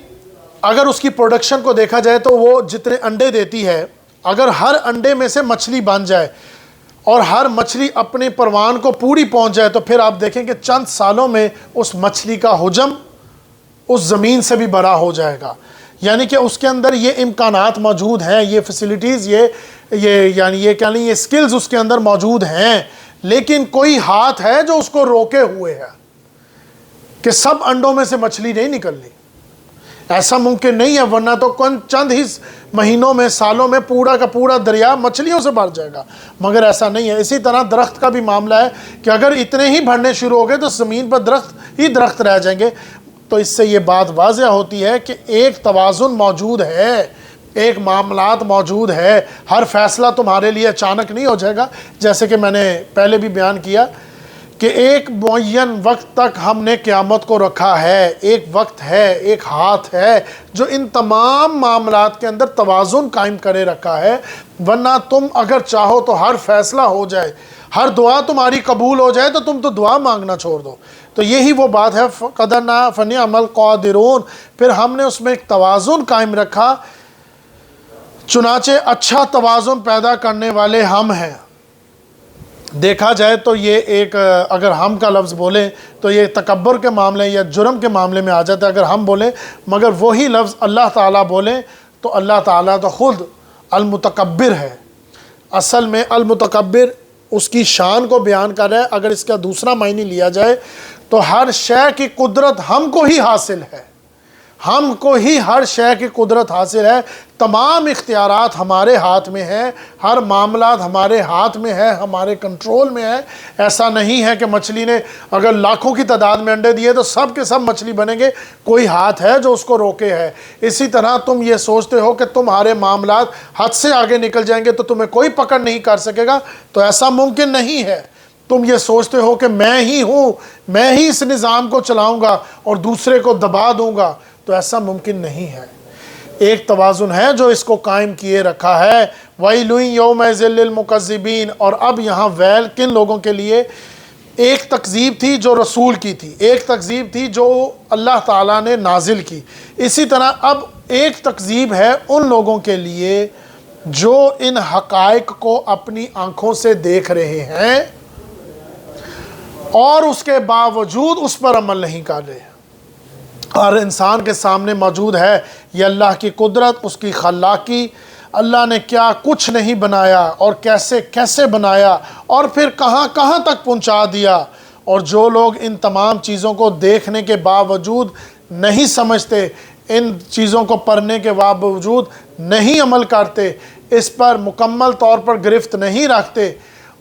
اگر اس کی پروڈکشن کو دیکھا جائے تو وہ جتنے انڈے دیتی ہے، اگر ہر انڈے میں سے مچھلی بن جائے اور ہر مچھلی اپنے پروان کو پوری پہنچ جائے، تو پھر آپ دیکھیں کہ چند سالوں میں اس مچھلی کا حجم اس زمین سے بھی بڑا ہو جائے گا۔ یعنی کہ اس کے اندر یہ امکانات موجود ہیں، یہ فیسلٹیز، یہ کیا نہیں، یہ سکلز اس کے اندر موجود ہیں، لیکن کوئی ہاتھ ہے جو اس کو روکے ہوئے ہے کہ سب انڈوں میں سے مچھلی نہیں نکلنی۔ ایسا ممکن نہیں ہے، ورنہ تو چند ہی مہینوں میں، سالوں میں پورا کا پورا دریا مچھلیوں سے بھر جائے گا، مگر ایسا نہیں ہے۔ اسی طرح درخت کا بھی معاملہ ہے کہ اگر اتنے ہی بڑھنے شروع ہو گئے تو زمین پر درخت ہی درخت رہ جائیں گے۔ تو اس سے یہ بات واضح ہوتی ہے کہ ایک توازن موجود ہے، ایک معاملات موجود ہے۔ ہر فیصلہ تمہارے لیے اچانک نہیں ہو جائے گا، جیسے کہ میں نے پہلے بھی بیان کیا کہ ایک معین وقت تک ہم نے قیامت کو رکھا ہے، ایک وقت ہے، ایک ہاتھ ہے جو ان تمام معاملات کے اندر توازن قائم کرے رکھا ہے۔ ورنہ تم اگر چاہو تو ہر فیصلہ ہو جائے، ہر دعا تمہاری قبول ہو جائے، تو تم تو دعا مانگنا چھوڑ دو۔ تو یہی وہ بات ہے، قدرنا فنعم القادرون، پھر ہم نے اس میں ایک توازن قائم رکھا، چنانچہ اچھا توازن پیدا کرنے والے ہم ہیں۔ دیکھا جائے تو یہ ایک، اگر ہم کا لفظ بولیں تو یہ تکبر کے معاملے یا جرم کے معاملے میں آ جاتا ہے اگر ہم بولیں، مگر وہی لفظ اللہ تعالیٰ بولیں تو اللہ تعالیٰ تو خود المتکبر ہے۔ اصل میں المتکبر اس کی شان کو بیان کر رہا ہے۔ اگر اس کا دوسرا معنی لیا جائے تو ہر شے کی قدرت ہم کو ہی حاصل ہے، ہم کو ہی ہر شے کی قدرت حاصل ہے، تمام اختیارات ہمارے ہاتھ میں ہیں، ہر معاملات ہمارے ہاتھ میں ہے، ہمارے کنٹرول میں ہے۔ ایسا نہیں ہے کہ مچھلی نے اگر لاکھوں کی تعداد میں انڈے دیے تو سب کے سب مچھلی بنیں گے، کوئی ہاتھ ہے جو اس کو روکے ہے۔ اسی طرح تم یہ سوچتے ہو کہ تمہارے معاملات حد سے آگے نکل جائیں گے تو تمہیں کوئی پکڑ نہیں کر سکے گا، تو ایسا ممکن نہیں ہے۔ تم یہ سوچتے ہو کہ میں ہی ہوں، میں ہی اس نظام کو چلاؤں گا اور دوسرے کو دبا دوں گا، تو ایسا ممکن نہیں ہے۔ ایک توازن ہے جو اس کو قائم کیے رکھا ہے۔ وَيْلٌ يَوْمَئِذٍ لِّلْمُكَذِّبِينَ، اور اب یہاں ویل کن لوگوں کے لیے؟ ایک تکذیب تھی جو رسول کی تھی، ایک تکذیب تھی جو اللہ تعالیٰ نے نازل کی، اسی طرح اب ایک تکذیب ہے ان لوگوں کے لیے جو ان حقائق کو اپنی آنکھوں سے دیکھ رہے ہیں اور اس کے باوجود اس پر عمل نہیں کر رہے۔ ہر انسان کے سامنے موجود ہے یہ اللہ کی قدرت، اس کی خلاقی، اللہ نے کیا کچھ نہیں بنایا اور کیسے کیسے بنایا اور پھر کہاں کہاں تک پہنچا دیا۔ اور جو لوگ ان تمام چیزوں کو دیکھنے کے باوجود نہیں سمجھتے، ان چیزوں کو پڑھنے کے باوجود نہیں عمل کرتے، اس پر مکمل طور پر گرفت نہیں رکھتے،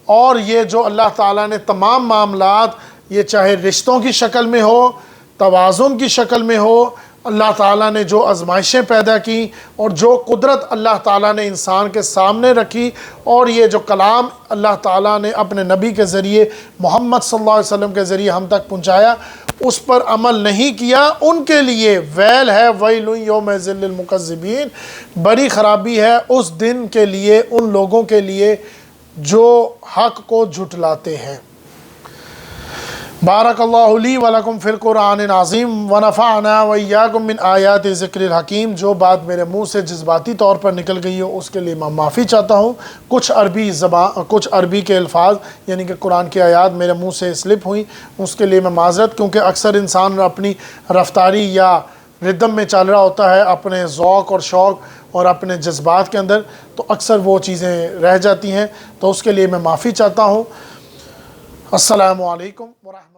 اور یہ جو اللہ تعالیٰ نے تمام معاملات، یہ چاہے رشتوں کی شکل میں ہو، توازن کی شکل میں ہو، اللہ تعالیٰ نے جو آزمائشیں پیدا کی اور جو قدرت اللہ تعالیٰ نے انسان کے سامنے رکھی، اور یہ جو کلام اللہ تعالیٰ نے اپنے نبی کے ذریعے محمد صلی اللہ علیہ وسلم کے ذریعے ہم تک پہنچایا، اس پر عمل نہیں کیا، ان کے لیے ویل ہے۔ وَيْلٌ يَوْمَئِذٍ لِّلْمُكَذِّبِينَ، بڑی خرابی ہے اس دن کے لیے، ان لوگوں کے لیے جو حق کو جھٹلاتے ہیں۔ بارک اللہ لی ولکم فی القرآن العظیم ونفعنا وإیاکم من آیات ذکر الحکیم۔ جو بات میرے منہ سے جذباتی طور پر نکل گئی ہو اس کے لیے میں معافی چاہتا ہوں۔ کچھ عربی کے الفاظ یعنی کہ قرآن کی آیات میرے منہ سے سلپ ہوئیں، اس کے لیے میں معذرت، کیونکہ اکثر انسان اپنی رفتاری یا ردم میں چل رہا ہوتا ہے، اپنے ذوق اور شوق اور اپنے جذبات کے اندر، تو اکثر وہ چیزیں رہ جاتی ہیں، تو اس کے لیے میں معافی چاہتا ہوں۔ السلام علیکم ورحمۃ اللہ۔